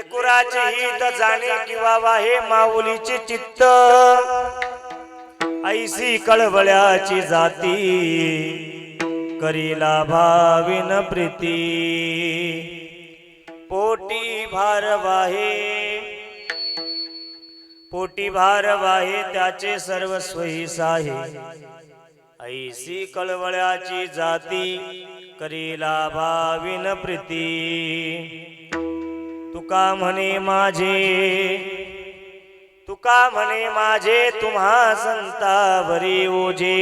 लेकुराचे हित जाणे किंवा वाहे माऊलीचे चित्त ऐसी कळवळ्याची जाती करीला भाविन प्रीती पोटी भार वाहे त्याचे सर्वस्वही साहे ऐसी कळवळ्याची जाती करीला भाविन प्रीती तुका म्हणे माझे तुम्हा संतावरी ओझे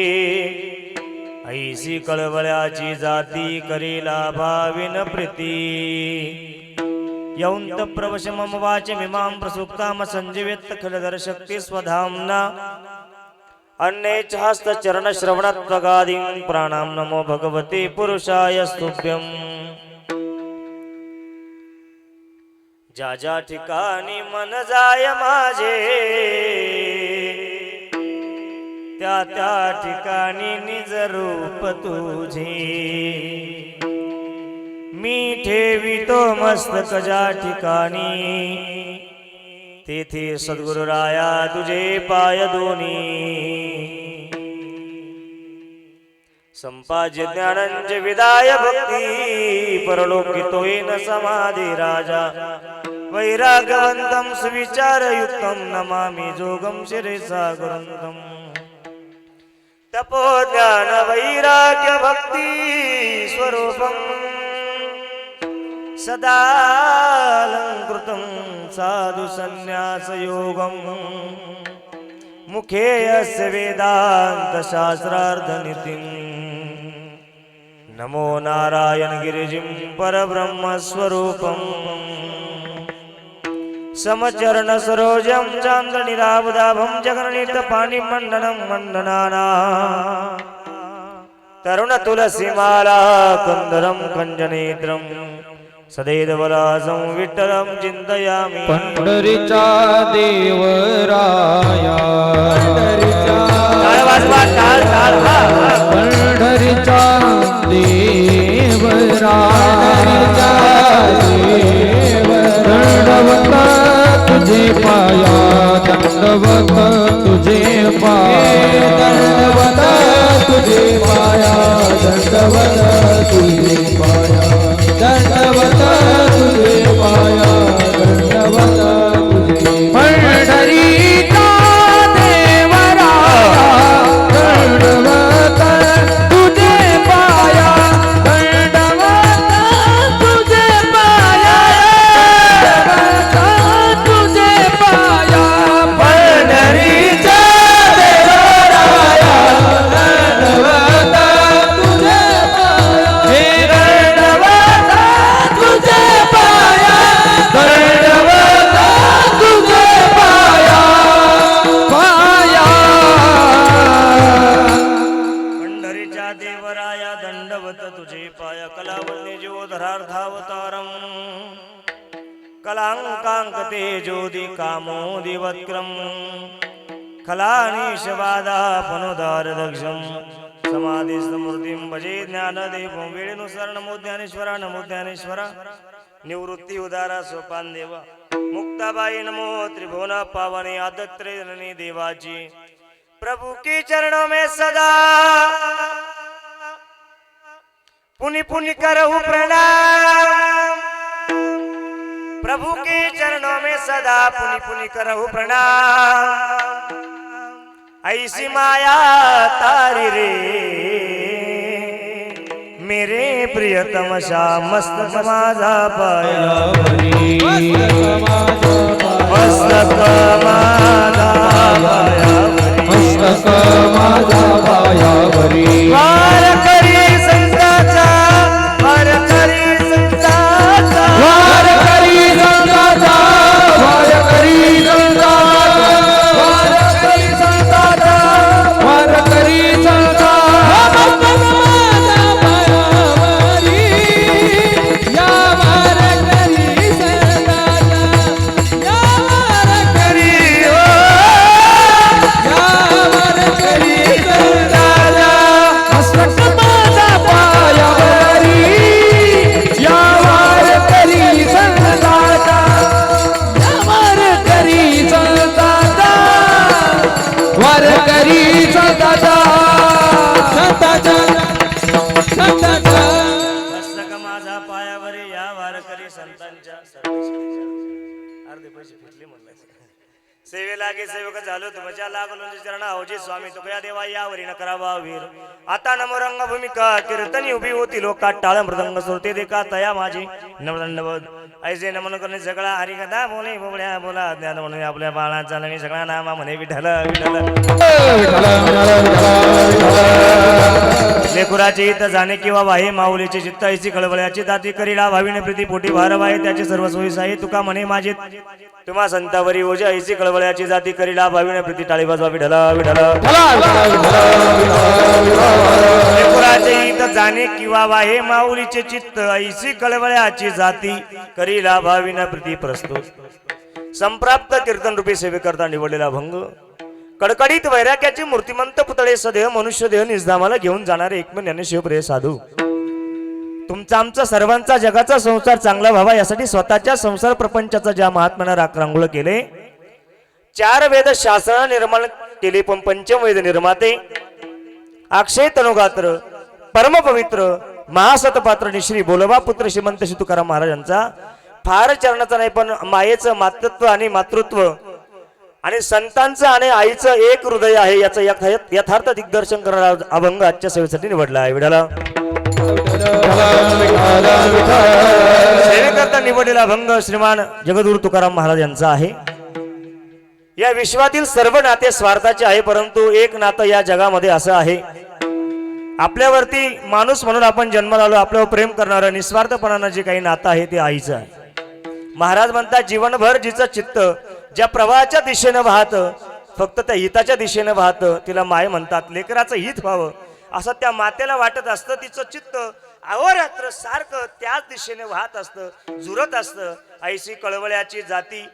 ऐसी कळवळ्याची जाती करीला भाविन प्रीती यौंत प्रवशमम वाचमिमां प्रसुप्ताम संजीवेत्त खलदर्शक्ति स्वधाम्ना अन्येच हस्त चरण श्रवणत्वगादीं प्राणां नमो भगवते पुरुषाय स्तुभ्यं ज्या ज्या ठिकाणी मन जाय माझे त्या त्या ठिकाणी निज रूप तुझे मी ठेवितो मस्तक ज्या ठिकाणी तेथे सद्गुरुराया तुझे पाय दोन्ही संपाद्य ज्ञानंच विदाय भक्ती परलोकितोयेन समाधी राजा वैरागवंतं सुविचारयुक्तं नमामि जोगं शिरसा गुरुंतं तपो ज्ञान वैराग्य भक्ति स्वरूपं सदालंकृतं साधु संन्यास योगं मुखे यस्य वेदांत शास्त्रार्थनितिं नमो नारायण गिरिजिं परब्रह्म स्वरूपं समचरण सरोजं चांद्रनिरावदाभं जगन्नित पाणिमण्डनं मण्डनाना तरुण तुलसीमाला कंदरं कंजनेत्रं सदैवलासं विठ्ठलं चिन्तयामि पंढरीचा देवराया पंढरीचा देवराया दंडवत तुझे पाया दंडवत तुझे पाया दंडवत तुझे पाया दंडवत तुझे पाया दंडवत तुझे पाया दंडवत तुझे पंढरीचा देवराया दंडवत तुझे पाया दंडवत तुझे पाया दंडवत तुझे पाया पंढरीचा देवराया दंडवत तुझे पाया हे दंडवत तुझे पाया दंडवत तुझे पाया पाया पंढरीच्या देवराया दंडवत तुझे पाया कलावन्य ज्योधरार्धावतारं कलांकांकते ज्योति कामोदिवक्त्रं खलानीशवादापनुदारदक्षं समाधिस्तमूर्तिं भजे ज्ञानदेवं वेळेनुसार नमो ज्ञानेश्वरा नमो ज्ञानेश्वरा निवृत्ति उदारा सोपान देवा मुक्ताबाई नमो त्रिभुवन पावने आदत्रे जननी देवाची प्रभु के चरणों में सदा पुनि पुनि करहु प्रणाम प्रभु के चरणों में सदा पुनि पुनि करहु प्रणाम ऐसी माया तारी रे मेरे प्रियतम श्याम मस्तक माझा पाया मस्तक माझा पाया मस्तक माझा पायावरी वार करी संताचा वार करी संताचा वार करी संताचा वार करी संताचा वार करी संताचा वार करी संताचा मस्तक माझा पायावरी या वार करी संताचा ते पैसे फिरले म्हणलं सेवे लागे सेवक झालो तुमच्या लागलो चरणा अवजी स्वामी तुकया देवा यावरी न करावा वीर आता नमो रंगभूमिका कीर्तनी उभी होती लोकात टाळ मृदंग सुरते देखा तया माझी नवदंडवद ऐसे नमन करणे सगळा हरिकथा बोले बोबड्या बोला ज्ञान म्हणून आपल्या बाळाचा नवी सगळा नामा म्हणे विठ्ठल लेकुराची हित जाणे किंवा वाहे माऊलीची चित्त ऐसी कळवळ्याची दाती करीला भाविने प्रीती पोटी भार वाहे त्याची सर्व सोयी साई तुका म्हणे माझे तुम्हा संतावरी ओझे ऐसी कळवळ्याची जाती करीला भाविने प्रीती टाळी वाजवा विठ्ठल विठ्ठल लेकुराची हित जाणे किंवा वाहे माऊलीचे चित्त ऐसी कळवळ्याची जाती करीला भाविने प्रीती प्रस्तुत संप्राप्त कीर्तन रूपी सेवेकरता निवडलेला भंग कडकडीत वैराग्याची मूर्तिमंत पुतळे सदेह मनुष्य देह निजधामाला घेऊन जाणारे एकमेव ज्ञानेश्वर साधू तुमचा आमचा सर्वांचा जगाचा संसार चांगला व्हावा यासाठी स्वतःच्या संसार प्रपंचाचा ज्या महात्म्यानं रांगोळ केले 4 वेद शास्त्र निर्माण केले पण पंचम वेद निर्माते अक्षय तनुगात्र परम पवित्र महासतपात्र श्री बोलबा पुत्र श्रीमंत श्री तुकाराम महाराजांचा फार चरणाचा नाही पण मायेचं मातृत्व आणि मातृत्व आणि संतांचं आणि आईचं एक हृदय आहे याचं यथार्थ दिग्दर्शन करणारा अभंग आजच्या सेवेसाठी निवडला आहे विडाला सेवेकरता निवडलेला अभंग श्रीमान जगद्गुरु तुकाराम महाराज यांचा आहे या विश्वातील सर्व नाते स्वार्थाचे आहे परंतु एक नातं या जगामध्ये असं आहे आपल्यावरती माणूस म्हणून आपण जन्माला आलो आपल्यावर प्रेम करणारं निस्वार्थपणानं जे काही नातं आहे ते आईचं आहे महाराज म्हणतात जीवनभर जिचं चित्त ज्या प्रवाहाच्या दिशेनं वाहत फक्त त्या हिताच्या दिशेनं वाहत तिला माय म्हणतात लेकराचं हित व्हावं असं त्या मातेला वाटत असतं तिचं चित्त अहोरात्र सारखं त्याच दिशेने वाहत असतं जुरत असतं ऐशी कळवळ्याची जाती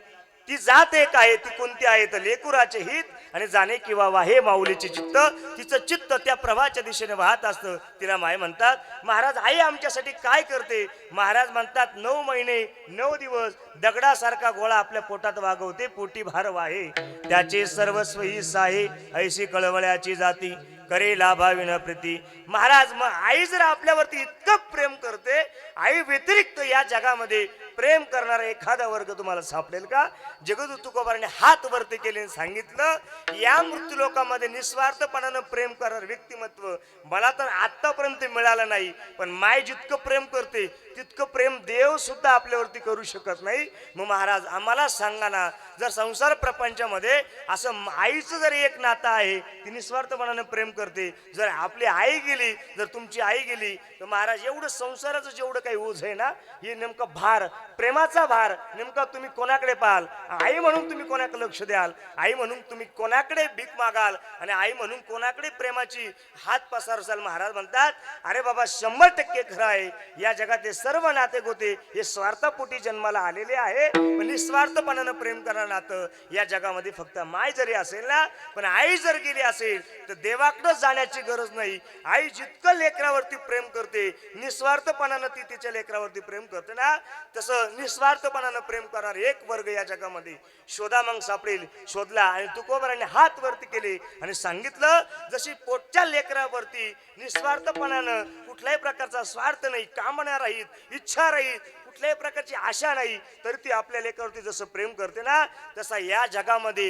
ती जात एक आहे ती कोणती आहे तर लेकुराचे हित आणि जाणे किंवा वाहे माऊलीचे चित्त तिचं चित्त त्या प्रवाहाच्या दिशेने वाहत असतं तिला माय म्हणतात महाराज आई आमच्यासाठी काय करते महाराज म्हणतात 9 महिने 9 दिवस दगडासारखा गोळा आपल्या पोटात वागवते पोटी भार वाहे त्याचे सर्वस्व ही साहे ऐशी कळवळ्याची जाती करे लाभाविन प्रीती महाराज मग आई जर आपल्यावरती इतकं प्रेम करते आई व्यतिरिक्त या जगामध्ये प्रेम करणारा एखादा वर्ग तुम्हाला सापडेल का जगद्गुरु तुकोबाराने हात वरती केले सांगितलं या मृत्यूलोकामध्ये निस्वार्थपणानं प्रेम करणारं व्यक्तिमत्व मला तर आतापर्यंत मिळालं नाही पण माय जितकं प्रेम करते तितकं प्रेम देव सुद्धा आपल्यावरती करू शकत नाही मग महाराज आम्हाला सांगा ना जर संसार प्रपंचामध्ये असं आईचं जर एक नातं आहे ती निस्वार्थपणानं प्रेम करते जर आपली आई गेली जर तुमची आई गेली तर महाराज एवढं संसाराचं जेवढं काही ओझ आहे ना हे नेमकं भार प्रेमाचा भार नेमका तुम्ही कोणाकडे पाहाल आई म्हणून तुम्ही कोणाकडे लक्ष द्याल आई म्हणून तुम्ही कोणाकडे भीक मागाल आणि आई म्हणून कोणाकडे प्रेमाची हात पसारसाल महाराज म्हणतात अरे बाबा 100% खरं आहे या जगातले सर्व नाते गोते हे स्वार्थापोटी जन्माला आलेले आहे पण निस्वार्थपणानं प्रेम करणारं नातं या जगामध्ये फक्त माय जरी असेल ना पण आई जर गेली असेल तर देवाकडे जाण्याची गरज नाही आई जितकं लेकरावरती प्रेम करते निस्वार्थपणानं ती तिच्या लेकरावरती प्रेम करते ना तसं निस्वार्थपणानं प्रेम करणार एक वर्ग या जगामध्ये शोधा मग सापडेल शोधला आणि तुकोबाराने हात वरती केले आणि सांगितलं जशी पोटच्या लेकरावरती निस्वार्थपणानं कुठल्याही प्रकारचा स्वार्थ नाही कामना राहीत इच्छा राहीत कुठल्याही प्रकारची आशा नाही तरी ती आपल्या लेकरावरती जसं प्रेम करते ना तसा या जगामध्ये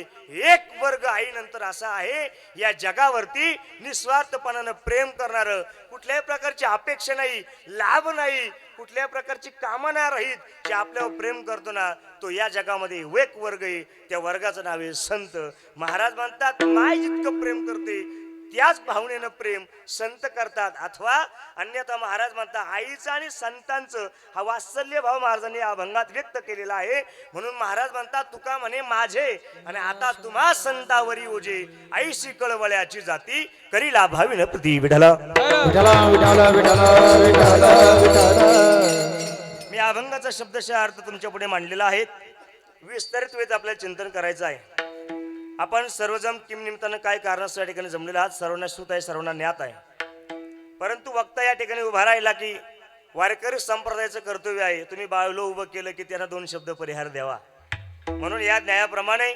एक वर्ग आईनंतर असा आहे या जगावरती निस्वार्थपणानं प्रेम करणारं कुठल्याही प्रकारची अपेक्षा नाही लाभ नाही कुठल्या प्रकारची कामना राहीत जे आपल्यावर प्रेम करतो ना तो या जगामध्ये एक वर्ग आहे त्या वर्गाचं नाव आहे संत महाराज म्हणतात माय जितकं प्रेम करते त्याच भावनेनं प्रेम संत करतात अथवा अन्यथा महाराज म्हणतात आईचं आणि संतांचं हा वात्सल्य भाव महाराजांनी या अभंगात व्यक्त केलेला आहे म्हणून महाराज म्हणतात तुका म्हणे माझे आणि आता तुम्हा संतावरी ओझे आईशी कळवळ्याची जाती करी लाभाविन प्रति विठ्ठल मी अभंगाचा शब्दशः अर्थ तुमच्या पुढे मांडलेला आहे विस्तारित वेळेत आपल्याला चिंतन करायचं आहे आपण सर्वजण किम निमित्तानं काय कारणास्तव या ठिकाणी जमलेला आहात सर्वांना श्रुत आहे सर्वांना ज्ञात आहे परंतु वक्ता या ठिकाणी उभा राहिला की वारकरी संप्रदायाचं कर्तव्य आहे तुम्ही बाळलो उभं केलं की त्यांना 2 शब्द परिहार द्यावा म्हणून या न्यायाप्रमाणे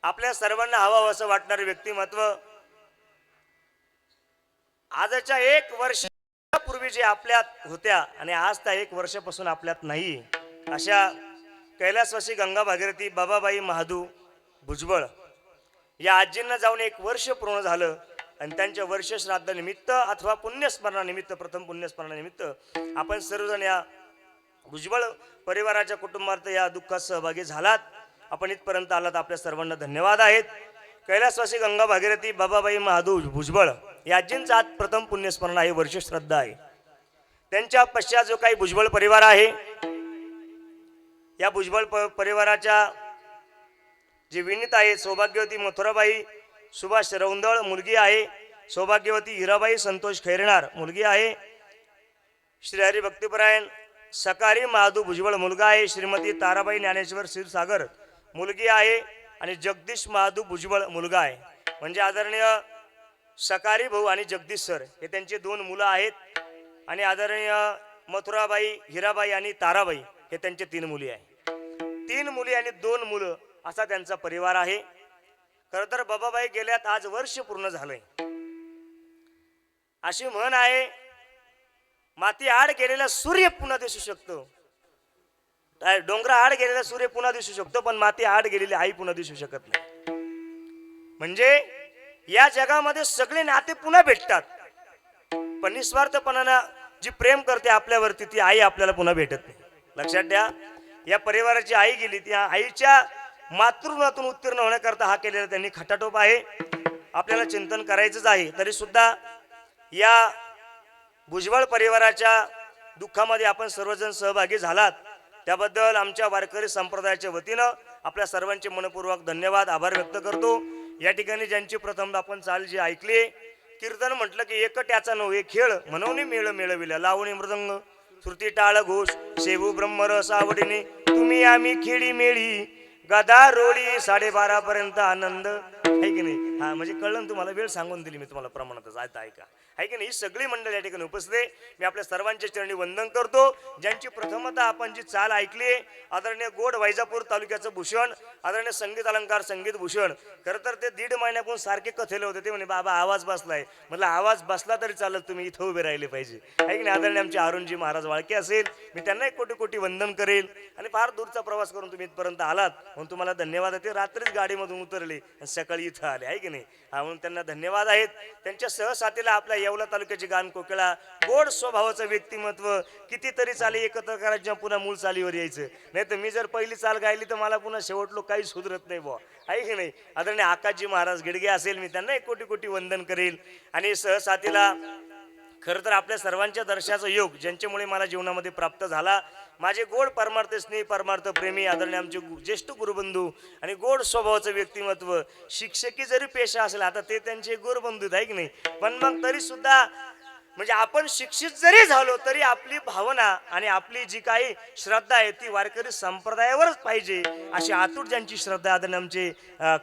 आपल्या सर्वांना हवं असं वाटणारे व्यक्तिमत्व आजच्या 1 वर्षापूर्वी जे आपल्यात होत्या आणि आज त्या 1 वर्षापासून आपल्यात नाही अशा कैलासवासी गंगा भागीरथी बाबाबाई महादू भुजबळ या आजींना जाऊन 1 वर्ष पूर्ण झालं आणि त्यांच्या वर्ष श्राद्धानिमित्त अथवा पुण्यस्मरणानिमित्त, प्रथम पुण्यस्मरणानिमित्त आपण सर्वजण या भुजबळ परिवाराच्या कुटुंबात या दुःखात सहभागी झालात. आपण इथपर्यंत आलात, आपल्या सर्वांना धन्यवाद आहेत. कैलासवासी गंगा भागीरथी बाबाबाई महादू भुजबळ या आजींचं आज प्रथम पुण्यस्मरण आहे, वर्ष श्रद्धा आहे. त्यांच्या पश्चात जो काही भुजबळ परिवार आहे, या भुजबळ परिवाराच्या जी विनीत आहे सौभाग्यवती मथुराबाई सुभाष रौंदळ मुलगी आहे, सौभाग्यवती हिराबाई संतोष खैरनार मुलगी आहे, श्री हरी भक्तिपरायण सकारी महादू भुजबळ मुलगा आहे, श्रीमती ताराबाई ज्ञानेश्वर क्षीरसागर मुलगी आहे आणि जगदीश महादू भुजबळ मुलगा आहे. म्हणजे आदरणीय सकारी भाऊ आणि जगदीश सर हे त्यांचे 2 मुलं आहेत आणि आदरणीय मथुराबाई हिराबाई आणि ताराबाई हे त्यांचे 3 मुली आहे. 3 मुली आणि 2 मुलं असा त्यांचा परिवार आहे. खरं तर बाबाबाई गेल्यात आज वर्ष पूर्ण झालंय. अशी म्हण आहे, माती आड गेलेला सूर्य पुन्हा दिसू शकतो, डोंगरा आड गेलेला सूर्य पुन्हा दिसू शकतो, पण माती आड गेलेली आई पुन्हा दिसू शकत नाही. म्हणजे या जगामध्ये सगळे नाते पुन्हा भेटतात, पण निस्वार्थपणानं जी प्रेम करते आपल्यावरती ती आई आपल्याला पुन्हा भेटत नाही. लक्षात द्या, या परिवाराची आई गेली, त्या आईच्या मातृत्वातून उत्तीर्ण होण्याकरता हा केलेला त्यांनी खटाटोप आहे. आपल्याला चिंतन करायचंच आहे. तरी सुद्धा या भुजबळ परिवाराच्या दुःखामध्ये आपण सर्वजण सहभागी झालात, त्याबद्दल आमच्या वारकरी संप्रदायाच्या वतीनं आपल्या सर्वांचे मनपूर्वक धन्यवाद, आभार व्यक्त करतो. या ठिकाणी ज्यांची प्रथम आपण चाल जी ऐकली, कीर्तन म्हटलं की एकट्याचा नव्हे खेळ म्हणून मेळ मेळविला, लावणी मृदंग श्रुती टाळ घोष शेवू ब्रह्मरस आवडीने तुम्ही आम्ही खेळी मेळी गदा रोळी 12:30 पर्यंत आनंद आहे की नाही. हा म्हणजे कळलं ना तुम्हाला, वेळ सांगून दिली मी तुम्हाला प्रमाणातच. आता ऐका, आहे की नाही. ही सगळी मंडळी या ठिकाणी उपस्थित आहे. मी आपल्या सर्वांच्या चरणी वंदन करतो. ज्यांची प्रथमतः आपण जी चाल ऐकली, आदरणीय गोड वैजापूर तालुक्याचं भूषण, आदरणीय संगीत अलंकार संगीत भूषण. खरं तर ते 1.5 महिन्यापासून सारखे कथेले होते. ते म्हणे बाबा आवाज बसलाय. म्हटलं आवाज बसला तरी चालत, तुम्ही इथं उभे राहिले पाहिजे, आहे की नाही. आदरणीय आमचे अरुणजी महाराज वाळके असेल, मी त्यांनाही कोटी कोटी वंदन करेल. आणि फार दूरचा प्रवास करून तुम्ही इथपर्यंत आलात म्हणून तुम्हाला धन्यवाद आहे. ते रात्रीच गाडीमधून उतरले आणि सकाळी इथं आले, आहे की नाही. हा म्हणून त्यांना धन्यवाद आहेत. त्यांच्या सहसाथीला आपल्या येवला तालुक्याची गान कोकिळा, गोड स्वभावाचं व्यक्तिमत्व, कितीतरी चाली एकत्र करायच्या पुन्हा मूळ चालीवर यायचं. नाही तर मी जर पहिली चाल गायली तर मला पुन्हा शेवट लोक काही सुधरत नाही बुवा, आहे की नाही. आदरणीय आकाशजी महाराज गिडगे असेल, मी त्यांना कोटी कोटी वंदन करेल. आणि सहसाथीला खरं तर आपल्या सर्वांच्या दर्शनाचा योग ज्यांच्यामुळे मला जीवनामध्ये प्राप्त झाला, माझे गोड परमार्थ स्नेही परमार्थ प्रेमी आदरणीय आमचे ज्येष्ठ गुरुबंधू आणि गोड स्वभावाचं व्यक्तिमत्व, शिक्षकी जरी पेशा असेल, आता ते त्यांचे गुरुबंधू आहे की नाही, पण मग तरी सुद्धा म्हणजे आपण शिक्षित जरी झालो तरी आपली भावना आणि आपली जी काही श्रद्धा आहे ती वारकरी संप्रदायावरच पाहिजे, अशी आतुर ज्यांची श्रद्धा. आदरणीय आमचे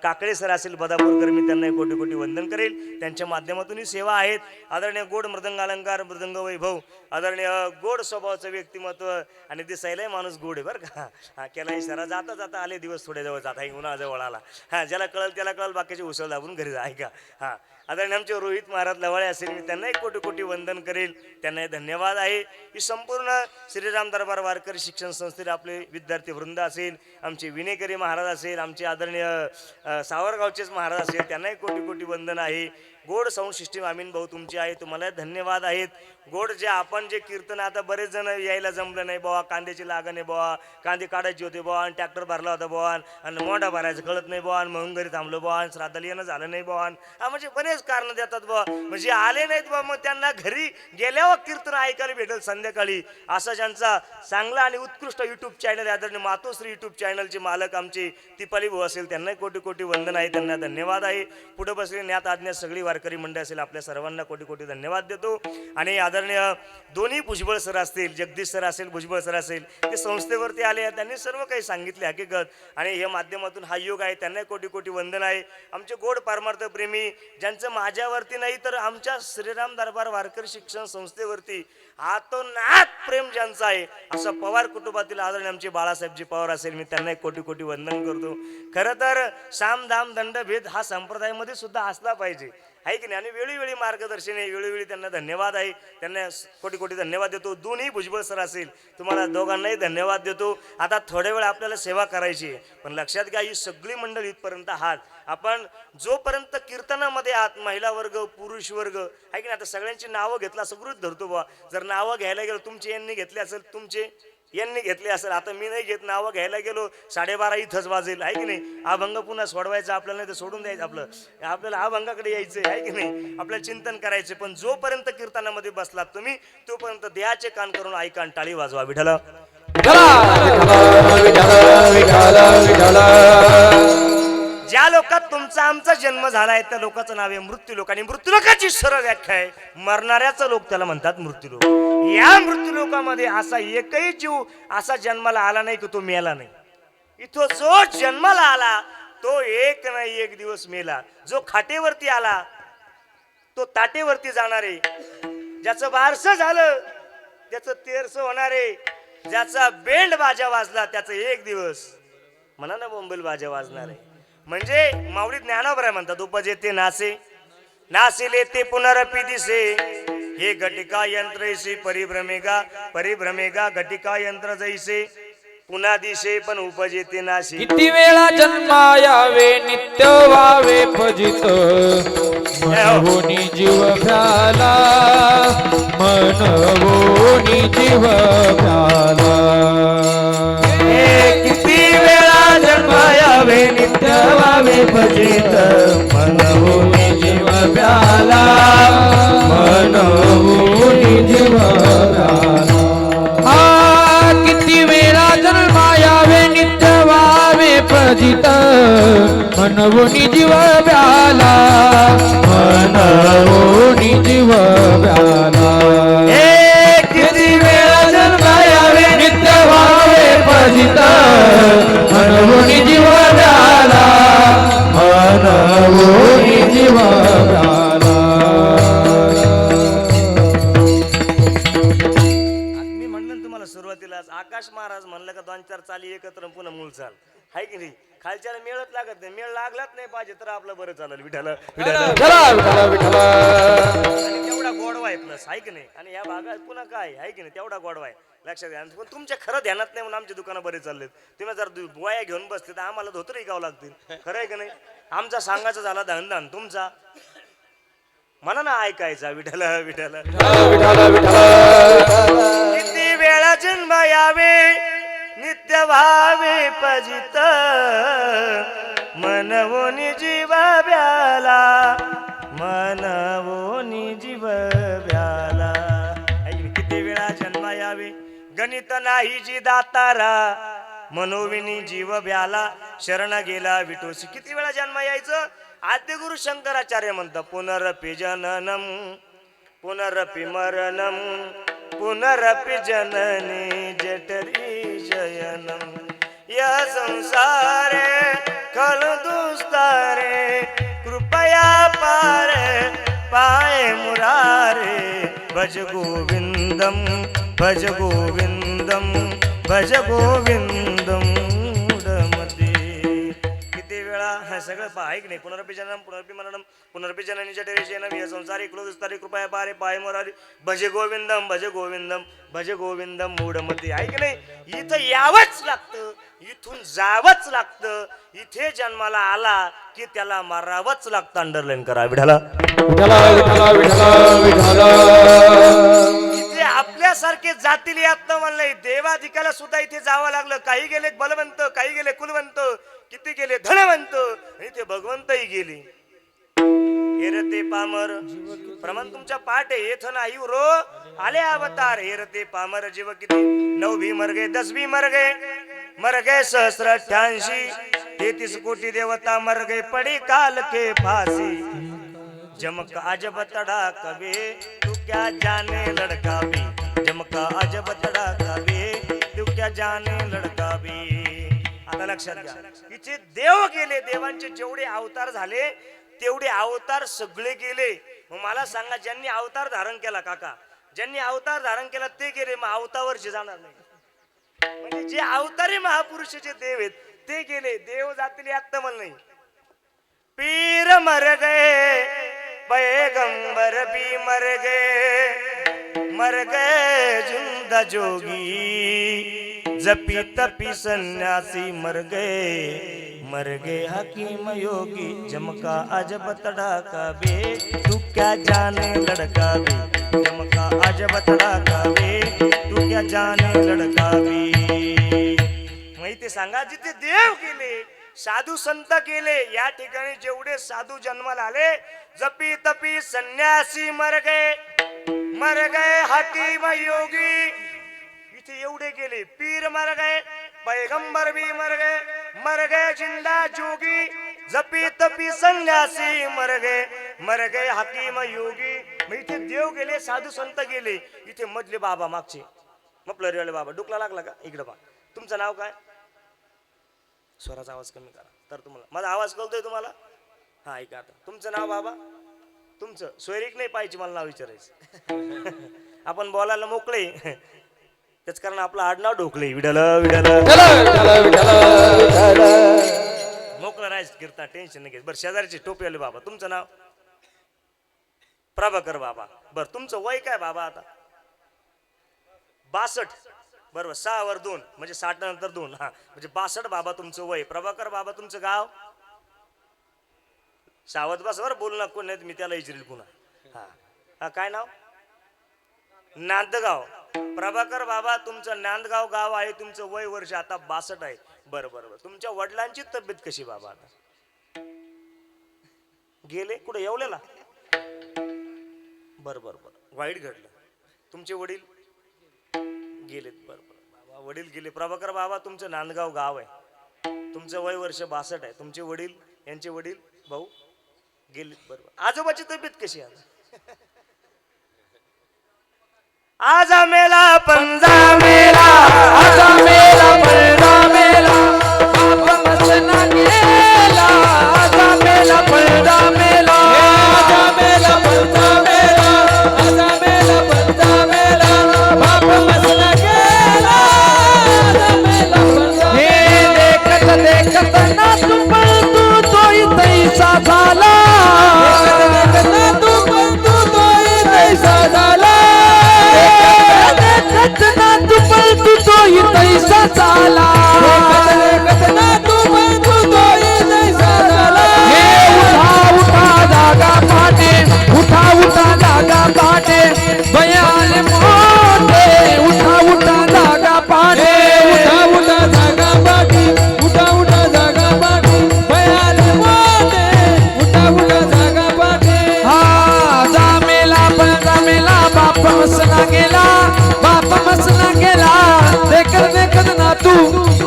काकडे सर असेल बदापूरकर, मी त्यांना कोटी कोटी वंदन करेल. त्यांच्या माध्यमातून ही सेवा आहेत. आदरणीय गोड मृदंग अलंकार मृदंग वैभव, आदरणीय गोड स्वभावाचं व्यक्तिमत्व आणि दिसायलाही माणूस गोड आहे बरं का. हा केला इशारा, जाता जाता आले दिवस थोडे जवळ जात आहे, उन्हाळा जवळ आला. हा ज्याला कळल त्याला कळल, बाकीचे उसळ दाबून घरी जा, ऐका. हा आदरणीय आमचे रोहित महाराज लवाळे असेल, मी त्यांनाही कोटी कोटी वंदन करेल. त्यांनाही धन्यवाद आहे. ही संपूर्ण श्रीराम दरबार वारकरी शिक्षण संस्थेत आपले विद्यार्थी वृंद असेल, आमचे विनेकरी महाराज असेल, आमचे आदरणीय सावरगावचेच महाराज असेल, त्यांनाही कोटी कोटी वंदन आहे. गोड साऊंड सिस्टीम अमीन भाऊ तुमची आहे, तुम्हाला धन्यवाद आहेत. गोड जे आपण जे कीर्तन, आता बरेच जण यायला जमलं नाही बुवा, कांद्याची लागण आहे बुवा, कांदे काढायचे होते बुवा, आणि ट्रॅक्टर भरला होता बुवा, आणि मोंढा भरायचं कळत नाही बुवा, म्हणून घरी थांबलो बुवा, श्राद्धाला येणं झालं नाही बुवा. हा म्हणजे बरेच कारण देतात बुवा, म्हणजे आले नाहीत बुवा, मग त्यांना घरी गेल्यावर कीर्तन ऐकायला भेटेल संध्याकाळी. असा ज्यांचा चांगला आणि उत्कृष्ट युट्यूब चॅनल आदरणीय मातोश्री युट्यूब चॅनलचे मालक आमचे तिपाली भाऊ असेल, त्यांनाही कोटी कोटी वंदन आहे, त्यांना धन्यवाद आहे. पुढे बसले ज्ञात आज्ञा सगळी वारकरी मंडळ असेल, आपल्या सर्वांना कोटी कोटी धन्यवाद देतो. आणि आदरणीय दोन्ही भुजबळ सर असतील, जगदीश सर असेल, भुजबळ सर असेल, ते संस्थेवरती आले, त्यांनी सर्व काही सांगितले हकीकत, आणि या माध्यमातून हा योग आहे, त्यांना कोटी कोटी वंदन आहे. आमचे गोड परमार्थ प्रेमी ज्यांचं माझ्यावरती नाही तर आमच्या श्रीराम दरबार वारकरी शिक्षण संस्थेवरती आतोनात प्रेम ज्यांचं आहे, असं पवार कुटुंबातील आदरणीय आमचे बाळासाहेबजी पवार असेल, मी त्यांना कोटी कोटी वंदन करतो. खरं तर साम दाम दंड भेद हा संप्रदायामध्ये सुद्धा असला पाहिजे, आहे की नाही. आणि वेळोवेळी मार्गदर्शन आहे, वेळोवेळी त्यांना धन्यवाद आहे, त्यांना कोटी कोटी धन्यवाद देतो. दोन्ही भुजबळ सर असेल, तुम्हाला दोघांनाही धन्यवाद देतो. आता थोड्या वेळ आपल्याला सेवा करायची आहे, पण लक्षात घ्या ही सगळी मंडळी इथपर्यंत आहात. आपण जोपर्यंत कीर्तनामध्ये आहात, महिला वर्ग पुरुष वर्ग आहे की नाही, आता सगळ्यांची नावं घेतलं असं गृहीत धरतो बा. जर नावं घ्यायला गेलो, तुमचे यांनी घेतले असेल, तुमचे यांनी घेतले असेल, आता मी नाही घेत, नावं घ्यायला गेलो 12:30 इथंच वाजेल आहे की नाही. अभंग पुन्हा सोडवायचा आपल्याला, नाही तर सोडून द्यायचं. आपल्याला अभंगाकडे यायचं आहे की नाही, आपल्याला चिंतन करायचे. पण जोपर्यंत कीर्तनामध्ये बसलात तुम्ही, तोपर्यंत देहाचे कान करून ऐका आणि टाळी वाजवा. विठ्ठल ज्या लोकात तुमचा आमचा जन्म झालाय त्या लोकांचं नाव आहे मृत्यूलोक. आणि मृत्यूलोकाची सरळ व्याख्या आहे, मरणाऱ्याचा लोक त्याला म्हणतात मृत्यूलोक. या मृत्यूलोकामध्ये असा एकही जीव असा जन्माला आला नाही की तो मेला नाही. इथं जो जन्माला आला तो एक नाही एक दिवस मेला. जो खाटेवरती आला तो ताटेवरती जाणार आहे. ज्याचं बारसं झालं त्याचं तेरसं होणार आहे. ज्याचा बेंड बाजा वाजला त्याचं एक दिवस म्हणा ना बोंबल बाजा वाजणार आहे. म्हणजे माऊली ज्ञानावर म्हणतात, उपजे ते नासे नासिले ते पुनरपी दिसे, हे घटिका यंत्रैसे परिभ्रमेगा घटिका यंत्र जैसे पुन्हा दिसे पण उपजे ते नासे. किती वेळा जन्मायावे नित्य व्हावे फजित, मनवोनी जीव भ्याला, मनवोनी जीव भ्याला. किती वेळा जन्मायावे नित्य व्हावे फजित, मनवोनी जीव भ्याला, मनवोनी जीव भ्याला. किती वेळा जन्मायावे नित्य व्हावे फजित, मनवोनी जीव भ्याला, मनवोनी जीव भ्याला. किती वेळा जन्मायावे नित्य व्हावे फजित, मनवोनी जीव भ्याला, मनवोनी जीव भ्याला. मी म्हणलं तुम्हाला सुरुवातीलाच, आकाश महाराज म्हणलं का 2-4 चाली एकत्र पुन्हा मूळ चाल आहे की नाही. खालच्याला मेळच लागत नाही, मेळ लागलाच नाही पाहिजे तर आपलं बरं चालेल. विठाला तेवढा गोडवा आहे प्लस आहे की नाही. आणि या भागात पुन्हा काय आहे की नाही, तेवढा गोडवा आहे लक्षात घ्या. पण तुमच्या खरं ध्यानात नाही म्हणून आमची दुकानं बरे चाललेत. तुम्ही जर गोया घेऊन बसते तर आम्हाला धोतर विकावं लागतील. खरं आहे की नाही. आमचा सांगायचा झाला धनधान, तुमचा म्हणा ना ऐकायचा. विठाला विठाला किती वेळा जन्म यावे नित्य व्हावे फजित, मनवोनी जीव भ्याला, मनवोनी जीव भ्याला. किती वेळा जन्म यावे गणित नाही जी दातारा, मनोविनी जीव भ्याला, शरण गेला विठोसी. किती वेळा जन्म यायचं. आद्यगुरु शंकराचार्य म्हणतात, पुनरपि जननम पुनरपि मरणम पुनरपि जननी जठरी शयनम, या संसारे खल दुस्तारे कृपया पारे पाय मुरारे, भज गोविंदम भज गोविंदम भज गोविंदम. किती वेळा हा सगळं आहे की नाही. पुनरपि जननम पुनरपि मरणम पुनरपि जननी जठरी शयनम, या संसारी खल दुस्तारे कृपया पारे पाय मुरारे, भज गोविंदम भज गोविंदम भज गोविंदम मूढमती. आहे की नाही. इथं यावंच लागतं, इथून जावंच लागतं. इथे जन्माला आला की त्याला मारावंच लागतं. अंडरलाईन करा. विठाला इथे आपल्यासारखे जातील यात म्हणलंय. देवाधिकाला सुद्धा इथे जावं लागलं. काही गेले बलवंत, काही गेले कुलवंत, किती गेले धनवंत, आणि ते भगवंतही गेले. हेरते पामर प्रमाण तुमच्या पाठ आहे. येथ नाही रो आले अवतार. हेरते पामर जीव किती 9 भी मर गए 10 भी मर गए सहस्र 33 कोटी देवता मर गए पड़ी काल के फांसी. जमक अजब तड़ाका बे तू क्या जाने लड़का बे, जमका अजब तड़ाका बे तू क्या जाने लड़का बे. आता लक्षात घ्या, इथे देव गेले. देवांचे जेवढे अवतार झाले तेवढे अवतार सगळे गेले. मग मला सांगा, ज्यांनी अवतार धारण केला काका, ज्यांनी अवतार धारण केला ते गेले, मग अवतारवरचे जाणार नाही. म्हणजे जे अवतारी महापुरुषाचे देव आहेत ते गेले. देव जातील आत्ता म्हण नाही. पीर मर गए पैगंबर भी मर गए जिंदा जोगी जपी तपी सन्यासी मर गए हकीम योगी जमका अजब तड़ाका बे तू क्या जाने लड़का बे जमका अजब तड़ाका बे तू क्या जाने लड़का बे माहिती सांगा जिथे देव गेले साधू संत गेले या ठिकाणी जेवढे साधू जन्माला आले जपी तपी संन्यासी मर गए हकीम योगी इथे एवढे गेले पीर मर गए पैगंबर भी मर गए जिंदा जोगी जपी तपी संन्यासी मर गए हकीम योगी मग इथे देव गेले साधू संत गेले इथे मधले बाबा मागचे मपलरीवाले बाबा डुकला लागला का इकडे बा तुमचं नाव काय स्वराचा आवाज कमी करा तर तुम्हाला माझा आवाज कळतोय तुम्हाला हा ऐका आता तुमचं नाव बाबा तुमचं सोयरीक नाही पाहिजे मला नाव विचारायचं आपण बोलायला मोकळे त्याच कारण आपलं आडनाव ढोकले विडल मोकळं राहायचं कीर्तन टेन्शन नाही घेत बरं शेजारची टोपीवाले बाबा तुमचं नाव प्रभाकर बाबा बरं तुमचं वय काय बाबा आता 62 बरोबर 6 वर 2 म्हणजे 60 नंतर 2 हा म्हणजे 62 बाबा तुमचं वय प्रभाकर बाबा तुमचं गाव सावध बस बरं बोलू नका कोण नाही मी त्याला विचारेल पुन्हा हा काय नाव नांदगाव प्रभाकर बाबा तुमचं नांदगाव गाव आहे तुमचं वय वर्ष आता 62 आहे बरं तुमच्या वडिलांची तब्येत कशी बाबा आता गेले कुठे येवलेला बरं वाईट घडलं तुमचे वडील गेलेत बरोबर बाबा वडील गेले प्रभाकर बाबा तुमचं नांदगाव गाव आहे तुमचं वय वर्ष 62 आहे तुमचे वडील यांचे वडील भाऊ गेलेत बरोबर आजोबाची तब्येत कशी आहे आजा मेला पंजा मेला आजा मेला पलटा मेला बाप मसना गेला आजा मेला पलटा मेला आजा मेला पलटा मेला आजा मेला पलटा मेला बाप मसना गेला आजा मेला पलटा हे देखत ना तू पलटू तोही तैसा झाला देखत ना तू पलटू तोही तैसा झाला कतना तू पलटू तोही तैसा झाला कतना तू पलटू तोही तैसा झाला हे उठा जागा पाटे उठा जागा पाटे बयान मोठे उठा जागा पाटे उठा जागा पाटे उठा जागा पाटे बयान मोठे उठा जागा पाटे हा जा मेला बाप मसना गेला बाप मसना गेला देखत ना तू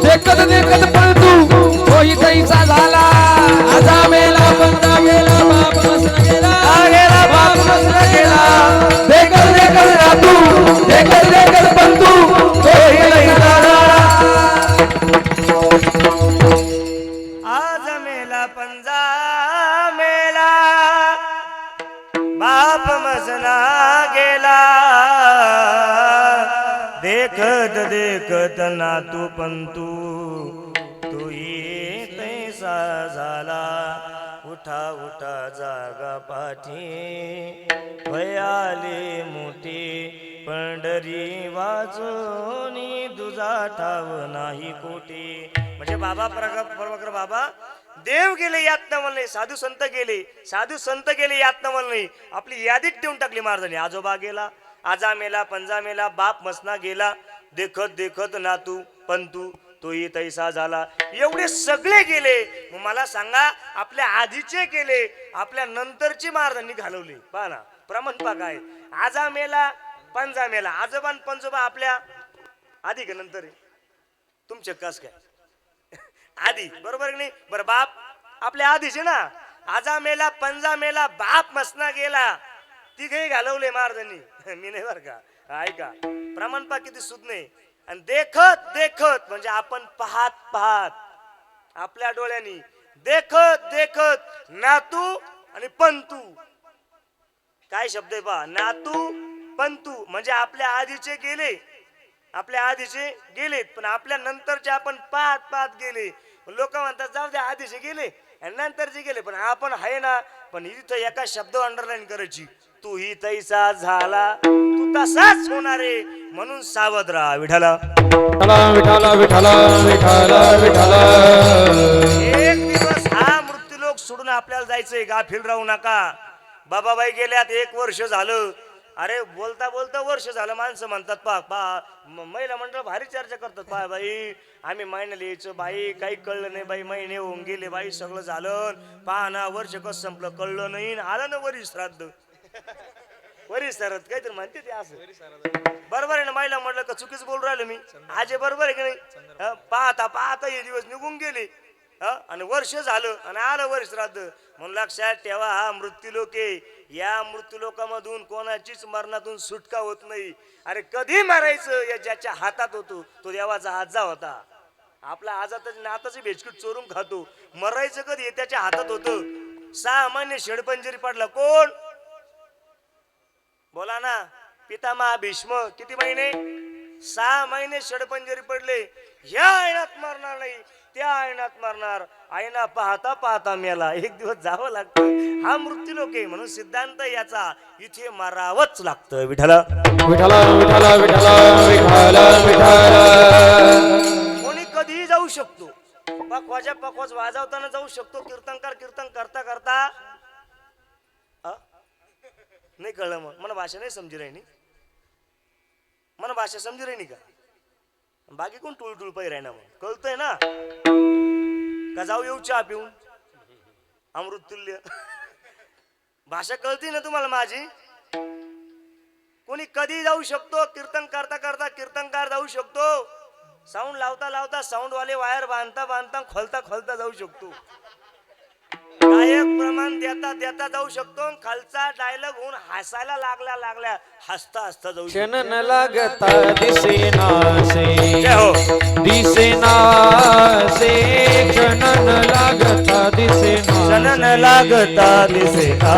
देखत पण तू होई तैसा झाला आजा मेला पंजा गेला बाप मसना गेला बाप मसना गेला देखत ना तू देखत पण तू होई तैसा झाला आज मेला पंजा मेला बाप मसना गेला देखत ना तू पंतू तूही तैसा झाला उठा जागा पाठी भयाले मोठी पंढरी वाचोनी दुजा ठाव नाही कोटी म्हणजे बाबा प्रभाकर बाबा देव गेले यात न म्हणले साधू संत गेले यात न म्हणले आपली यादीत ठेवून टाकली महाराजांनी आजोबा गेला आजा मेला पंजा मेला बाप मसना गेला देखत ना तू पंतू तोही तैसा झाला एवढे सगळे गेले मग मला सांगा आपल्या आधीचे गेले आपल्या नंतरची महाराजांनी घालवली पहा ना प्रमाण पा काय आजा मेला पंजा मेला आजोबा आणि पंजोबा आपल्या आधी का नंतर तुमचे कस काय आधी बरोबर नाही बरं बाप आपल्या आधीचे ना आजा मेला पंजा मेला बाप मसना गेला तिघही घालवले महाराजांनी मी नाही बर का ऐका प्रमाण पा किती सुद नाही आणि देखत म्हणजे आपण पाहत आपल्या डोळ्यांनी देखत नातू आणि पंतू काय शब्द आहे पहा नातू पंतू म्हणजे आपल्या आधीचे गेले आपल्या आधीचे गेलेत, पण आपल्या नंतरचे आपण पाहत पाहत गेले. लोक म्हणतात जाऊ द्या आधीचे गेले आणि नंतरचे गेले, पण आपण आहे ना. पण इथं एका शब्द अंडरलाईन करायची, तू ही तैसा झाला तू तसाच होणार आहे, म्हणून सावध राहा. विठाला विठाला विठाला विठाला विठाला. एक दिवस हा मृत्यूलोक सोडून आपल्याला जायचंय, गाफील राहू नका. बाबाबाई गेल्यात 1 वर्ष झालं. अरे बोलता बोलता वर्ष झालं. माणसं म्हणतात महिला मंडळ भारी चर्चा करतात, बाई आम्ही महिन्याला यायचो, बाई काही कळलं नाही, बाई महिने होऊन गेले, बाई सगळं झालं, पहा ना वर्ष कसं संपलं कळलं नाही, आलं ना वरी श्राद्ध. वरी श्राद्ध काहीतरी म्हणते ते असं. बरोबर आहे ना, महिला म्हटलं का चुकीच बोल राहिलो मी? आज बरोबर आहे की नाही? पाहता पाहता हे दिवस निघून गेले आणि वर्ष झालं आणि आलं वर्ष श्राद्ध. म्हणून लक्षात ठेवा, हा मृत्यूलोक आहे. या मृत्यूलोकामधून कोणाचीच मरणातून सुटका होत नाही. अरे कधी मारायचं या ज्याच्या हातात होतो तो देवाचा आजा होता. आपला आजा तर नाताची बेचकीट चोरून खातो. मरायचं कधी हे त्याच्या हातात होतं. 6 महिने शेडपंजरी पडला कोण? बोला ना. पितामह भीष्म किती महिने? 6 महिने शेडपंजरी पडले. ह्या आयनात मरणार नाही, त्या आयनात मरणार. आयना पाहता पाहता मेला. एक दिवस जावं लागतं. हा मृत्यूलोक आहे, म्हणून सिद्धांत याचा इथे मरावंच लागतं. विठाला विठाला विठाला विठाला विठाला विठाला. कोणी कधीही जाऊ शकतो. पकवाज वाजवताना जाऊ शकतो. कीर्तनकार कीर्तन करता करता नाही कळलं. मग मला भाषा नाही समजी राहिनी. मला भाषा समजी राहिनी का? बाकी कोण टुळ टुळ पाहिजे ना. मग कळतंय ना का? जाऊ येऊ चहा पिऊन अमृत तुल्य. भाषा कळती ना तुम्हाला माझी? कोणी कधी जाऊ शकतो. कीर्तन करता करता कीर्तनकार जाऊ शकतो. साऊंड लावता लावता साऊंड वाले वायर बांधता बांधता खोलता खोलता जाऊ शकतो. गायक प्रमाण देता देता जाऊ शकतो. खालचा डायलॉग होऊन हसायला लागल्या हसता हसता जाऊ शकतो. क्षण न लागता दिसेना से, जय हो. दिसेना से, क्षण न लागता दिसेना, क्षण न लागता दिसेना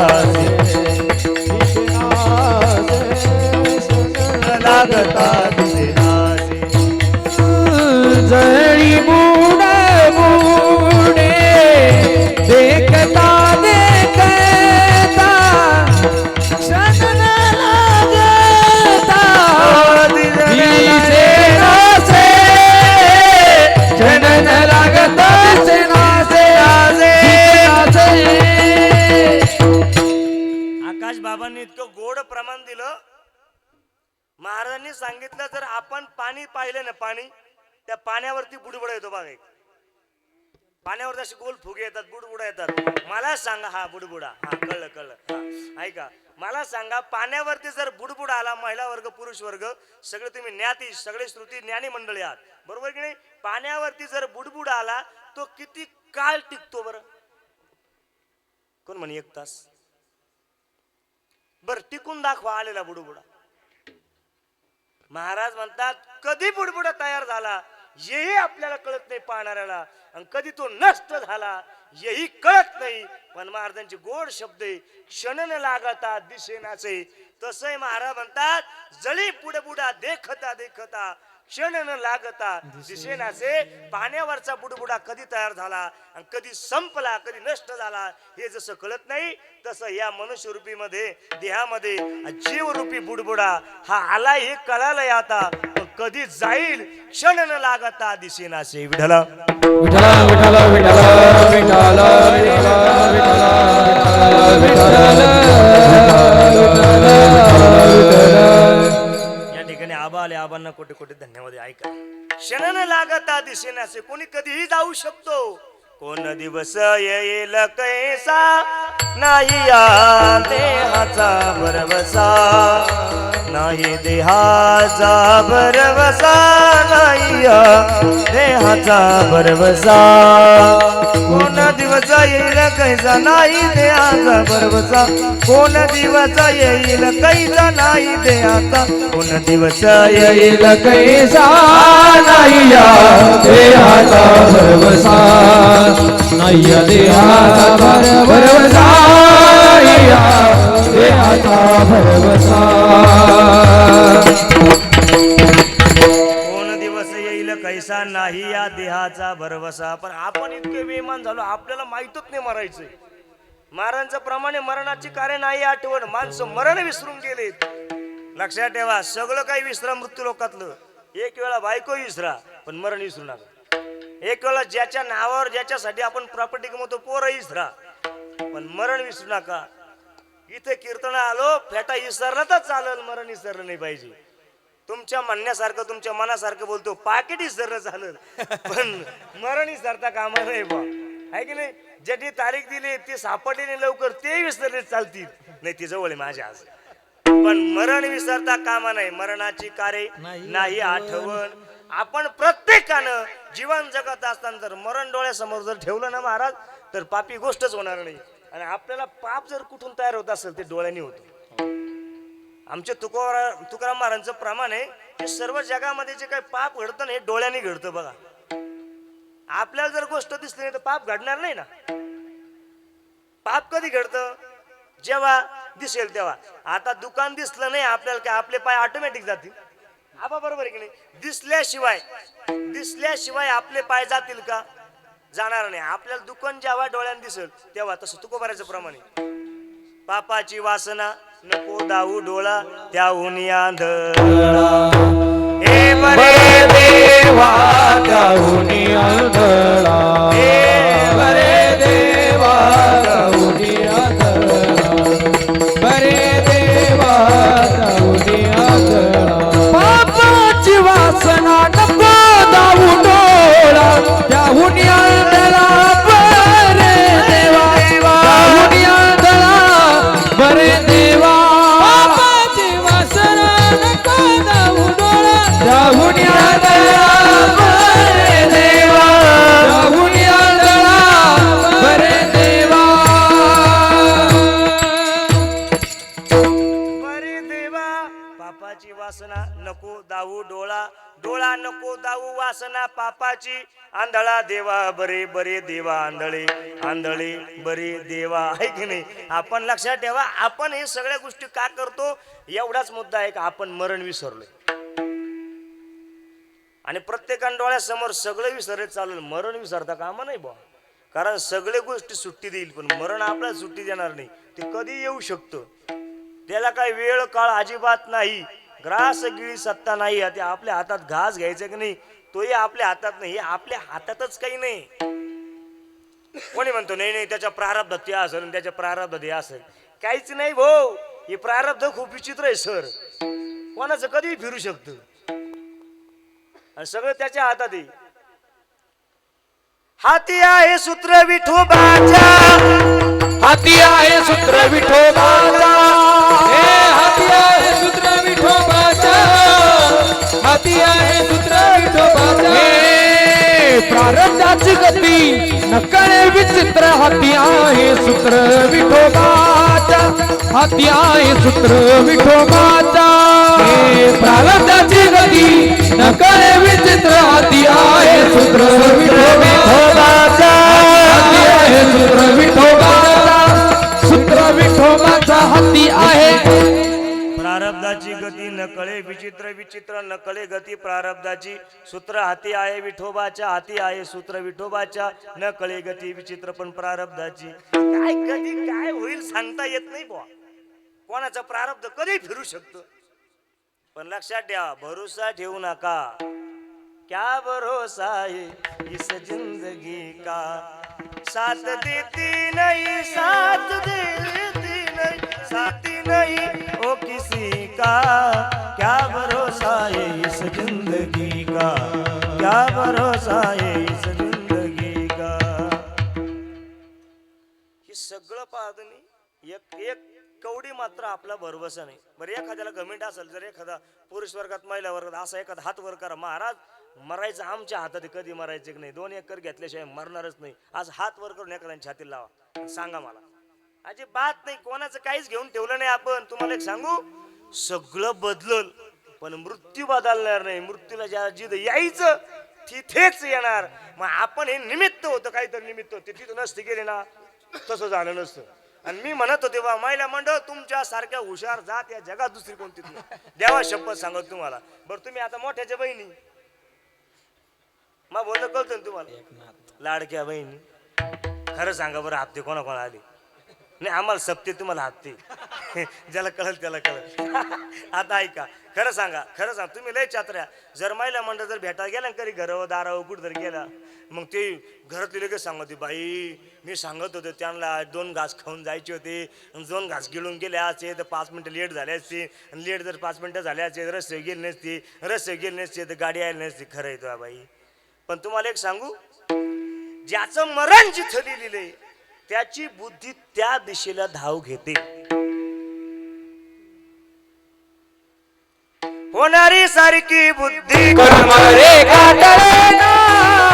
लागता दिसेना. जळी बुडे बुडे देखता देखता क्षण न लागता दिसेना से, क्षण न लागता दिसेना से, आकाश बाबांनी इतकं गोड प्रमाण दिलं. महाराजांनी सांगितलं जर आपण पाणी पाहिलं ना, पाणी त्या पाण्यावरती बुडबुडा येतो बघा. एक पाण्यावर असे गोल फुगे येतात, बुडबुडा येतात. मला सांगा, हा बुडबुडा, हा कळलं कळलं. ऐका, मला सांगा, पाण्यावरती जर बुडबुडा आला, महिला वर्ग पुरुष वर्ग सगळे तुम्ही ज्ञाती, सगळे श्रुती ज्ञानी मंडळी आहात, बरोबर की नाही? पाण्यावरती जर बुडबुडा आला तो किती काळ टिकतो बरं? कोण म्हणे 1 तास. बर टिकून दाखवा आलेला बुडबुडा. महाराज म्हणतात कधी बुडबुडा तयार झाला हेही आपल्याला कळत नाही पाहणाऱ्याला, आणि कधी तो नष्ट झाला हेही कळत नाही. पण महाराजांचे गोड शब्द आहे, क्षण न लागता दिसेनाचे. तसंही महाराज म्हणतात जळी बुडबुडा देखता देखता क्षण न लागता दिसेनाचे. पाण्यावरचा बुडबुडा कधी तयार झाला आणि कधी संपला, कधी नष्ट झाला हे जसं कळत नाही, तसं या मनुष्यरूपी मध्ये देहामध्ये जीवरूपी बुडबुडा हा आला हे कळालंय आता. पण कधी जाईल क्षण न लागता दिसेनाचे. विठला विठला विठला विठला विठला या ठिकाणी आबा आले, आबांना कोटी कोटी धन्यवाद. ऐका, क्षण न लागता दिसेनाचे. कोणी कधीही जाऊ शकतो. कोण दिवस येईल कैसा नाही या देहाचा भरवसा, नाही देहाचा भरवसा, नाही या देहाचा भरवसा. कोण दिवस येईल कैसा नाही देहाचा भरवसा, कोण दिवस येईल कैसा नाही देहाचा, कोण दिवस येईल कैसा नाही या देहाचा भरवसा, नाही या देहाचा भरवसा, या देहाचा भरवसा. कैसा नाही या देहाचा भरवसा. पण आपण इतके बेईमान झालो, आपल्याला माहीतच नाही मरायचंय. महाराजांचं प्रमाणे मरणाची कार्य नाही आठवण, माणसं मरण विसरून गेलेत. लक्षात ठेवा, सगळं काही विसरा मृत्यू लोकातलं. एक वेळा बायको विसरा, पण मरण विसरू नका. एक वेळा ज्याच्या नावावर ज्याच्यासाठी आपण प्रॉपर्टी कमवतो पोरं विसरा, पण मरण विसरू नका. इथे कीर्तन आलो, फेटा विसरला तर चालेल, मरण विसरलं नाही पाहिजे. तुमच्या म्हणण्यासारखं तुमच्या मनासारखं बोलतो, पाकिट विसरलं चालेल, पण मरण विसरता कामा नाही बा, आहे की नाही. ज्यांनी तारीख दिली ती सापडली नाही लवकर, ते विसरले चालतील. नाही ती जवळ आहे माझ्या आज, पण मरण विसरता कामा नाही. मरणाची कार्य नाही आठवण. आपण प्रत्येकानं जीवन जगत असताना जर मरण डोळ्यासमोर जर ठेवलं ना महाराज, तर पापी गोष्टच होणार नाही. आणि आपल्याला पाप जर कुठून तयार होत असेल ते डोळ्यांनी होतं. आमच्या तुकाराम महाराजांचं प्रमाण आहे की सर्व जगामध्ये जे काही पाप घडतं ना हे डोळ्यांनी घडतं बघा. आपल्याला जर गोष्ट दिसली नाही तर पाप घडणार नाही ना. पाप कधी घडतं? जेव्हा दिसेल तेव्हा. आता दुकान दिसलं नाही आपल्याला की आपले पाय ऑटोमॅटिक जातील? आबा बरोबर आहे की नाही. दिसल्याशिवाय आपले पाय जातील का? जाणार नाही. आपल्याला दुकान जेव्हा डोळ्याने दिसेल तेव्हा. तसं तुकोबाराचं प्रमाणे पापाची वासना नको दाऊ डोळा त्याहून आंधळा. हे बरे देवा त्याहून आंधळा, हे बरे देवा त्याहून आंधळा, बरे देवा त्याहून आंधळा. पापाची वासना नको दाऊ डोळा त्याहून आंधळा, बरे देवा त्याहून आंधळा, बरे देवा. पापाची वासना नको दाऊ डोळा त्याहून आंधळा, बरे देवा त्याहून आंधळा, बरे देवा. बरे देवा. पापाची वासना नको दाऊ डोळा, डोळा नको दाऊ वासना पापाची. आंधळा देवा बरे बरे देवा आंधळे आंधळे बरे देवा. आहे की नाही. आपण लक्षात ठेवा, आपण हे सगळ्या गोष्टी का करतो एवढाच मुद्दा आहे का आपण मरण विसरलोय. आणि प्रत्येकान डोळ्यासमोर सगळं विसरले चालेल, मरण विसरता कामा नाही बा. कारण सगळे गोष्टी सुट्टी देईल पण मरण आपल्याला सुट्टी देणार नाही. ते कधी येऊ शकतं, त्याला काही वेळ काळ अजिबात नाही. ग्रास गिळी सत्ता नाही. ते आपल्या हातात घास घ्यायचं की नाही तोही आपल्या हातात नाही. आपल्या हातातच काही नाही. कोणी म्हणतो नाही नाही त्याच्या प्रारब्धात ते असेल त्याच्या प्रारब्धात हे असेल. काहीच नाही भाऊ. हे प्रारब्ध खूप विचित्र आहे सर. कोणाचं कधी फिरू शकतं आणि सगळं त्याच्या हातात आहे. हाती आहे सूत्र विठोबाच्या, हाती आहे सूत्र विठोबाचा, हे हाती आहे सूत्र विठोबाचा, हाती आहे सूत्र विठोबाचा. हे प्रारब्धाची गती नकळे विचित्र, हाती आहे सूत्र विठोबाचा, हाती आहे सूत्र विठोबाचा. हे प्रारब्धाची गती नकळे विचित्र, हाती आहे सूत्र विठोबाचा, हाती आहे सूत्र विठोबाचा, सूत्र विठोबाचा हाती आहे. प्रारब्धाची गती नकळे विचित्र, विचित्र नकळे गती प्रारब्धाची. सूत्र हाती आहे विठोबाच्या, हाती आहे सूत्र विठोबाच्या. नकळे गती विचित्र पण प्रारब्धाची. काय कधी काय होईल सांगता येत नाही बुवा. कोणाचं प्रारब्ध कधी फिरू शकतं. पण लक्षात ठेवा, भरोसा ठेवू नका. क्या भरोसा है इस जिंदगी का, साथ देती नहीं साथ देती नहीं साथी नहीं ओ किसी का. क्या भरोसा है इस जिंदगी का, क्या भरोसा है इस जिंदगी का. हे सगळं पाहतो मी. एक कवडी मात्र आपला भरवसा नाही. बरं एखाद्याला गमेंट असेल, जर एखादा पुरुष वर्गात महिला वर्गात असा एखादा हात वर करा, महाराज मरायचं आमच्या हातात कधी मरायचं की नाही, 2 एकर घेतल्याशिवाय मरणारच नाही. आज हात वर करून एखाद्या छातीला लावा सांगा मला. अजिबात नाही. कोणाचं काहीच घेऊन ठेवलं नाही आपण. तुम्हाला एक सांगू, सगळं बदलल पण मृत्यू बदलणार नाही. मृत्यूला ज्या जिथं यायचं तिथेच येणार. मग आपण हे निमित्त होतं, काहीतरी निमित्त होते, तिथं नसते गेले ना तसं झालं नसतं. आणि मी म्हणत होते बा महिला मंडळ तुमच्या सारख्या हुशार जात या जगात दुसरी कोणती देवा शपथ सांगत तुम्हाला. बरं तुम्ही आता मोठ्याच्या बहिणी मग बोलणं कळतं ना तुम्हाला. लाडक्या बहिणी खरं सांगा बरं, हप्ते कोणा आले नाही आम्हाला सप्ते, तुम्हाला हप्ते. ज्याला कळेल त्याला कळेल. आता ऐका, खरं सांगा तुम्ही लय चात्र्या. जर महिला मंडळ जर भेटायला गेला कधी घरावर दारावर कुठं जर गेला, मग ते घरातले लगेच सांगते, बाई मी सांगत होते त्यांना 2 घास खाऊन जायचे होते, 2 घास गिळून गेले असते तर 5 मिनिटं लेट झाले असते, आणि लेट जर 5 मिनिटं झाले असते रस्ते गेले नसते तर गाडी आली नसते. खरं येतो बाई. पण तुम्हाला एक सांगू, ज्याचं मरण जिथं लिहिलंय त्याची बुद्धी त्या दिशेला धाव घेते. होणारी सारखी बुद्धी कर्म रे काटळेना,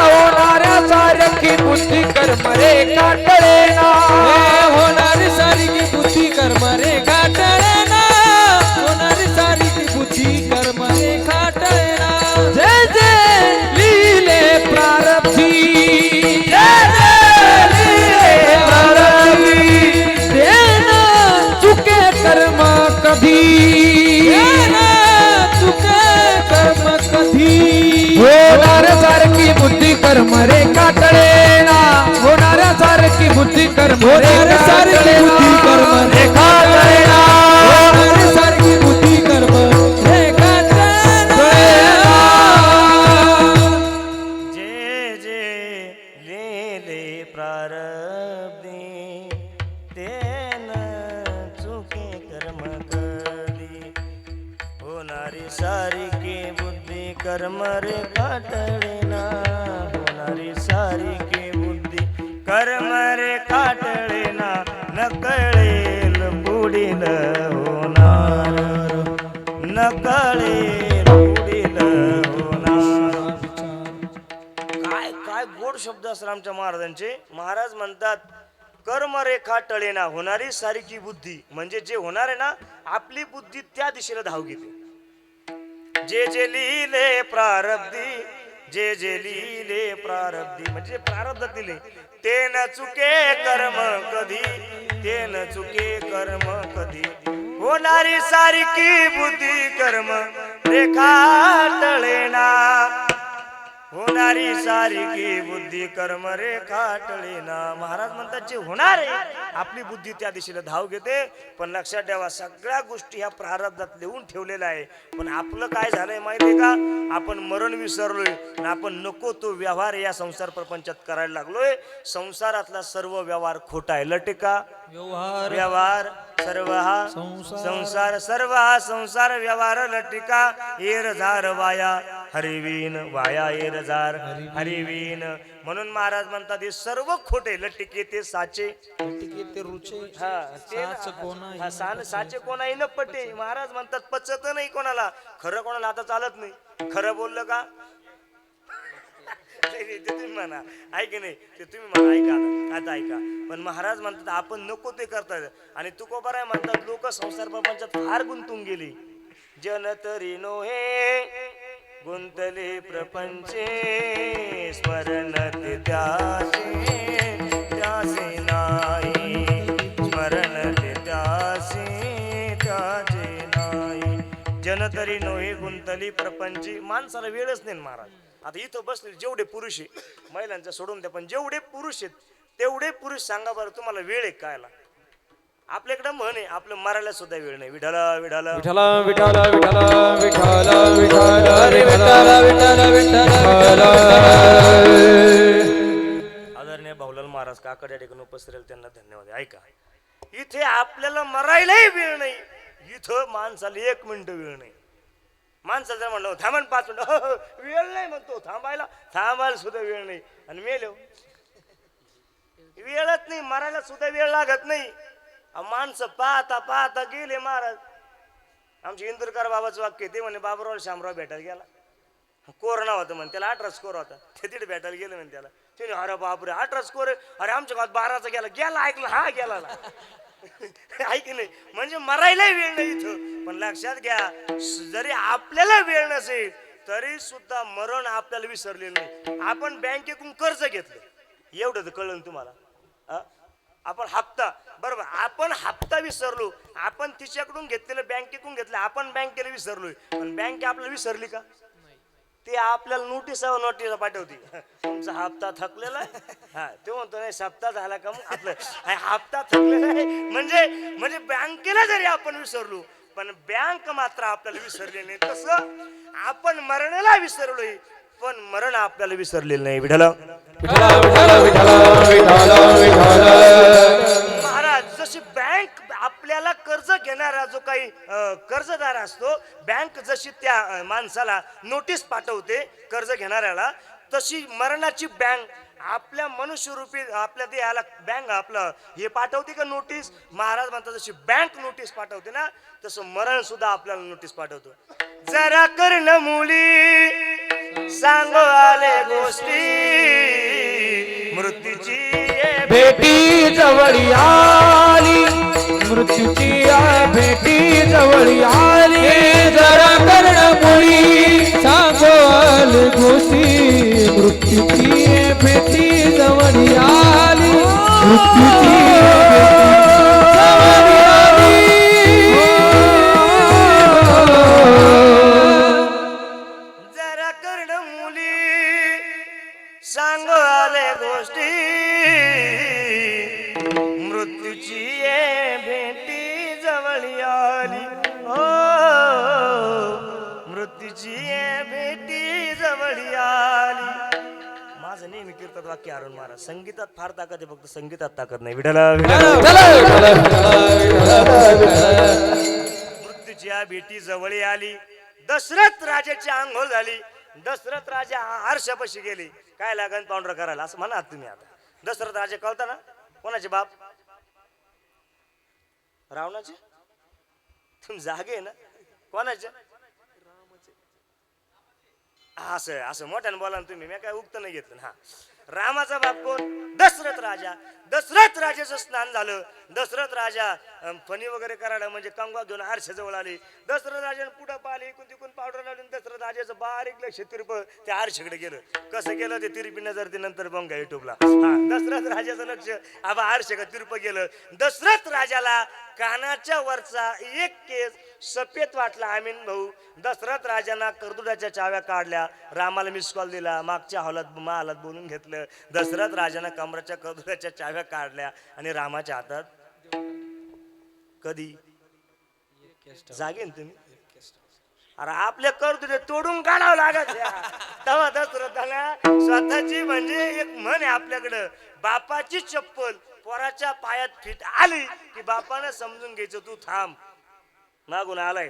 होणाऱ्या सारखी बुद्धी कर्म रे काटळेना, होणारी सारखी बुद्धी कर्म रे काटळेना, होणारी सारखी बुद्धी कर्म रे काटळेना. जय जय लीले प्रारब्धी, जय जय लीले प्रारब्धी, देना चुके कर्म कधी, होणाऱ्या सारखी बुद्धी कर्म रे काटळेना, होणाऱ्या सारखी बुद्धी कर्म रे काटळेना, होणाऱ्या सारखी बुद्धी कर्म रे काटळेना. जे जे लिहिले प्रारब्धी, तेन चुके कर्म कधी. होणारी सारखी बुद्धी कर्म रे काटळेना, होणारी सारखी बुद्धी कर्म रे काटळेना. न कळेल पुढील होणार, न कळेल पुढील होणार. काय काय गोड शब्द असतात आमच्या महाराजांचे. महाराज म्हणतात कर्म रेखा टळेना, होणारी सारखी बुद्धी, म्हणजे जे होणार आहे ना आपली बुद्धी त्या दिशेला धाव घेते. जे जे लिहिले प्रारब्धी, जे जे लिहिले प्रारब्धी, म्हणजे प्रारब्ध दिले ते न चुके कर्म कधी, ते न चुके कर्म कधी. होणारी सारखी बुद्धी कर्म रेखा टळेना, होणारी सारखी बुद्धी कर्म रे काटळेना. महाराज म्हणतात जे होणार आहे आपली बुद्धी त्या दिशेला धाव घेते. पण लक्षात ठेवा, सगळ्या गोष्टी ह्या प्रारब्धात लिहून ठेवलेल्या आहे. पण आपलं काय झालंय माहितीये का, आपण मरण विसरलोय आणि आपण नको तो व्यवहार या संसार प्रपंचात करायला लागलोय. संसारातला सर्व व्यवहार खोटा आहे. लटिका व्यवहार सर्व हा संसार, सर्व हा संसार व्यवहार लटिका. येर झार वाया हरिवीन, वाया येर जार हरिवीन. म्हणून महाराज म्हणतात हे सर्व खोटे. लटिके ते साचे, ते रुचे, साचे कोणाही न पटे. महाराज म्हणतात पचत नाही कोणाला, खरं कोणाला आता चालत नाही. खरं बोललं का ते तुम्ही म्हणा, ऐक नाही ते तुम्ही म्हणा, ऐका आता ऐका. पण महाराज म्हणतात आपण नको ते करतात. आणि तुकोबाराय म्हणतात लोक संसार प्रपंचात फार गुंतून गेली. जन तरी नोहे गुंतले प्रपंचे, स्मरण ते त्याचे त्याचे नाही, स्मरण ते त्याचे त्याचे नाही. जन तरी नोहे गुंतली प्रपंची. माणसाला वेळच नाही महाराज. आता इथं बसले जेवढे पुरुष आहे, महिलांचं सोडून द्या, पण जेवढे पुरुष आहेत तेवढे पुरुष सांगा बरं तुम्हाला वेळ आहे कायला. आपल्याकडे म्हण आहे, आपलं मरायला सुद्धा वेळ नाही. विठाला विठाला विठ्ठल विठ्ठल विठ्ठल विठ्ठल विठ्ठल रे विठ्ठल विठ्ठल विठ्ठल. आदरणीय भाऊलाल महाराज काकड या ठिकाणी उपस्थित राहिले, त्यांना धन्यवाद. ऐका, इथे आपल्याला मरायलाही वेळ नाही, इथं माणसाला 1 मिनिट वेळ नाही. माणसाला जर म्हणलं थांबण 5 मिनिटं, वेळ नाही म्हणतो. थांबायला सुद्धा वेळ नाही. आणि मेलो वेळच नाही, मरायला सुद्धा वेळ लागत नाही. माणसं पाहता पाहता गेले. महाराज आमचे इंदुरकर बाबाचं वाक्य ते म्हणे बाबूराव शामराव भेटायला गेला, कोरोना होता म्हणे, त्याला 18 स्कोर होता, ते तिथे भेटायला गेलं म्हणे त्याला. त्याने अरे बापरे 18 स्कोर, अरे आमच्या गावात 12चा गेला ऐकलं हा गेला ऐक नाही. म्हणजे मरायला वेळ नाही इथं. पण लक्षात घ्या, जरी आपल्याला वेळ नसेल तरी सुद्धा मरण आपल्याला विसरलेलं नाही. आपण बँकेतून कर्ज घेतलं एवढं तर कळलं तुम्हाला. आपण हप्ता, बरोबर, आपण हप्ता विसरलो, आपण तिच्याकडून घेतलेलं बँकेतून घेतलं, आपण बँकेला विसरलोय. पण बँक आपल्याला विसरली का? ते आपल्याला नोटीस पाठवते तुमचा हप्ता थकलेला आहे. हा ते म्हणतो नाही सप्ताह झाला का मग आपलं हप्ता थकलेला आहे म्हणजे म्हणजे बँकेला जरी आपण विसरलो पण बँक मात्र आपल्याला विसरले नाही. तसं आपण मरणाला विसरलोय पण मरण आपल्याला विसरलेलं नाही. विठ्ठल महाराज जशी बँक आपल्याला कर्ज घेणारा जो काही कर्जदार असतो बँक जशी त्या माणसाला नोटीस पाठवते कर्ज घेणाऱ्याला तशी मरणाची बँक आपल्या मनुष्यरूपी आपल्या देहाला बँक आपलं हे पाठवते का नोटीस. महाराज म्हणतात जशी बँक नोटीस पाठवते ना तसं मरण सुद्धा आपल्याला नोटीस पाठवतो. जरा कर्ण मुली सांगो आले गोष्टी मृत्यूची भेटी जवळी आली मृत्यूची भेटी जवळी आली जरा कर्ण मुळी सांगोल गोष्टी मृत्यूची भेटी जवळी आली मृत्यूची जवळी आली. जरा कर्ण मुली सांगो आले गोष्टी मृत्यूची भेटी जवळी आली. हो मृत्यूची भेटी जवळी आली. माझं नेहमी कीर्तन वाक्य अरुण महाराज संगीतात फार ताकद आहे फक्त संगीतात ताकद नाही. मृत्यूची भेटी जवळी आली. दशरथ राजाची आंघोळ झाली. दशरथ राजा आरशापाशी गेले. काय लागन पांढर करायला असं म्हणा तुम्ही. आता दशरथ राजा कळता ना कोणाचे बाप रावणाचे. तुम्ही जागे ना कोणाचे असं असं मोठ्यानं बोला ना तुम्ही. मी काय उक्त नाही घेतलं. हा रामाचा बाप कोण दशरथ राजा. दशरथ राजाचं स्नान झालं. दशरथ राजा फणी वगैरे करायला म्हणजे कंगवा घेऊन आरशाजवळ आले. दशरथ राजाने पुढं पाहिले इकून तिकून पावडर लावली. दशरथ राजाचं बारीक लक्ष तिरप त्या आरशाकडे गेलं. कसं गेलं ते तिरपी नजर ते नंतर बघा युट्यूबला. हा दशरथ राजाचं लक्ष आबा आरशाकडे तिरप गेलं. दशरथ राजाला कानाच्या वरचा एक केस सफेद वाटला. आमीन भाऊ दशरथ राजांना कर्दुडाच्या चाव्या काढल्या. रामाला मिस कॉल दिला. मागच्या महालात बोलून घेतलं. दशरथ राजांना कमराच्या कर्दुडाच्या चाव्या काढल्या आणि रामाच्या हातात कधी जागे ना तुम्ही. अरे आपल्या कर्दुडे तोडून काढावं लागत. तेव्हा दशरथाला स्वतःची म्हणजे एक म्हण आहे आपल्याकडं बापाची चप्पल पोराच्या पायात फिट आली की बापानं समजून घ्यायचं तू थांब मागून आलाय.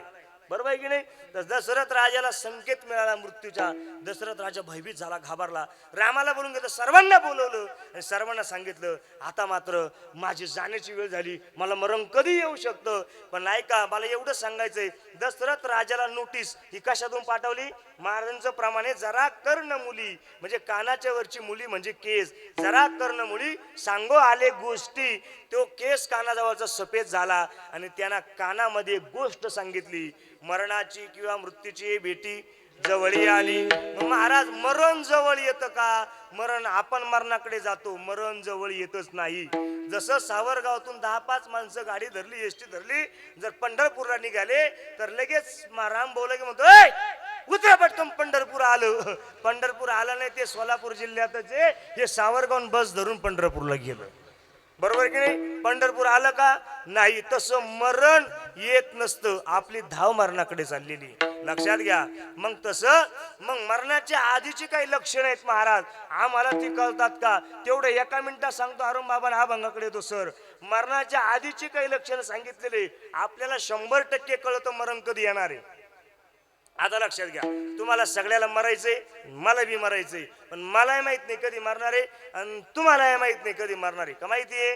बरोबर आहे की नाही. तर दशरथ राजाला संकेत मिळाला मृत्यूचा. दशरथ राजा भयभीत झाला घाबरला. रामाला बोलून घेतलं. सर्वांना बोलवलं आणि सर्वांना सांगितलं आता मात्र माझी जाण्याची वेळ झाली. मला मरण कधी येऊ शकतं. पण नाही का मला एवढं सांगायचंय दशरथ राजाला नोटीस ही कशातून पाठवली. महाराजांचं प्रमाणे जरा कर्ण मुली म्हणजे कानाच्या वरची मुली म्हणजे केस. जरा कर्ण मुली सांगो आले गोष्टी. तो केस कानाजवळचा सफेद झाला आणि त्यांना कानामध्ये गोष्ट सांगितली. मरणाची किंवा मृत्यूची भेटी जवळी आली. महाराज मरण जवळ येतं का. मरण आपण मरणाकडे जातो मरण जवळ येतच नाही. जसं सावरगावातून 10-5 माणसं गाडी धरली एसटी धरली जर पंढरपूरला निघाले तर लगेच राम बोला की म्हणतो उतरा पटकन पंढरपूर आलं. पंढरपूर आलं नाही ते सोलापूर जिल्ह्यातच आहे. हे सावरगावून बस धरून पंढरपूरला गेलं. बरोबर की नाही. पंढरपूर आलं का नाही. तसं मरण येत नसतं. आपली धाव मरणाकडे चाललेली लक्षात घ्या. मग तसं मग मरणाच्या आधीची काही लक्षणं आहेत महाराज आम्हाला ती कळतात का तेवढं एका मिनिटात सांगतो. अरुण बाबा हा भंगाकडे येतो सर. मरणाच्या आधीची काही लक्षणं सांगितलेले आपल्याला 100% कळतं मरण कधी येणार आहे. आता लक्षात घ्या तुम्हाला सगळ्याला मरायचंय मला बी मरायचंय पण मलाही माहित नाही कधी मरणार आहे आणि तुम्हालाही माहित नाही कधी मरणार आहे का माहिती आहे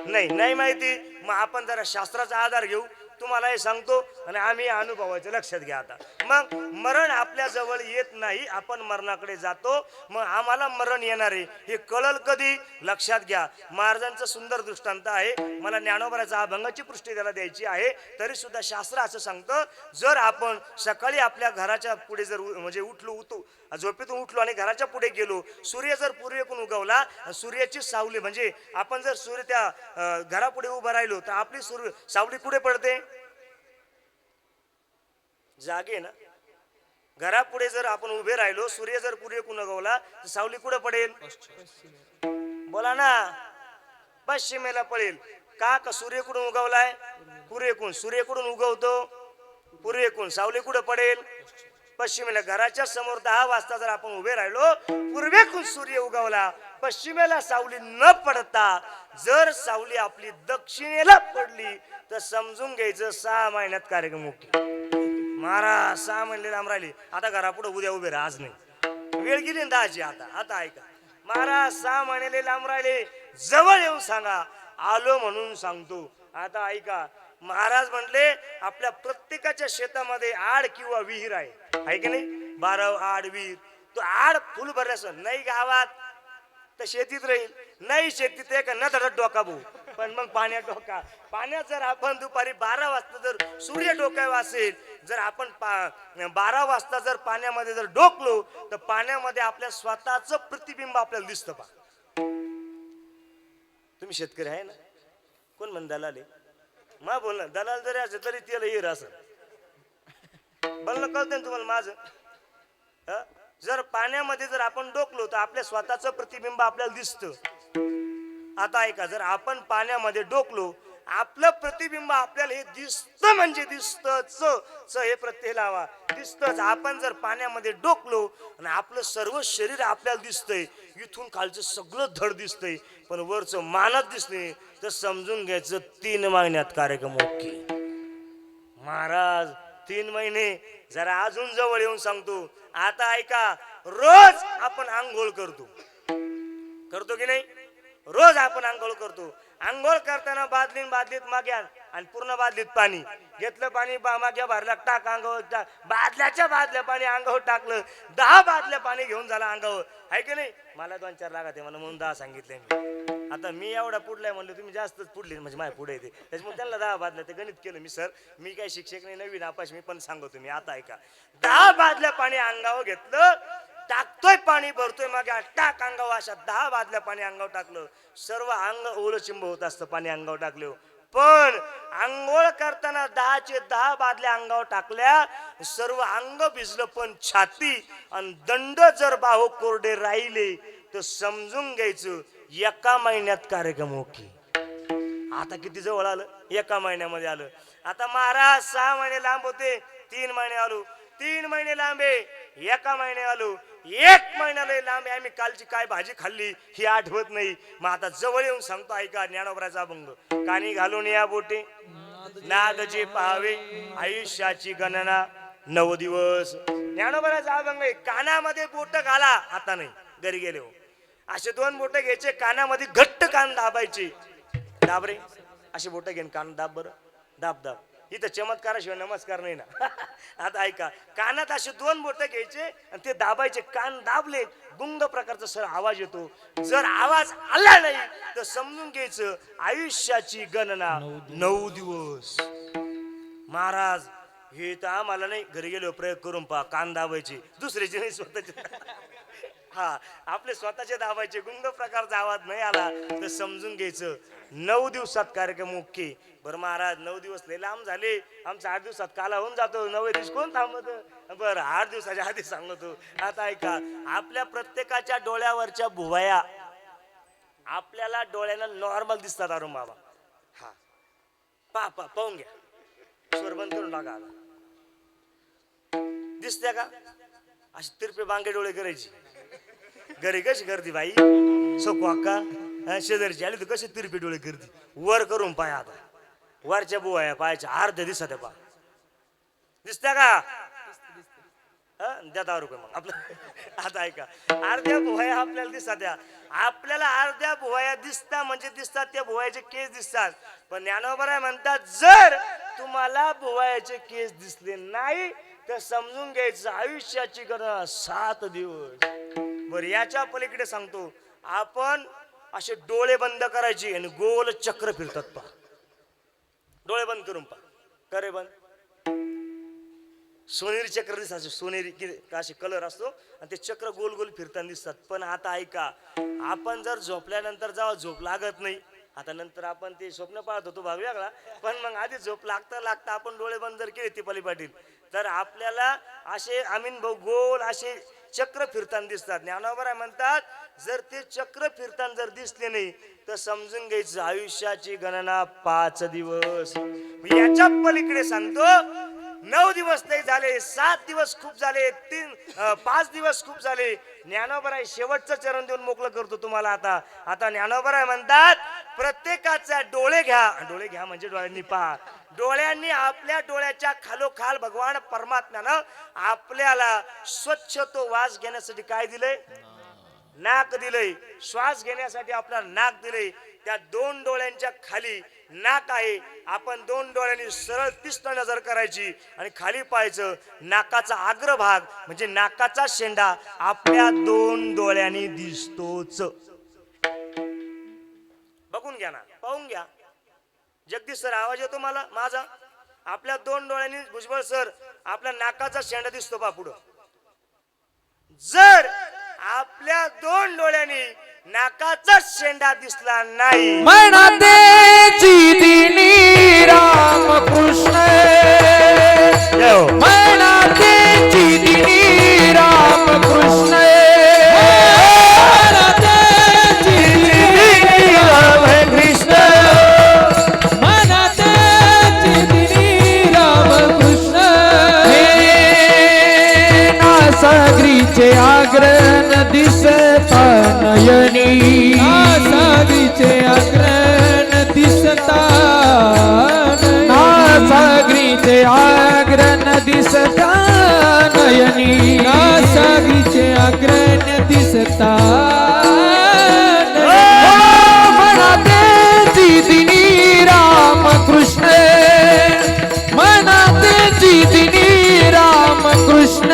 नाही माहिती. मग आपण जरा शास्त्राचा आधार घेऊ. तुम्हालाही सांगतो आणि आम्ही अनुभवायचं लक्षात घ्या. आता मग मरण आपल्या जवळ येत नाही आपण मरणाकडे जातो. मग आम्हाला मरण येणार आहे हे कळल कधी लक्षात घ्या. महाराजांचं सुंदर दृष्टांत आहे. मला ज्ञानोबराचा अभंगाची पुष्टी त्याला द्यायची आहे तरी सुद्धा शास्त्र असं सांगतं जर आपण सकाळी आपल्या घराच्या पुढे जर म्हणजे झोपेतून उठलो आणि घराच्या पुढे गेलो सूर्य जर पूर्वेकडून उगवला सूर्याची सावली म्हणजे आपण जर सूर्य त्या घरापुढे उभं राहिलो तर आपली सावली कुठे पडते जागे ना घरापुढे जर आपण उभे राहिलो, सूर्य जर पूर्वेकडून उगवला तर सावली कुठं पडेल? बोला ना, पश्चिमेला पडेल. का सूर्यकडून उगवलाय? पूर्वेकडून. सूर्यकडून उगवतो पूर्वेकडून, सावली कुठं पडेल? पश्चिमेला. घराच्या समोर 10 वाजता जर आपण उभे राहिलो, पूर्वेकडून सूर्य उगवला, पश्चिमेला सावली न पडता जर सावली आपली दक्षिणेला पडली तर समजून घ्यायचं 6 महिन्यात कार्यक्रम ओके. महाराज 6 महिने लांब राहिले. आता घरापुढे उद्या उभे राहा, आज नाही, वेळ गेली ना 10ची. आता ऐका, महाराज 6 महिने लांब राहिले, जवळ येऊन सांगा आलो म्हणून सांगतो. आता ऐका, महाराज म्हटले आपल्या प्रत्येकाच्या शेतामध्ये आड किंवा विहीर आहे की नाही? 12 आड विहीर. तो आड फुल भरल्यास नाही गावात तर शेतीत राहील, नाही शेतीत एक न धडत डोका भाऊ, पण मग पाण्यात डोका. पाण्यात जर आपण दुपारी 12 वाजता जर सूर्य डोक्यावर असेल, जर आपण 12 वाजता जर पाण्यामध्ये जर डोकलो तर पाण्यामध्ये आपल्या स्वतःचं प्रतिबिंब आपल्याला दिसतं. पा तुम्ही शेतकरी आहे ना, कोण म्हण दलाल आहे? मग बोल ना, दलाल जरी असेल तरी त्याला येर असं बोलणं कळतं ना तुम्हाला माझं. जर पाण्यामध्ये जर आपण डोकलो तर आपल्या स्वतःचं प्रतिबिंब आपल्याला दिसतं. आता ऐका, जर आपण पाण्यामध्ये डोकलो आपलं प्रतिबिंब आपल्याला हे दिसतं, म्हणजे दिसतच, हे प्रत्यय लावा, दिसतच. आपण जर पाण्यामध्ये डोकलो आणि आपलं सर्व शरीर आपल्याला दिसतंय, इथून खालचं सगळं धड दिसतंय पण वरचं मानत दिसणे, तर समजून घ्यायचं 3 महिन्यात कार्यक्रम ओके. महाराज 3 महिने. जरा अजून जवळ येऊन सांगतो. आता ऐका, रोज आपण आंघोळ करतो की नाही? रोज आपण आंघोळ करतो. आंघोळ करताना बादलीत माग्या आणि पूर्ण बादलीत पाणी घेतलं, पाणी माग्या भरला, टाक अंगावर, बादल्या पाणी अंगावर टाकलं, 10 बादल्या पाणी घेऊन झाला अंगावर, आहे की नाही? मला 2-4 लागत आहे, मला म्हणून 10 सांगितले मी. आता मी एवढा पुढलाय म्हणलं, तुम्ही जास्तच पुढले म्हणजे माझ्या पुढे येते, त्याच्यामुळे त्यांना 10 बादल्या. ते गणित केलं मी, सर मी काही शिक्षक नाही, नवीन आपाश, मी पण सांगतो मी. आता ऐका, 10 बादल्या पाणी अंगावर घेतलं, टाकतोय पाणी, भरतोय मागे, टाक अंगावर, अशा 10 बादल्या पाणी अंगावर टाकलं. सर्व अंग ओलं चिंब होत असतं पाणी अंगावर टाकलं. पण आंघोळ करताना 10चे 10 बादल्या अंगावर टाकल्या, सर्व अंग भिजलं, पण छाती आणि दंड जर बाहू कोरडे राहिले तर समजून घ्यायचं 1 महिन्यात कार्यक्रम ओके. आता किती जवळ आलं? 1 महिन्यामध्ये आलं. आता महाराज 6 महिने लांब होते, 3 महिने आलो, 3 महिने लांबे, 1 महिने आलो, 1 महिन्याला लांबे. आम्ही कालची काय भाजी खाल्ली ही आठवत नाही. मग आता जवळ येऊन सांगतो, ऐका ज्ञानोबराचा अभंग. कानी घालून या बोटे नागजे पाहावे, आयुष्याची गणना 9 दिवस. ज्ञानोबराचा अभंग आहे. कानामध्ये बोट घाला, आता नाही, घरी गेले हो, असे 2 बोट घ्यायचे, कानामध्ये घट्ट कान दाबायचे. दाब रे, असे बोट घेऊन कान दाब, बरं दाब. इथं चमत्काराशिवाय नमस्कार नाही ना. आता ऐका, कानात असे 2 बोट घ्यायचे आणि ते दाबायचे. कान दाबले, गुंग प्रकारचा सर आवाज येतो. जर आवाज आला नाही तर समजून घ्यायचं आयुष्याची गणना 9 दिवस. महाराज हे तर आम्हाला नाही, घरी गेलो प्रयोग करून पहा. कान दाबायचे, दुसऱ्याचे नाही, स्वतःचे. हा, आपले स्वतःचे दाबायचे. गुंग प्रकारचा आवाज नाही आला तर समजून घ्यायचं 9 दिवसात कार्यक्रम ओके. बरं महाराज 9 दिवस लय लांब झाले, आमचा 8 दिवसात काला होऊन जातो, 9 दिवस कोण थांबत? बरं 8 दिवसाच्या आधी सांगतो. आता ऐका, आपल्या प्रत्येकाच्या डोळ्यावरच्या भुवया आपल्याला डोळ्यानं नॉर्मल दिसतात. अरुण बाबा, हा पाहून घ्या, स्वर बंद करून टाका. दिसते का? अशी तिरपे बांगे डोळे करायची. घरी कशी करते बाई सको अक्का, शेजारची आली तर कशी तिरपे डोळे करते. वर करून पाय, आता वरच्या बुवाया पायाच्या अर्ध्या दिसत पा, दिसत्या का? द्या 10 रुपये मग आपलं. आता ऐका, अर्ध्या भुवया आपल्याला दिसतात. आपल्याला अर्ध्या भुवया दिसता म्हणजे दिसतात, त्या भुवयाचे केस दिसतात. पण ज्ञानोबराय म्हणतात, जर तुम्हाला भुवयाचे केस दिसले नाही तर समजून घ्यायचं आयुष्याची गणना 7 दिवस. बरं याच्या पलीकडे सांगतो, आपण असे डोळे बंद करायचे आणि गोल चक्र फिरतात. पहा, डोळे बंद करून पहा, करे बंद. सोनेरी चक्र दिसतात, सोनेरी असे कलर असतो आणि ते चक्र गोल गोल फिरताना दिसतात. पण आता ऐका, आपण जर झोपल्यानंतर जेव्हा झोप लागत नाही, आता नंतर आपण ते स्वप्न पाहत होतो भाग वेगळा, पण मग आधी झोप लागता आपण डोळे बंद जर केले, ती पाटील, तर आपल्याला असे आमीन भाऊ गोल असे चक्र फिरताना दिसतात. ज्ञानोबा म्हणतात जर ते चक्र फिरताना जर दिसले नाही तर समजून घ्यायचं आयुष्याची गणना 5 दिवस. याच्या पलीकडे सांगतो 9 दिवस नाही झाले, 7 दिवस खूप झाले, 5 दिवस खूप झाले. ज्ञानोबराय शेवटचं चरण देऊन मोकळं करतो तुम्हाला. आता ज्ञानोबराय म्हणतात प्रत्येकाचा डोळे घ्या म्हणजे डोळ्यांनी पहा. डोळ्यांनी आपल्या डोळ्याच्या खालोखाल भगवान परमात्म्यानं आपल्याला स्वच्छ तो वास घेण्यासाठी काय दिलंय? नाक दिलंय. श्वास घेण्यासाठी आपला नाक दिलंय. त्या 2 डोळ्यांच्या खाली नाक आहे. आपण 2 डोळ्यांनी सरळ तीक्ष्ण नजर करायची आणि खाली पाहायचं. नाकाचा अग्रभाग म्हणजे नाकाचा शेंडा आपल्या 2 डोळ्यांनी दिसतोच. बघून घ्या ना, पाहून घ्या. जगदीश सर आवाज येतो मला माझा? आपल्या 2 डोळ्यांनी भुजबळ सर आपल्या नाकाचा शेंडा दिसतो पा पुढं. जर आपल्या 2 डोळ्यांनी नाकाचा शेंडा दिसला नाही म्हणतेची दिनी रामकृष्ण म्हणतेची दिनी रामकृष्ण म्हणतेची दिनी रामकृष्ण म्हणतेची दिनी रामकृष्ण हे नासागरीचे आग्रह दिसता नयनी नासागरीचे आग्रह दिसता नासागरीचे आग्रह दिसता नयनी नासागरीचे आग्रह दिसता मनातेची दिनी रामकृष्ण मनातेची दिनी रामकृष्ण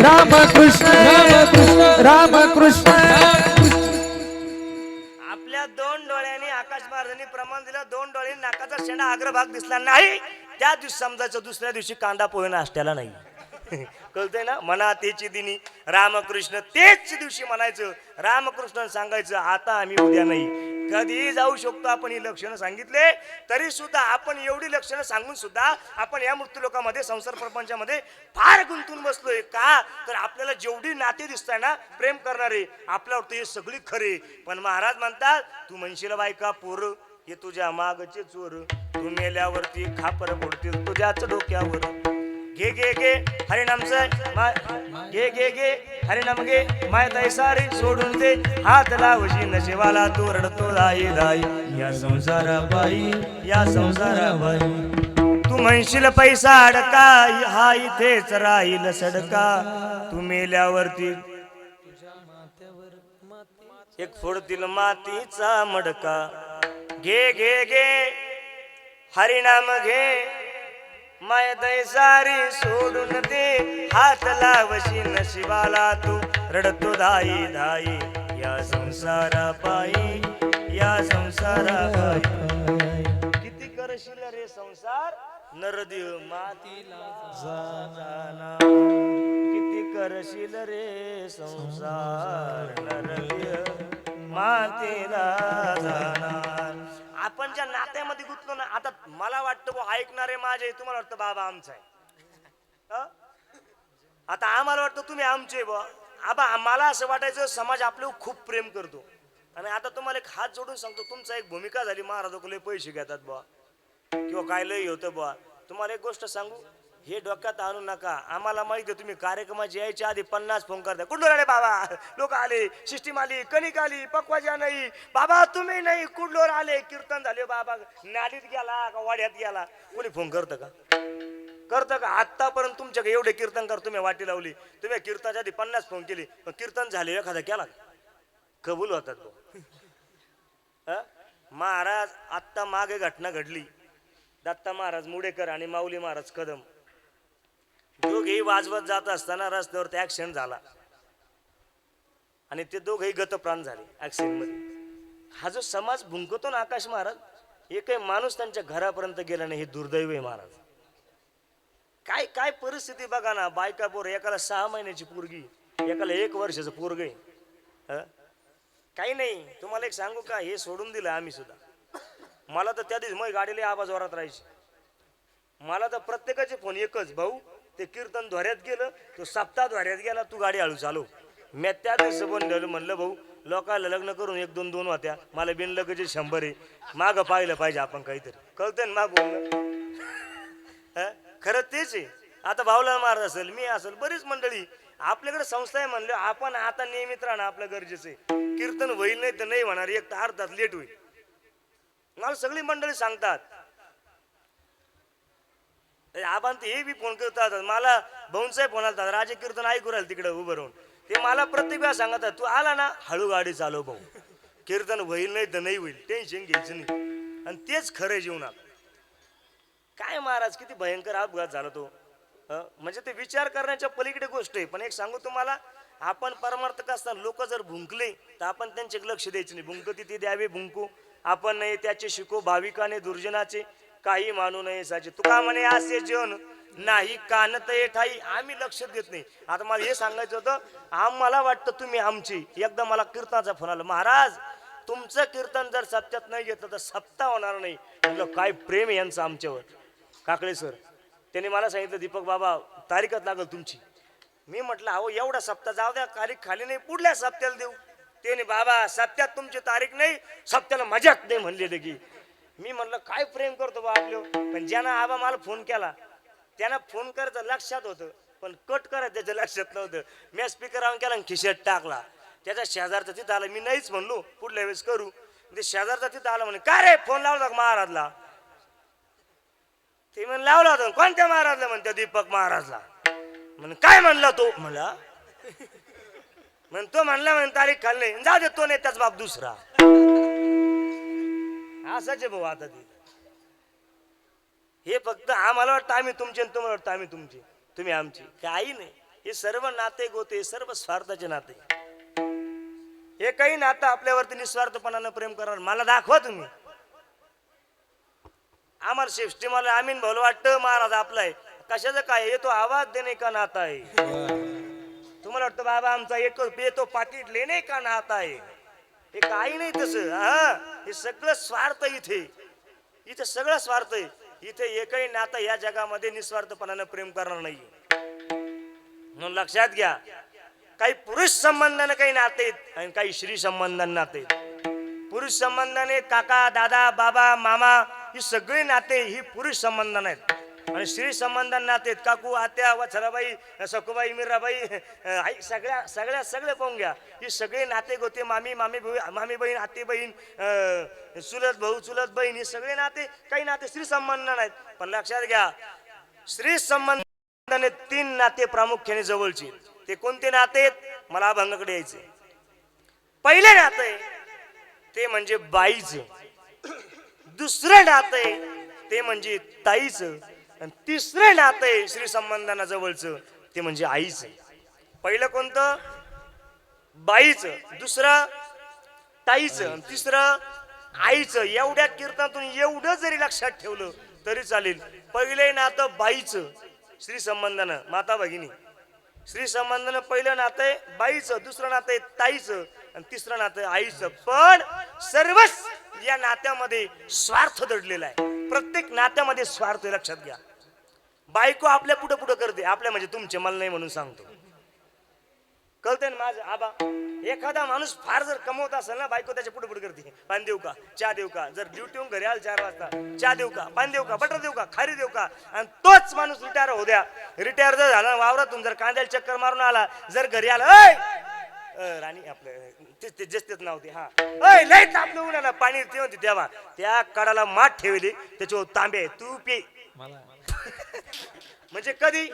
रामकृष्ण रामकृष्ण रामकृष्ण. आपल्या 2 डोळ्यांनी आकाश महाराजांनी प्रमाण दिलं. 2 डोळ्यांनी नाकाचा शेंडा अग्रभाग दिसला नाही त्या दिवशी समजायचं दुसऱ्या दिवशी कांदा पोहे नाश्त्याला नाही. कळतंय ना? म्हणा तेची दिनी रामकृष्ण. तेच दिवशी म्हणायचं रामकृष्ण सांगायचं आता आम्ही उद्या नाही. कधीही जाऊ शकतो. आपण ही लक्षणं सांगितले तरी सुद्धा आपण एवढी लक्षणं सांगून सुद्धा आपण या मृत्यू लोकांमध्ये संसार प्रपंचामध्ये फार गुंतून बसलोय. का तर आपल्याला जेवढी नाते दिसताय ना प्रेम करणारे आपल्यावर हे सगळी खरे. पण महाराज म्हणतात तू म्हणशील बायका पोर हे तुझ्या मागचे चोर तू मेल्यावरती खापर फोडतील तुझ्याच डोक्यावर. घे घे घे हरिनामचं घे घे घे हरिनाम घे माय ताई सारी सोडून दे हात लावशी नशिबाला तू रडतो दाई दाई या संसाराबाई या संसाराबाई. तू म्हणशील पैसा अडका हा इथेच राहील सडका तू मेल्यावरती एक फोडतील मातीचा मडका. घे घे घे हरिनाम घे माय दय सारी सोडून दे हात लावशी नशिबाला तू रडतो धाई धाई या संसारा पायी या संसारा पायी. किती करशील रे संसार नरदेव मातीला जाना. किती करशील रे संसार नरदेव मातीला जाणार. आपण ज्या नात्यामध्ये गुंतलो ना आता मला वाटतं ऐकणारे माझे तुम्हाला वाटतं बाबा आमचा आहे. आता आम्हाला वाटतं तुम्ही आमचे बा आबा. आम्हाला असं वाटायचं समाज आपल्यावर खूप प्रेम करतो. आणि आता तुम्हाला एक हात जोडून सांगतो तुमचा एक भूमिका झाली महाराजाकडे पैसे घेतात बा किंवा काय लय होतं बा. तुम्हाला एक गोष्ट सांगू हे डोक्यात आणू नका. आम्हाला माहिती आहे तुम्ही कार्यक्रमाची यायच्या आधी 50 फोन करता कुठं आले बाबा लोक आले सिस्टीम आली कणिक आली पक्वाजा नाही बाबा तुम्ही नाही कुठलोर आले कीर्तन झाले बाबा नाडीत गेला का वाड्यात गेला कोणी फोन करतं का? आतापर्यंत तुमच्याकडे एवढे कीर्तनकार तुम्ही वाटी लावली तुम्ही कीर्तनाच्या आधी 50 फोन केली पण कीर्तन झाले एखादा केला कबूल होतात. महाराज आत्ता मागे घटना घडली. दत्ता महाराज मुडेकर आणि माऊली महाराज कदम दोघेही वाजवत जात असताना रस्त्यावरती ऍक्सिडेंट झाला आणि ते दोघेही गतप्राण झाले ऍक्सिडेंट मध्ये. हा जो समाज भुंकतो ना आकाश महाराज एकही माणूस त्यांच्या घरापर्यंत गेला नाही हे दुर्दैव आहे महाराज. काय काय परिस्थिती बघा ना. बायका पोर एकाला 6 महिन्याची पोरगी एकाला 1 वर्षाचं पोरग आहे. काही नाही. तुम्हाला एक सांगू का, हे सोडून दिलं आम्ही सुद्धा. मला तर त्या दिवशी मग गाडीला आवाज वरात राहायची. मला तर प्रत्येकाचे फोन एकच, भाऊ ते कीर्तन धोऱ्यात गेलं, तो सप्ताह धोऱ्यात गेला, तू गाडी हळू चालव. मी त्या दिवशी बनलं, म्हणलं भाऊ लोकांना लग्न करून 1-2 होत्या, मला बिनलगेचे 100 आहे. मागं पाहिलं पाहिजे आपण काहीतरी, कळतंय ना माग बोलणं. खरं तेच आहे. आता भाऊला मारत असेल, मी असेल, बरीच मंडळी आपल्याकडे संस्था आहे म्हणलं, आपण आता नियमित राहणं आपलं गरजेचं आहे. कीर्तन होईल नाही तर नाही होणार, एक तर अर्धा तास लेट होईल. मला सगळी मंडळी सांगतात. आपण हे बी फोन करतात मला, भाऊंचाही फोन आला, राजे कीर्तन ऐकू राहील तिकडे उभं राहून. ते मला प्रत्येक वेळा सांगतात, तू आला ना हळू गाडी चालव भाऊ, कीर्तन होईल नाही तर नाही होईल, टेन्शन घ्यायचं नाही. आणि तेच खरं जीवनात. काय महाराज किती भयंकर अपघात झाला तो. म्हणजे ते विचार करण्याच्या पलीकडे गोष्ट आहे. पण एक सांगू तुम्हाला, आपण परमार्थक असताना लोक जर भुंकले तर आपण त्यांचे लक्ष द्यायचं नाही. भुंकती ते द्यावे भुंकू, आपण नाही त्याचे शिको, भाविकाने दुर्जनाचे काही मानू नये साचे. तुका म्हणे असे जन नाही कानत ठाई, आम्ही लक्ष देत नाही. आता मला हे सांगायचं होतं, आम्हाला वाटतं तुम्ही आमची. एकदा मला कीर्तनाचा फोन आला, महाराज तुमचं कीर्तन जर सप्त्यात नाही घेतलं तर सप्ताह होणार नाही. म्हटलं काय प्रेम आहे यांचं आमच्यावर. काकडे सर त्यांनी मला सांगितलं, दीपक बाबा तारीखच लागल तुमची. मी म्हटलं अहो एवढा सप्ताह जाऊ द्या, तारीख खाली नाही, पुढल्या सप्त्याला देऊ. त्याने बाबा सप्त्यात तुमची तारीख नाही, सप्त्याला मजाक नाही म्हणले की. मी म्हटलं काय प्रेम करतो बा आपलं. पण ज्यानं आबा मला फोन केला त्यांना फोन करायचं लक्षात होतं, पण कट करायचं त्याच्या लक्षात नव्हतं. मी स्पीकर ऑन केला आणि खिशात टाकला. त्याच्या शेजारचा तिथं आला, मी नाहीच म्हणलो पुढल्या वेळेस करू. ते शेजारचा तिथं आला, म्हणे काय रे फोन लावला का महाराजला. ते म्हणे लावला होता. कोणत्या महाराजला. म्हणते दीपक महाराजला. म्हणे काय म्हणला तो. मला म्हण तो म्हणला म्हणे तारीख खाली नाही, जाऊ दे तो नाही त्याच बाप दुसरा. असाच भाऊ. आता ते हे फक्त आम्हाला वाटतं आम्ही तुमचे आणि तुम्हाला वाटतं आम्ही तुमचे, तुम्ही आमची. काही नाही. हे सर्व नाते गोते सर्व स्वार्थाचे नाते. हे काही नातं आपल्यावरती निस्वार्थपणानं प्रेम करणार. मला दाखवा तुम्ही. आम्हाला शिफ्टी मला आमीन भाऊ वाटतं महाराज आपला आहे. कशाचं काय, येतो आवाज देणे का नाता आहे. तुम्हाला वाटतं बाबा आमचा येतो पाकिट लेणे का नाता आहे. हे काही नाही तसं. हे सगळं स्वार्थ. इथे सगळं स्वार्थ आहे. इथे एकही नातं या जगामध्ये निस्वार्थपणानं प्रेम करणार नाही. म्हणून लक्षात घ्या, काही पुरुष संबंधाने काही नाते आहेत आणि काही स्त्री संबंधाने नाते. पुरुष संबंधाने काका दादा बाबा मामा ही सगळी नाते ही पुरुष संबंधाने आहेत. आणि स्त्री संबंधाने नाते आहेत काकू आत्या वत्सलाबाई सखूबाई मीराबाई आई सगळे पाहून घ्या. ही सगळे नाते गोते मामी मामी बहीण आत्ते बहीण चुलत भाऊ चुलत बहीण ही सगळे नाते. काही नाते स्त्री संबंधाने आहेत. पण लक्षात घ्या, स्त्री संबंधाने 3 नाते प्रामुख्याने जवळचे. ते कोणते नाते आहेत, मला अभंगाकडे यायचे. पहिले नाते ते म्हणजे बाईचं. दुसरं नाते ते म्हणजे ताईचं. आणि तिसरं नाते श्री संबंधांना जवळचं ते म्हणजे आईचं. पहिलं कोणतं, बाईचं. दुसरं ताईचं आणि तिसरं आईचं. एवढ्या कीर्तनातून एवढं जरी लक्षात ठेवलं तरी चालेल. पहिले नातं बाईचं श्री संबंधानं, माता भगिनी. श्री संबंधानं पहिलं नातं आहे बाईचं, दुसरं नातं आहे ताईचं आणि तिसरं नातं आईचं. पण सर्वच या नात्यामध्ये स्वार्थ दडलेला आहे. प्रत्येक नात्यामध्ये स्वार्थ, लक्षात घ्या. बायको आपल्या पुढे पुढे करते, आपल्या म्हणजे तुमचे, मला नाही म्हणून सांगतो. कळते ना माझं आबा. एखादा माणूस फार जर कमवत असेल ना, बायको त्याच्या पुढे पुढे करते. पाणी देऊ का, चहा देऊ का, जर ड्युटीहून घरी आल 4 वाजता चहा देऊ का, पाणी देऊ का, बटर देऊ का, खारी देऊ का. आणि तोच माणूस रिटायर होऊ द्या. रिटायर जर झाला वावरातून जर कांद्याला चक्कर मारून आला, जर घरी आला राणी आपलं तेच नाव ते लय तापलं उन्हाला पाणी ते होते तेव्हा त्या कडाला माठ ठेवली, त्याच्यावर तांबे तू पे. म्हणजे कधी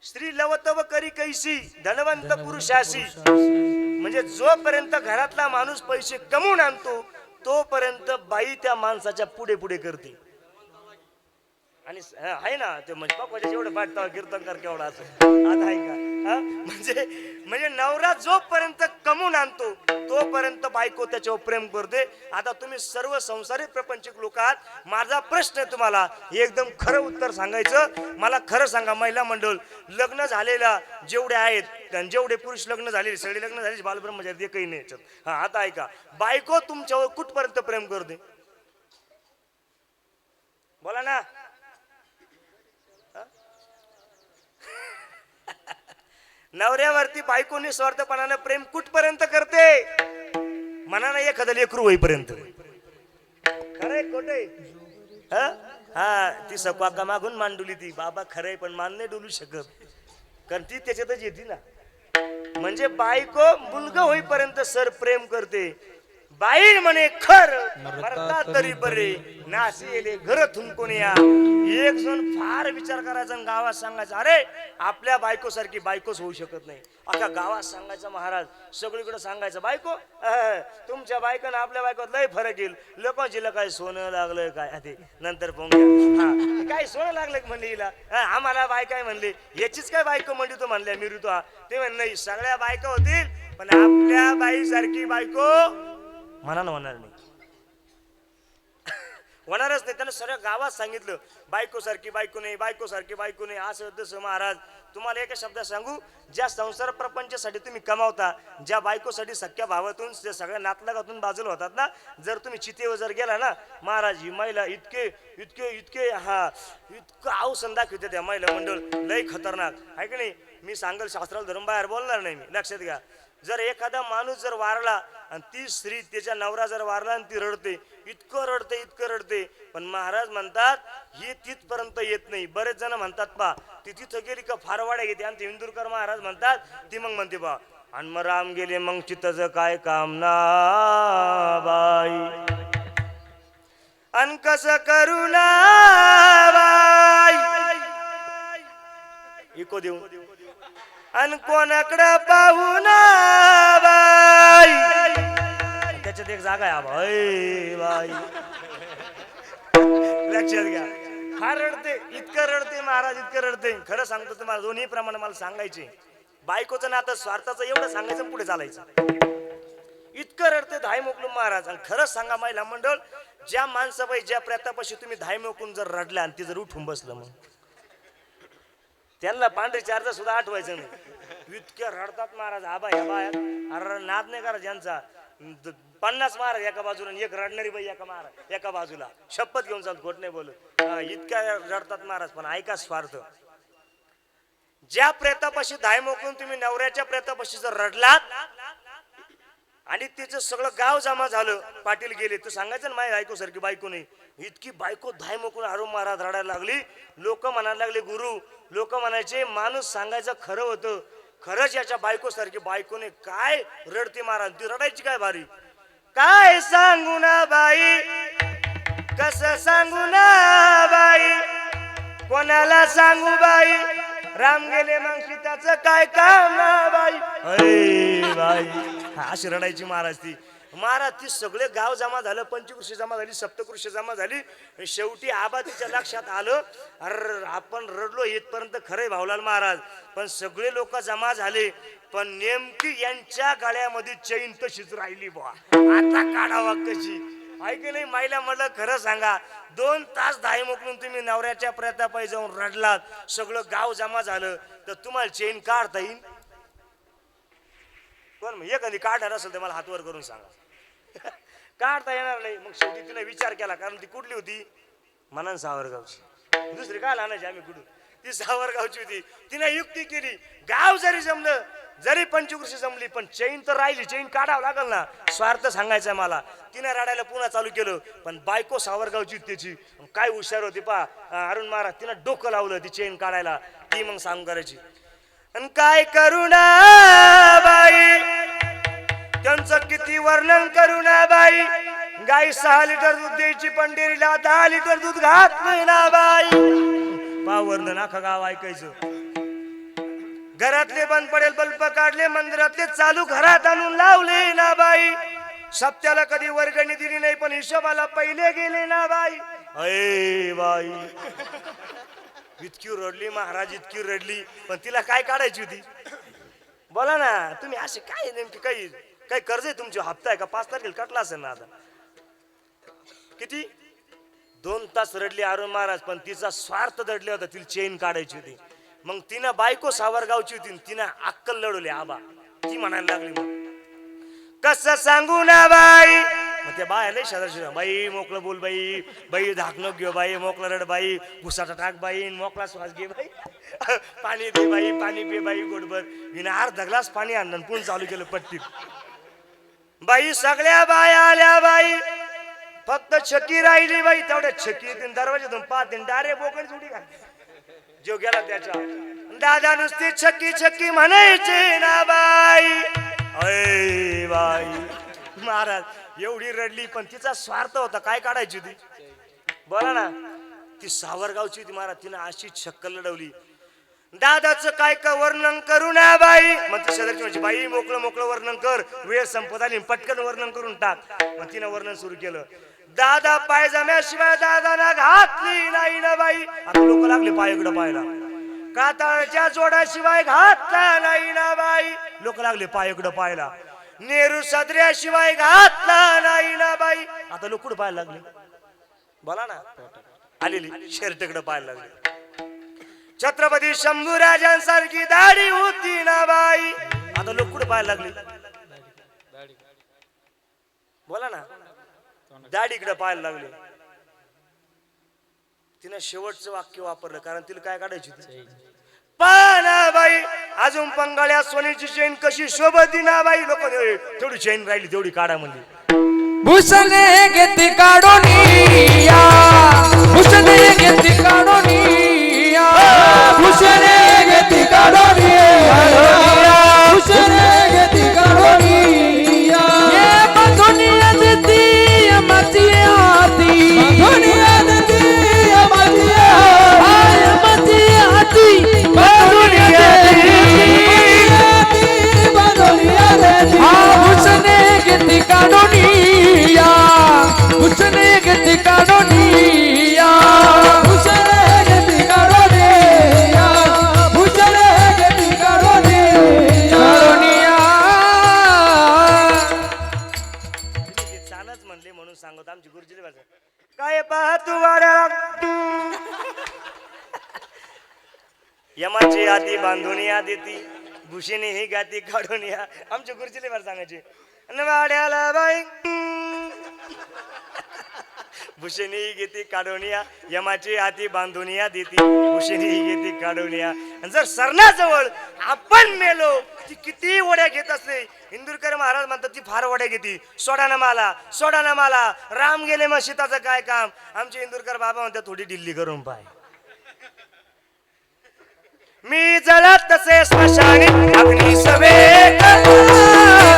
स्त्री लवतव करी कैसी धनवंत पुरुषाशी. म्हणजे जोपर्यंत घरातला माणूस पैसे कमवून आणतो तोपर्यंत बाई त्या माणसाच्या पुढे पुढे करते. आणि आहे ना ते म्हणजे बापाच्या जेवढं पाठता कीर्तनकार केवढा असं आता आहे का. म्हणजे नवरा जोपर्यंत कमवून आणतो तोपर्यंत बायको त्याच्यावर प्रेम करते. आता तुम्ही सर्व संसारिक प्रपंचिक लोक आहात. माझा प्रश्न आहे तुम्हाला, एकदम खरं उत्तर सांगायचं. मला खरं सांगा, महिला मंडळ लग्न झालेला जेवढे आहेत आणि जेवढे पुरुष लग्न झाले सगळे लग्न झाले बालब्रह्मचारी एकही नाही याच्यात. हा आता ऐका, बायको तुमच्यावर कुठपर्यंत प्रेम करते बोला ना. नवऱ्यावरती बायको निस्वार्थपणानं प्रेम कुठपर्यंत करते मनाला एखादं लेकरू होईपर्यंत. खरंय खोटंय? हा ती सपाका मागून मांडुली ती बाबा खरंय पण मान नाही डोलू शकत कारण ती त्याच्यातच येते ना. म्हणजे बायको मुलगा होईपर्यंत सर प्रेम करते. बाई म्हणे खर मरता तरी बरे नाशिले घर थुंकून या. एक जण फार विचार करायचा आणि गावात सांगायचं अरे आपल्या बायको सारखी बायकोच होऊ शकत नाही. अख्या गावात सांगायचं महाराज सगळीकडे सांगायचं बायको तुमच्या बायकोनं आपल्या बायकोत लय फरक येईल. लोकांची काय सोनं लागलं काय ते नंतर हा काय सोनं लागलं म्हणले हिला आम्हाला बायकाय म्हणले याचीच काय बायको म्हणली तो म्हणल्या मिरू तो ते म्हण नाही सगळ्या बायका होतील पण आपल्या बाई सारखी बायको मनानं होणार नाही. होणारच नाही. त्यानं सगळ्या गावात सांगितलं बायको सारखी बायको नाही बायको सारखी बायको नाही असं तसं. महाराज तुम्हाला एका शब्दात सांगू ज्या संसार प्रपंचासाठी तुम्ही कमावता ज्या बायकोसाठी सख्या भावातून सगळ्या नातलगातून बाजूला होतात ना जर तुम्ही चितेवर जर गेला ना महाराज ही महिला इतके इतके इतके हा इतकं अवसन दाखवते त्या महिला मंडळ लय खतरनाक आहे की नाही. मी सांगल शास्त्राला धरून बाहेर बोलणार नाही मी. लक्षात घ्या जर एखादा माणूस जर वारला आणि ती स्त्री त्याच्या नवरा जर वारला आणि ती रडते इतकं रडते पण महाराज म्हणतात ही तिथपर्यंत येत नाही. बरेच जण म्हणतात पा ती तिथं गेली का फार वाड्या घेते. आमचे इंदुरकर महाराज म्हणतात ती मग म्हणते पा आणि मग राम गेले मग चित्तच काय काम ना बाई अन कसं करू ना बाई इको देऊ अन कोणाकडं पाहू ना बाई. त्याच्यात एक जागा आहे बाई लक्षात घ्या फार रडते इतकं रडते महाराज इतकं रडते. खरं सांगतो तुम्हाला दोन्ही प्रमाणे मला सांगायचे बायकोचं नातं स्वार्थाचं एवढं सांगायचं पुढे चालायचं. इतकं रडते धाय मोकलून महाराज. आणि खरंच सांगा महिला मंडळ ज्या माणसाबाई ज्या प्रेतापाशी तुम्ही धाय मोकून जर रडल्या आणि ती जर उठून बसलं मग त्यांना पांढरे चार्ज सुद्धा आठवायचं नाही. इतक्या रडतात महाराज आबा ह्या बाया अरे नाद नाही करा ज्यांचा 50 महाराज एका बाजूला एक रडणारी बाई एका बाजूला शपथ घेऊन चालत खोट नाही बोलत. इतक्या रडतात महाराज. पण ऐका स्वार्थ ज्या प्रेतापाशी धाय मोकून तुम्ही नवऱ्याच्या प्रेतापाशी जर रडलात आणि तिचं सगळं गाव जमा झालं पाटील गेले तर सांगायचं ना माझ्या बायको सारखी बायको नाही. इतकी बायको धाय मोकून हरून महाराज रडायला लागली. लोक म्हणायला लागले गुरु लोक म्हणायचे माणूस सांगायचं खरं होतं. खरंच याच्या बायको सारखी बायकोने काय रडते महाराज. ती रडायची काय भारी. काय सांगू ना बाई कसं सांगू ना बाई कोणाला सांगू बाई राम गेले मग सीताचं काय काम ना बाई. अरे बाई अशी रडायची महाराज ती. महाराज ती सगळे गाव जमा झालं पंचकृषी जमा झाली सप्तकृषी जमा झाली. शेवटी आबा तिच्या लक्षात आलं अरे आपण रडलो इथपर्यंत खरंय भावलाल महाराज. पण सगळे लोक जमा झाले पण नेमकी यांच्या गळ्यामध्ये चैन तशीच राहिली बुवा. आता काढावा कशी ऐक नाही. माईला म्हटलं खरं सांगा 2 तास धाय मोकलून तुम्ही नवऱ्याच्या प्रेतापायी जाऊन रडलात सगळं गाव जमा झालं तर तुम्हाला चेन काढता येईल पण एखादी काढणार असेल तर मला हातवर करून सांगा. काढता येणार नाही. मग शेवटी तिने विचार केला कारण ती कुठली होती मनन सावरगावची. दुसरी काय आणायची आम्ही कुठून ती सावरगावची होती. तिने युक्ती केली गाव जरी जमलं जरी पंचकृषी जमली पण चैन तर राहिली. चैन काढावं लागल ना. स्वार्थ सांगायचा मला. तिने रडायला पुन्हा चालू केलं पण बायको सावरगावची त्याची काय हुशार होती पा अरुण महाराज. तिनं डोकं लावलं ती चैन काढायला. ती मग सांग करायची आणि काय करू ना बाई त्यांचं किती वर्णन करू ना बाई. गाई 6 लिटर दूध द्यायची पण डेअरीला 10 लिटर दूध घात नाही ना बाई. पा वर्णन अख्खा गाव ऐकायचं. घरातले बंद पडेल बल्ब काढले मंदिरातले चालू घरात आणून लावले ना बाई. सप्त्याला कधी वर्गणी दिली नाही पण हिशोबाला पहिले गेले ना बाई. अय बाई इतकी रडली महाराज इतकी रडली पण तिला काय काढायची होती बोला ना तुम्ही. असे काय नेमके काही कर्ज आहे तुमचे हप्ता आहे का 5 तारखेला कटला असेल ना. आता किती 2 तास रडली अरुण महाराज पण तिचा स्वार्थ दडले होता. तिला चेन काढायची होती. मग तिनं बायको सावरगावची होती तिनं अक्कल लढवली आबा. ती म्हणायला लागली मग कसं सांगू ना बाई. मग त्या बाय लय शेजार बाई मोकळं बोल बाई, बाई झाकणं घेऊ बाई, मोकळं रड बाई, घुसाटा टाक बाई, मोकळा श्वास घे बाई, पाणी दे बाई, पाणी पे बाई गोडभर. हिनं अर्धा ग्लास पाणी आणलं पुन्हा चालू केलं पट्टीत. बाई सगळ्या बाया आल्या बाई, फक्त छकी राहिली बाई. तेवढ्या छकी दरवाजातून पाहते डायरेक्ट बोकडी जोडी घालते. जो गेला त्याच्या दादा नुसती छक्की छक्की म्हणायची ना बाई. अय बाई महाराज एवढी रडली पण तिचा स्वार्थ होता. काय काढायची ती बोला ना. ती सावरगावची होती महाराज. तिनं अशी छक्कल लढवली. दादाचं काय का वर्णन करू ना बाई. मग ती शेजारची म्हणजे बाई मोकळं मोकळं वर्णन कर, वेळ संपत आली पटकन वर्णन करून टाक. मग तिनं वर्णन सुरू केलं. दादा पायजम्याशिवाय दादाना घातली नाही ना बाई. आता लोक लागले पायाकडं पाहायला. कातळच्या जोडाशिवाय घातला नाही ना बाई. लोक लागले पायाकडं पाहायला. नेहरू सदऱ्याशिवाय घातला नाही ना बाई. आता लोक कुठं पाहायला लागले बोला ना. आलेली शर्टकडे पाहायला लागले. छत्रपती शंभूराजांसारखी दाढी होती ना बाई. आता लोक कुठं पाहायला लागले बोला ना. दाढीकडे पाहायला लागले. तिनं शेवटचं वाक्य वापरलं कारण तिला काय काढायची पाना बाई. अजून पंगाळ्या सोन्याची चेन कशी शोभती ना बाई. लोक तेवढी चेन राहिली तेवढी काढा म्हणजे. भूषणे घेते काढून या, भूषणे घेते काढून या, भूषणे घेते काढून या, भूषणे घेते काढून या. ये दुनिया देती माझी आती, दुनिया देती माझी आती, आती दुनिया देती, दुनिया देती. भूषणे घेते काढून या, भूषणे घेते काढून या, भूषणे घेते काढून या, भूषणे घेते काढून या. चालच म्हणले म्हणून सांगतो आमची गुरुजीला भाषा. काय पाहतू वाड्या यमाची आधी बांधून या देती, भूषणी ही गाती काढून या. आमच्या गुरुजीला भाषा सांगायची. वाड्याला बाई भूषणी घेती काढून या, यमाची हाती बांधून या देती, भूषणी घेती काढून या. जर सरणाजवळ आपण मेलो ती किती वड्या घेत असते. इंदुरकर महाराज म्हणतात ती फार वड्या घेती. सोडा ना मला, सोडा ना मला, राम गेले मग सीताचं काय काम. आमचे इंदुरकर बाबा म्हणतात थोडी दिल्ली करून पाय. मी जळत तसे स्मशानी अग्नी सवेक,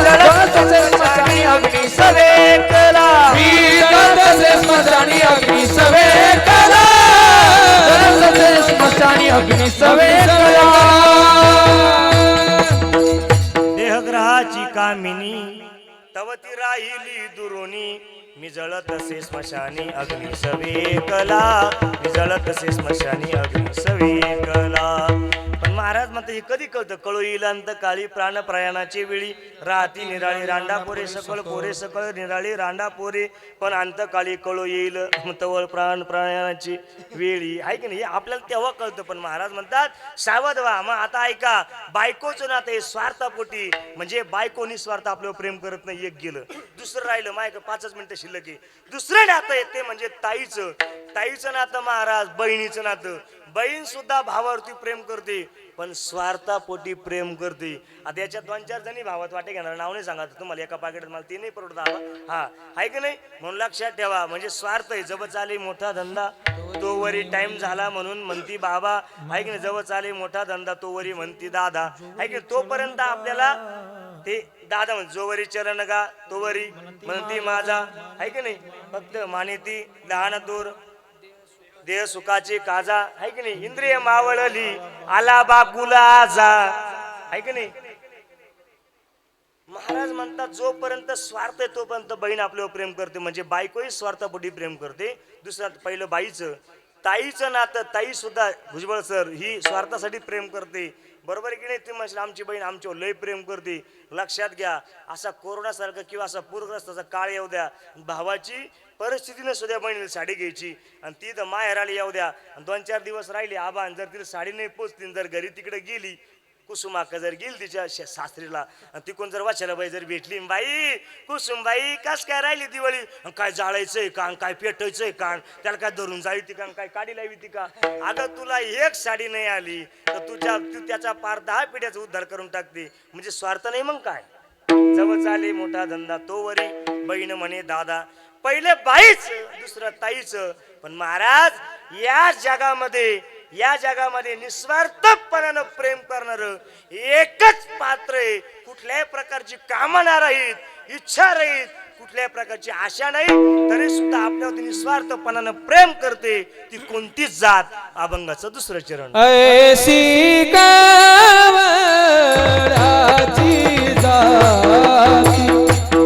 जळत तसे स्मशानी अग्नी सवेकला, मी जळत स्मशानी अग्नी सवेकला, जळत स्मशानी अग्नी सवेकला. देहग्रहाची कामिनी तवती राहिली दुरोनी, मी जळत असे स्मशानी अग्नी सवेकला, मी जळत असे स्मशानी अग्नी सवेकला. पण महाराज म्हणतात हे कधी कळतं. कळू येईल अंत काळी प्राण प्रयाणाची वेळी, राहती निराळी रांडा पोरे सकळ, पोरे सकळ निराळी रांडा पोरे. पण अंत काळी कळू येईल तवळ प्राण प्रयाणाची वेळी. आहे की नाही आपल्याला तेव्हा कळतं. पण महाराज म्हणतात सावध व्हा. मग आता ऐका, बायकोचं नातं हे स्वार्थापोटी, म्हणजे बायको निस्वार्थ आपल्यावर प्रेम करत नाही. एक गेलं. दुसरं राहिलं मायक 5 मिनिटं शिल्लक आहे. दुसरं नातं येते म्हणजे ताईचं. ताईचं नातं महाराज बहिणीचं नातं. बहीण सुद्धा भावावरती प्रेम करते पण स्वार्थापोटी प्रेम करते. आता याच्यात 2-4 जणी भावात वाटे घेणार, नाव नाही सांगायचं तुम्हाला. एका पाकिटात मला ते नाही परवडत आवा. हा आहे की नाही. म्हणून लक्षात ठेवा. म्हणजे स्वार्थ आहे. जवळ चाले मोठा धंदा तो वरी टाइम झाला म्हणून म्हणती बाबा. आहे की नाही. जवळ चाले मोठा धंदा तो वरी म्हणती दादा. आहे की तोपर्यंत आपल्याला ते दादा म्हण जोवरी चरण गा तोवरी म्हणती माझा. आहे की नाही. फक्त मानेती लहान दूर देह सुखाची काजा. आहे की नाही. इंद्रिय मावळली आला बाकुला जा. आहे की नाही. महाराज म्हणतात जोपर्यंत स्वार्थ आहे तोपर्यंत बहीण आपल्यावर प्रेम करते. म्हणजे बायकोही स्वार्थापोटी प्रेम करते. दुसरं पहिलं बाईचं ताईचं नातं, ताई सुद्धा भुजबळ सर ही स्वार्थासाठी प्रेम करते, बरोबर आहे की नाही? ती म्हणजे आमची बहीण आमच्यावर लय प्रेम करते. लक्षात घ्या, असा कोरोनासारखा किंवा असा पूरग्रस्ताचा काळ येऊ द्या, भावाची परिस्थितीने सुद्धा बहिणीला साडी घ्यायची आणि ती तर माहेराला येऊ द्या, 2-4 दिवस राहिली आबा, जर तिला साडी नाही पोचती, जर घरी तिकडे गेली कुसुमाका जर गेली तिच्या सासरीला आणि तिकडून जर वाचायला जर भेटली, बाई कुसुमबाई कस काय राहिली दिवाळी, काय जाळायचंय कान, काय पेटायचंय कान, त्याला काय धरून जाळी ती कान, काय काडी लावी ती का? अगं तुला एक साडी नाही आली तर तू त्याचा पार 10 पिढ्याचा उद्धार करून टाकते. म्हणजे स्वार्थ नाही मग काय? जवळ चाले मोठा धंदा तो वरी, बहीण म्हणे दादा, पहिले बाईच दुसरं ताईच. पण महाराज या जगामध्ये निस्वार्थपणानं प्रेम करणार एकच पात्र आहे. कुठल्याही प्रकारची कामना रहित, इच्छा रहित, कुठल्याही प्रकारची आशा नाही, तरी सुद्धा आपल्यावरती निस्वार्थपणानं प्रेम करते. ती कोणतीच जात. अभंगाचं दुसरं चरण. ऐसी कावडाची जाती,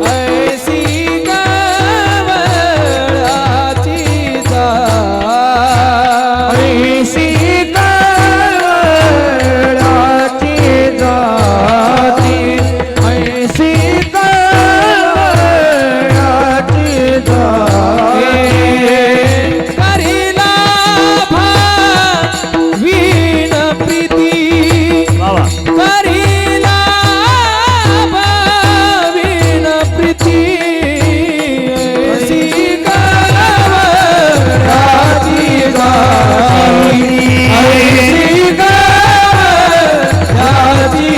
ऐसी कावडाची जाती, ऐसी कावडाची जाती, ऐसी कावडाची जाती, करीला भावीन प्रीती, बाबा करीला भावीन प्रीती, ऐसी कावडाची जाती, ऐसी कावडाची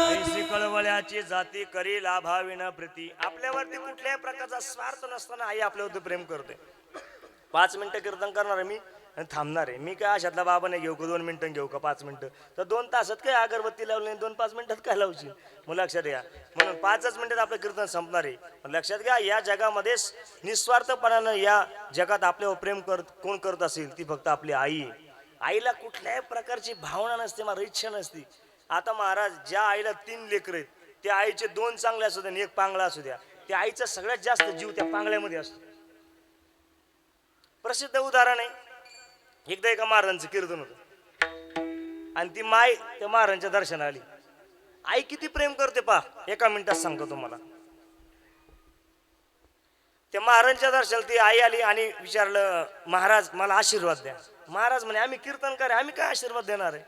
ऐसी कळवळ्याची जाती करी लाभाविन प्रीती. आपल्यावरती कुठल्याही प्रकारचा स्वार्थ नसताना आई आपल्यावरती प्रेम करते. 5 मिनिटं कीर्तन करणार आहे मी आणि थांबणार आहे. मी काय अशातला बाबा नाही घेऊ का 2 मिनिटं घेऊ का 5 मिनिटं, तर 2 तासात काय अगरबत्ती लावली नाही, 2-5 मिनिटात काय लावशील? मग लक्षात घ्या, म्हणून 5च मिनिटात आपलं कीर्तन संपणार आहे. पण लक्षात घ्या, या जगामध्ये निस्वार्थपणानं या जगात आपल्यावर प्रेम कोण करत असेल ती फक्त आपली आई आहे. आईला कुठल्याही प्रकारची भावना नसते, मला इच्छा नसते. आता महाराज, ज्या आईला 3 लेकरं आहेत, त्या आईचे 2 चांगले असू द्या आणि 1 पांगळा असू द्या, त्या आईचा सगळ्यात जास्त जीव त्या पांगळ्यामध्ये असतो. प्रसिद्ध उदाहरण आहे, एकदा एका महाराजांचं कीर्तन होतं आणि ती माय त्या महाराजांच्या दर्शनाला आली. आई किती प्रेम करते पहा, एका मिनिटात सांगतो तुम्हाला. त्या महाराजांच्या दर्शनाला ती आई आली आणि विचारलं, महाराज मला आशीर्वाद द्या. महाराज म्हणे, आम्ही कीर्तनकार आहे, आम्ही काय आशीर्वाद देणार आहे?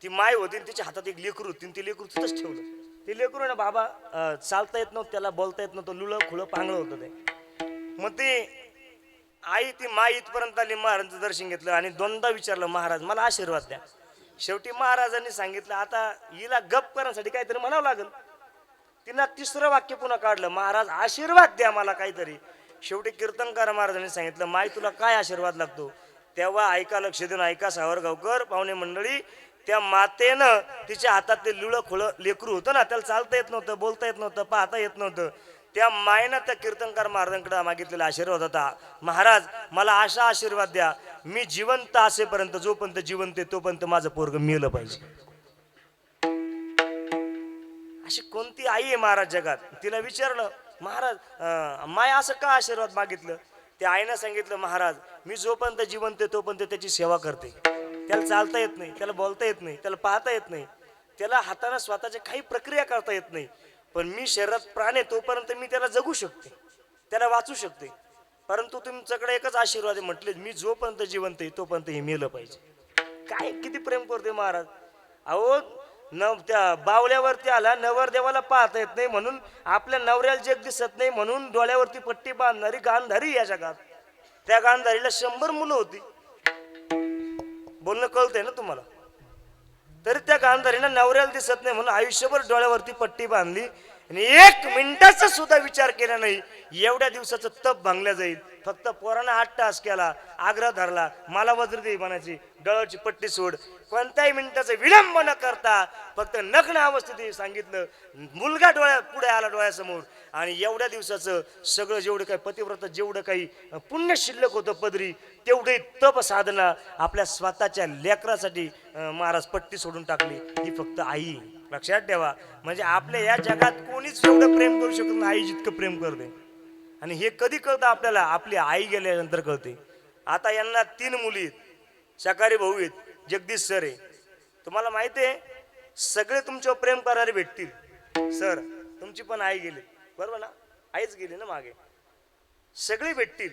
ती माय होती, तिच्या हातात एक लेकरू होती, ती लेकरू तिथंच ठेवलं. ते लेकरू ना बाबा चालता येत नव्हतं, त्याला बोलता येत नव्हतं, लुळं खुळं पांगळं होतं ते. मग ती माय इथपर्यंत आली, महाराजांचं दर्शन घेतलं आणि 2दा विचारलं, महाराज मला आशीर्वाद द्या. शेवटी महाराजांनी सांगितलं, आता हिला गप करण्यासाठी काहीतरी म्हणावं लागेल. तिनं 3रं वाक्य पुन्हा काढलं, महाराज आशीर्वाद द्या मला काहीतरी. शेवटी कीर्तनकार महाराजांनी सांगितलं, माय तुला काय आशीर्वाद लागतो? तेव्हा ऐका, लक्ष देऊन ऐका सावरगावकर पाहुणे मंडळी, त्या मातेनं तिच्या हातात ते लुळं खुळं लेकरू होतं ना, त्याला चालता येत नव्हतं, बोलता येत नव्हतं, पाहता येत नव्हतं. त्या मायनं त्या कीर्तनकार महाराजांकडे मागितलेला आशीर्वाद होता, महाराज मला असा आशीर्वाद द्या, मी जिवंत असेपर्यंत, जोपर्यंत जिवंत आहे तोपर्यंत माझं पोरगं मेलं पाहिजे. अशी कोणती आई आहे महाराज जगात? तिला विचारलं, महाराज माय असं का आशीर्वाद मागितलं? त्या आईनं सांगितलं, महाराज मी जोपर्यंत जिवंत आहे तोपर्यंत त्याची सेवा करते. त्याला चालता येत नाही, त्याला बोलता येत नाही, त्याला पाहता येत नाही, त्याला हाताने स्वतःच्या काही प्रक्रिया करता येत नाही, पण मी शरीरात प्राण आहे तोपर्यंत मी त्याला जगू शकते, त्याला वाचू शकते. परंतु तुमच्याकडे एकच आशीर्वाद आहे, म्हटले मी जोपर्यंत जिवंत आहे तोपर्यंत हे मेलं पाहिजे. काय किती प्रेम करते महाराज. अहो त्या बावल्यावरती आला, नवरदेवाला पाहता येत नाही म्हणून, आपल्या नवऱ्याला जग दिसत नाही म्हणून डोळ्यावरती पट्टी बांधणारी गांधारी या जगात. त्या गांधारीला 100 मुलं होती. बोलणं कळतंय ना तुम्हाला? तरी त्या गांधारीनं नवऱ्याला दिसत नाही म्हणून आयुष्यभर डोळ्यावरती पट्टी बांधली आणि 1 मिनिटाचा सुद्धा विचार केला नाही. एवढ्या दिवसाचं तप भांगल्या जाईल. फक्त पोरानं 8 तास केला, आग्रह धरला, मला वज्र दे म्हणायची, डोळ्याची पट्टी सोड. कोणत्याही मिनिटाचा विलंब न करता फक्त नग्न अवस्थेत सांगितलं. मुलगा पुढे आला डोळ्यासमोर आणि एवढ्या दिवसाचं सगळं जेवढं काही पतिव्रत, जेवढं काही पुण्य शिल्लक होतं पदरी, तेवढी तप साधना आपल्या स्वतःच्या लेकरासाठी महाराज पट्टी सोडून टाकली. ही फक्त आई. लक्षात ठेवा. म्हणजे आपल्या या जगात कोणीच एवढं प्रेम करू शकत नाही आई जितकं प्रेम करते. आणि हे कधी कळतं आपल्याला? आपली आई गेल्यानंतर कळते. आता यांना 3 मुली आहेत, शाकाहारी भाऊ आहेत, जगदीश सर आहे. तुम्हाला माहिती आहे सगळे तुमच्यावर प्रेम करणारे भेटतील. सर तुमची पण आई गेली बरोबर ना, आईच गेली ना मागे, सगळे भेटतील.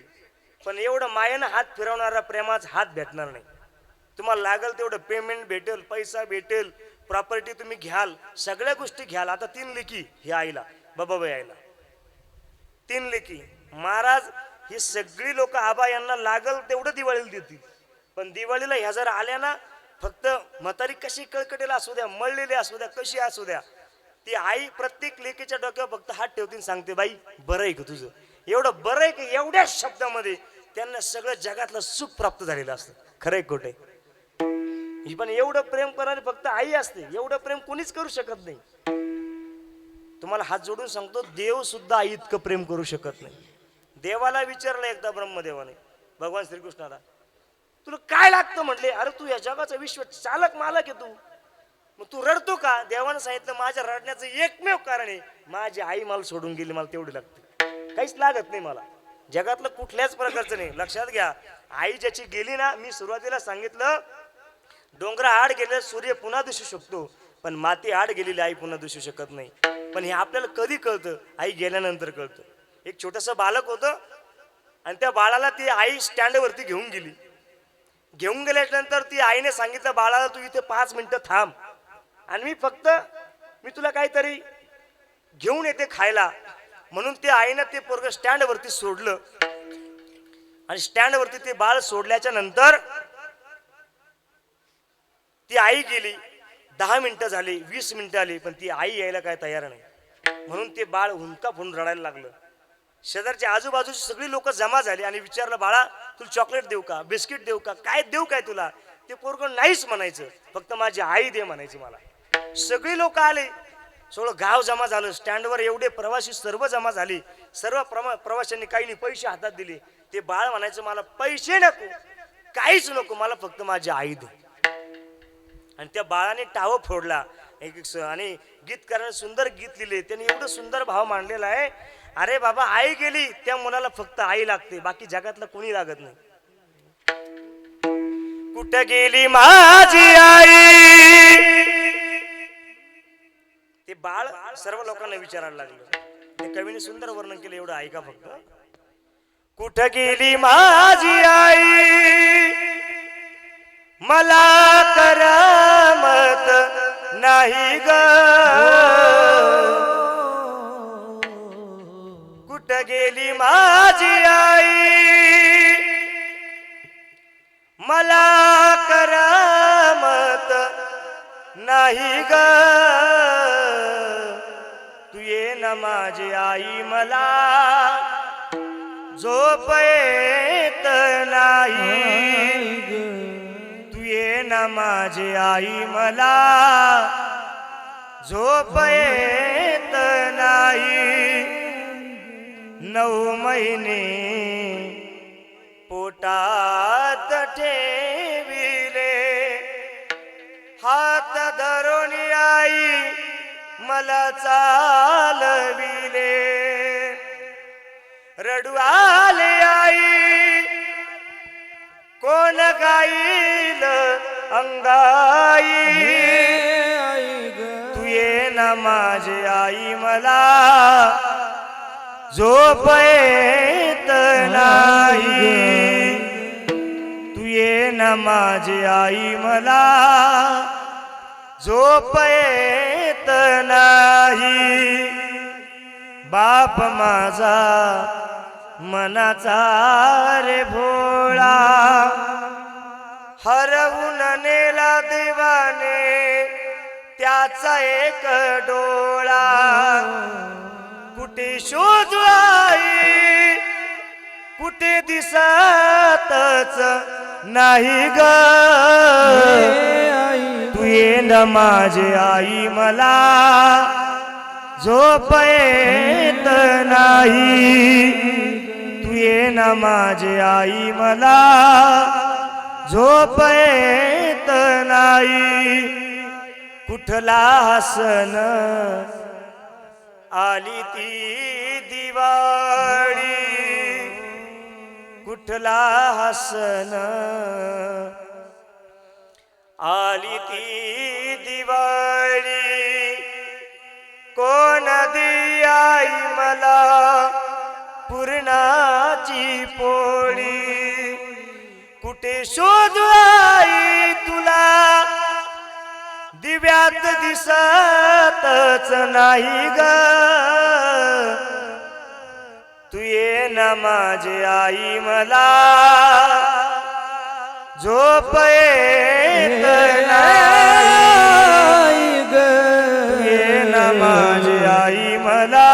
पण एवढं मायेनं हात फिरवणारा प्रेमाचा हात भेटणार नाही. तुम्हाला लागेल तेवढं पेमेंट भेटेल, पैसा भेटेल, प्रॉपर्टी तुम्ही घ्याल, सगळ्या गोष्टी घ्याल. आता 3 लेकी हे आईला, बाबाबाई आईला 3 लेकी. महाराज ही सगळी लोक आबा यांना लागल तेवढं दिवाळीला देतील. पण दिवाळीला ह्या जर आल्या ना, फक्त म्हातारी कशी कळकटेला असू द्या, मळलेली असू द्या, कशी असू द्या, ती आई प्रत्येक लेकीच्या डोक्यावर फक्त हात ठेवतील, सांगते बाई बरं आहे का तुझं, एवढं बरं आहे की एवढ्या शब्दामध्ये त्यांना सगळं जगातलं सुख प्राप्त झालेलं असतं. खरंय खोटे? ही पण एवढं प्रेम करणारी फक्त आई असते. एवढं प्रेम कोणीच करू शकत नाही. तुम्हाला हात जोडून सांगतो, देव सुद्धा आई इतकं प्रेम करू शकत नाही. देवाला विचारलं एकदा ब्रह्मदेवाने भगवान श्रीकृष्णाला, तुला काय लागतं म्हटले? अरे तू या जगाचा विश्व चालक मालक आहे तू, मग तू रडतो का? देवानं सांगितलं माझ्या रडण्याचं एकमेव कारण आहे माझी आई मला सोडून गेली, मला तेवढी लागते, काहीच लागत नाही मला जगातलं कुठल्याच प्रकारचं नाही. लक्षात घ्या, आई ज्याची गेली ना, मी सुरुवातीला सांगितलं डोंगरा आड गेले सूर्य पुन्हा दिसू शकतो, पण माती आड गेलेली आई पुन्हा दिसू शकत नाही. पण हे आपल्याला कधी कळतं? आई गेल्यानंतर कळतं. एक छोटंसं बालक होतं आणि त्या बाळाला ती आई स्टँडवरती घेऊन गेली. घेऊन गेल्यानंतर ती आईने सांगितलं बाळाला तू इथे 5 मिनिटं थांब आणि मी तुला काहीतरी घेऊन येते खायला. म्हणून ते आईनं ते पोरगं स्टँडवरती सोडलं आणि स्टँडवरती ते बाळ सोडल्याच्या नंतर ती आई गेली. 10 मिनिटं झाली, 20 मिनिटं आली, पण ती आई यायला काय तयार नाही. म्हणून ते बाळ हुंका फुंड रडायला लागलं. शेजारच्या आजूबाजूची सगळी लोक जमा झाली आणि विचारलं बाळा तुला चॉकलेट देऊ का, बिस्किट देऊ का, काय देऊ काय तुला? ते पोरगं नाहीच म्हणायचं, फक्त माझी आई दे म्हणायची मला. सगळी लोक आले, सगळं गाव जमा झालं. स्टँडवर एवढे प्रवासी सर्व जमा झाले. सर्व प्रवाशांनी काही नाही पैसे हातात दिले. ते बाळ म्हणायचं मला पैसे नको, काहीच नको, मला फक्त माझी आई दे. आणि त्या बाळाने टाव फोडला आणि गीतकाराने सुंदर गीत लिहिले. त्यांनी एवढं सुंदर भाव मांडलेला आहे, अरे बाबा आई गेली त्या मुलाला फक्त आई लागते, बाकी जगातलं कोणी लागत नाही. कुठं गेली माझी आई, ते बाळ सर्व लोकांना विचारायला लागलं. ते कवीने सुंदर वर्णन केलं, एवढं ऐका फक्त. कुठं गेली माझी आई, मला करमत नाही ग, कुठं गेली माझी आई, मला करमत नाही ग, तू ये ना माझी आई, मला झोप येत नाही, तू ये ना माझी आई, मला झोप येत नाही. 9 महिने पोटात ठेविले, हात धरून आई मला चालविले, रडू आले आई कोण गाईल अंगाई, तू ये ना माझी आई, मला झोप येत नाही, तू ये ना माझी आई, मला झोप येत नाही. बाप माझा मनाचा रे भोळा, हरवून नेला देवाने त्याचा एक डोळा, कुठे शोधू आई, कुठे दिसतच नाही ग, तू ये ना माझी आई, मला झोप येत नाही, तू ये ना माझी आई, मला झोप येत नाही. कुठे कुठला हसन आली ती दिवाळी, कुठला हसन आली ती दिवाळी, कोण दी आई मला पुरणाची पोळी, कुठे शोधू आई तुला दिव्यात दिसतच नाही ग, तू ये ना माझी आई मला झोप येत नाही ग, तू ये ना माझी आई मला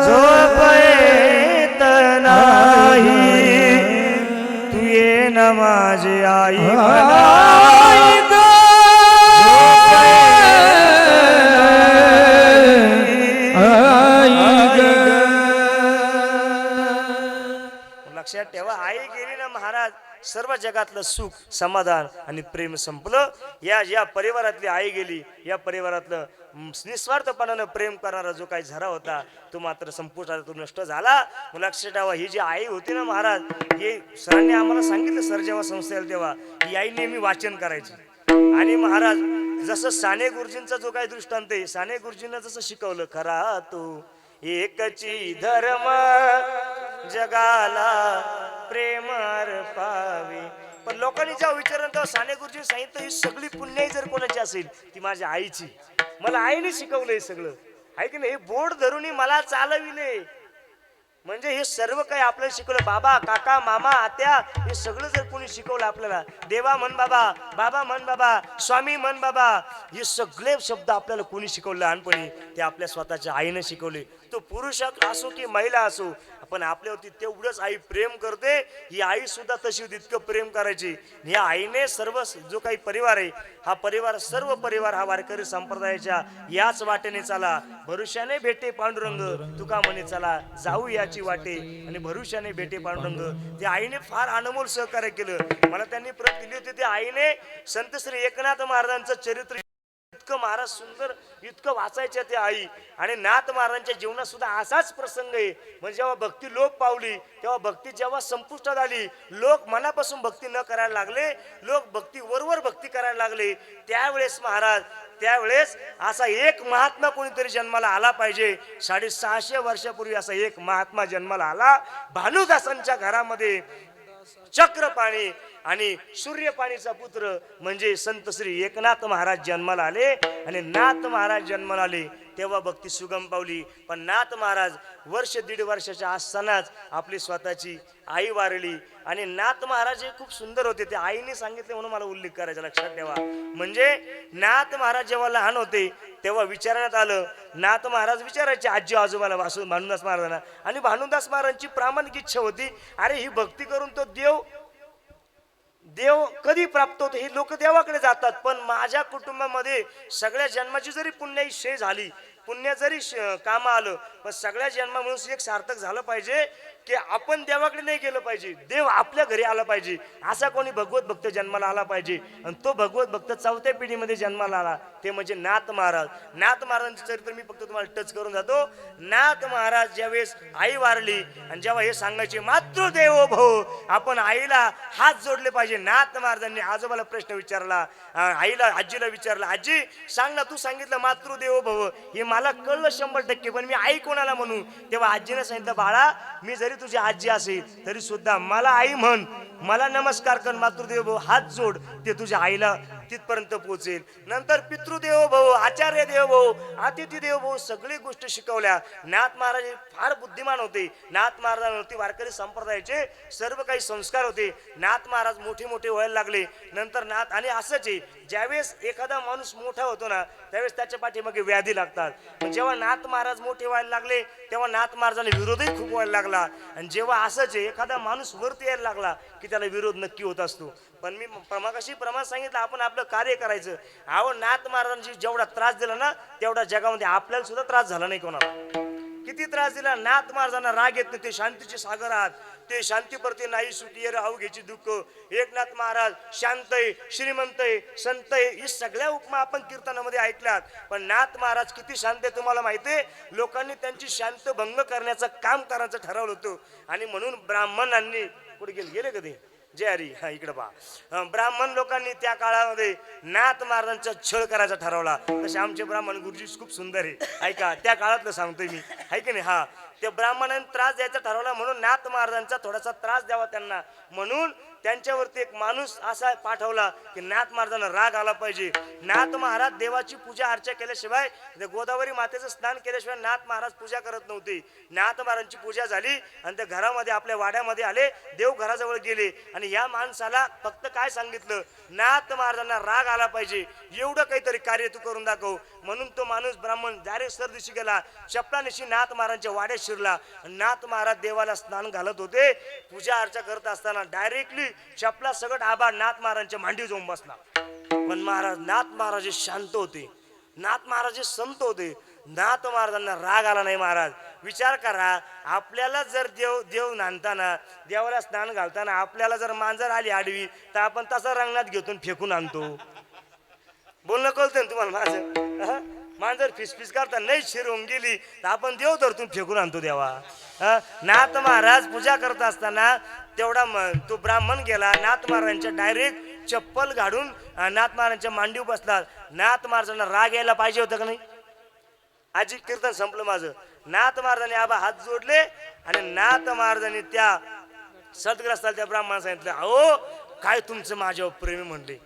झोप येत नाही, तू ये ना माझी आई मला लक्षात ठेवा. आई गेली ना महाराज, सर्व जगातलं सुख समाधान आणि प्रेम संपलं. या परिवारातली आई गेली, या परिवारातलं निस्वार्थपणानं प्रेम करणारा जो काही झरा होता तो मात्र संपुष्टात नष्ट झाला. मग लक्षात ठेवा, ही जी आई होती ना महाराज, हे सरांनी आम्हाला सांगितलं, सर जेव्हा संस्थेला तेव्हा ही आई नेहमी वाचन करायची. आणि महाराज जसं साने गुरुजींचा जो काही दृष्टांत आहे, साने गुरुजींना जसं शिकवलं, खरा तू एकची धर्म जगाला प्रेम अर्पावे. पण लोकांनी जेव्हा विचारलं तेव्हा साने गुरुजी सांगितलं, ही सगळी पुण्याई जर कोणाची असेल ती माझ्या आईची. मला आईने शिकवलंय सगळं, आहे की नाही. हे बोट धरून मला चालविले, म्हणजे हे सर्व काही आपल्याला शिकवलं. बाबा, काका, मामा, आत्या, हे सगळं जर कोणी शिकवलं आपल्याला, देवा म्हण बाबा, बाबा म्हण बाबा, स्वामी म्हण बाबा, हे सगळे शब्द आपल्याला कोणी शिकवलं लहानपणी, ते आपल्या स्वतःच्या आईने शिकवले. तो पुरुष असो की महिला असो, पण आपल्यावरती तेवढंच आई प्रेम करते. ही आई सुद्धा तशी होती, इतकं प्रेम करायची. या आईने सर्व जो काही परिवार आहे, हा परिवार, सर्व परिवार हा वारकरी संप्रदायाच्या याच वाटेने चला, भरुष्याने भेटे पांडुरंग, तुका म्हणे चला जाऊ याची वाटे, आणि भरुष्याने भेटे पांडुरंग. त्या आईने फार अनमोल सहकार्य केलं. मला त्यांनी प्रत दिली होती, त्या आईने संत श्री एकनाथ महाराजांचं चरित्र इतकं महाराज सुंदर, इतकं वाचायच्या त्या आई. आणि नाथ महाराजांच्या जीवनात सुद्धा असाच प्रसंग आहे. म्हणजे जेव्हा भक्ती लोप पावली, तेव्हा भक्ती जेव्हा संपुष्टात आली, लोक मनापासून भक्ती न करायला लागले, लोक भक्ती वरवर भक्ती करायला लागले, त्यावेळेस महाराज, त्यावेळेस असा एक महात्मा कोणीतरी जन्माला आला पाहिजे. 650 वर्षापूर्वी असा एक महात्मा जन्माला आला. भानुदासांच्या घरामध्ये चक्रपाणी आणि सूर्यपाणीचा पुत्र म्हणजे संत श्री एकनाथ महाराज जन्माला आले. आणि नाथ महाराज जन्माला आले तेव्हा भक्ती सुगम पावली. पण नाथ महाराज वर्ष दीड वर्षाच्या असतानाच आपली स्वतःची आई वारली. आणि नाथ महाराज हे खूप सुंदर होते, ते आईने सांगितले म्हणून मला उल्लेख करायचा, लक्षात ठेवा. म्हणजे नाथ महाराज जेव्हा लहान होते तेव्हा विचारण्यात आलं, नाथ महाराज विचारायचे आजी आजोबाला, भानुदास महाराजांना. आणि भानुदास महाराजांची प्रामाणिक इच्छा होती, अरे ही भक्ती करून तो देव कधी प्राप्त होतो, हे लोक देवाकडे जातात, पण माझ्या कुटुंबामध्ये सगळ्या जन्माची जरी पुण्याई शे झाली, पुण्य जरी काम आलं, पण सगळ्या जन्मा म्हणून एक सार्थक झालं पाहिजे की आपण देवाकडे नाही गेलं पाहिजे, देव आपल्या घरी आला पाहिजे. असा कोणी भगवत भक्त जन्माला आला पाहिजे. आणि तो भगवत भक्त 4थ्या पिढीमध्ये जन्माला आला, ते म्हणजे नाथ महाराज. नाथ महाराजांचं चरित्र मी फक्त तुम्हाला टच करून जातो. नाथ महाराज ज्यावेळेस आई वारली आणि जेव्हा हे सांगायचे मातृदेवो भव, आपण आईला हात जोडले पाहिजे. नाथ महाराजांनी आजोबाला प्रश्न विचारला, आईला, आजीला विचारला, आजी सांग ना, तू सांगितलं मातृदेवो भव, हे मला कळलं 100%, पण मी आई कोणाला म्हणू? तेव्हा आजीने सांगितलं, बाळा मी जरी तुझी आजी असेल तरी सुद्धा मला आई म्हण, मला नमस्कार कर, मातृदेव भाऊ हात जोड, ते तुझ्या आईला तिथपर्यंत पोहोचेल. नंतर पितृदेव भाऊ, आचार्य देव भाऊ, अतिथी देव भाऊ, सगळी गोष्ट शिकवल्या. नाथ महाराज फार बुद्धिमान होते. नाथ महाराजांवरती वारकरी संप्रदायाचे सर्व काही संस्कार होते. नाथ महाराज मोठे मोठे व्हायला लागले. नंतर नाथ, आणि असंच आहे, ज्यावेळेस एखादा माणूस मोठा होतो ना त्यावेळेस त्याच्या पाठीमागे व्याधी लागतात. पण जेव्हा नाथ महाराज मोठे व्हायला लागले तेव्हा नाथ महाराजांना विरोधही खूप व्हायला लागला. आणि जेव्हा असंच आहे, एखादा माणूस वरती यायला लागला की त्याला विरोध नक्की होत असतो. पण मी मगाशी प्रमाण सांगितलं, आपण आपलं कार्य करायचं. अहो नाथ महाराजांनी जेवढा त्रास दिला ना तेवढा जगामध्ये आपल्याला सुद्धा त्रास झाला नाही कोणाला. किती त्रास दिला नाथ महाराजांना, राग येत नाही, ते शांतीचे सागर आहात. ते शांतीप्रती नाही सुखी रे अवघेची दुःख. एकनाथ महाराज शांत आहे, श्रीमंत आहे, संत आहे, ही सगळ्या उपमा आपण कीर्तनामध्ये ऐकल्यात. पण नाथ महाराज किती शांत आहे तुम्हाला माहिती आहे. लोकांनी त्यांची शांत भंग करण्याचं काम करायचं ठरवलं होतं. आणि म्हणून ब्राह्मणांनी कुठे गेले कधी जय हरी हा इकडे पहा, ब्राह्मण लोकांनी त्या काळामध्ये नाथ महाराजांचा छळ करायचा ठरवला. तसे आमचे ब्राह्मण गुरुजी खूप सुंदर आहे, ऐका त्या काळातलं सांगतोय मी, आहे की नाही. हा त्या ब्राह्मणांनी त्रास द्यायचा ठरवला म्हणून नाथ महाराजांचा थोडासा त्रास द्यावा त्यांना, म्हणून त्यांच्यावरती एक माणूस असा पाठवला की नाथ महाराजांना राग आला पाहिजे. नाथ महाराज देवाची पूजा अर्चा केल्याशिवाय, गोदावरी मातेचं स्नान केल्याशिवाय नाथ महाराज पूजा करत नव्हते. नाथ महाराजांची पूजा झाली आणि ते घरामध्ये आपल्या वाड्यामध्ये आले, देव घराजवळ गेले आणि या माणसाला फक्त काय सांगितलं, नाथ महाराजांना राग आला पाहिजे, एवढं काहीतरी कार्य तू करून दाखव. म्हणून तो माणूस ब्राह्मण डायरेक्ट सरदिशी गेला, चपलानिशी नाथ महाराजांच्या वाड्यात शिरला. नाथ महाराज देवाला स्नान घालत होते, पूजा अर्चा करत असताना डायरेक्टली चपला सगळं आबा नाथ महाराजांच्या मांडी जाऊन बसला. पण महाराज नाथ महाराज शांत होते, नाथ महाराज संत होते. नाथ महाराजांना राग आला नाही. महाराज विचार करा, आपल्याला जर देव नांदताना, देवाला स्नान घालताना आपल्याला जर मांजर आली आडवी तर आपण तसा रंगणात घेतून फेकून आणतो. बोलणं कळतं ना तुम्हाला माझं. मांजर फिसफिस करता नाही शिरून गेली तर आपण देव धरतून फेकून आणतो देवा. नाथ महाराज पूजा करत असताना तेवढा तो ब्राह्मण गेला, नाथ महाराजांच्या डायरेक्ट चप्पल घालून नाथ महाराजांच्या मांडीवर बसला. नाथ महाराजांना राग यायला पाहिजे होतं का नाही. आजी कीर्तन संपलं माझं. नाथ महाराजांनी आबा हात जोडले आणि नाथ महाराजांनी त्या सदग्रस्ताला त्या ब्राह्मणाला सांगितलं, अहो काय तुमचं माझ्यावर प्रेम म्हणले,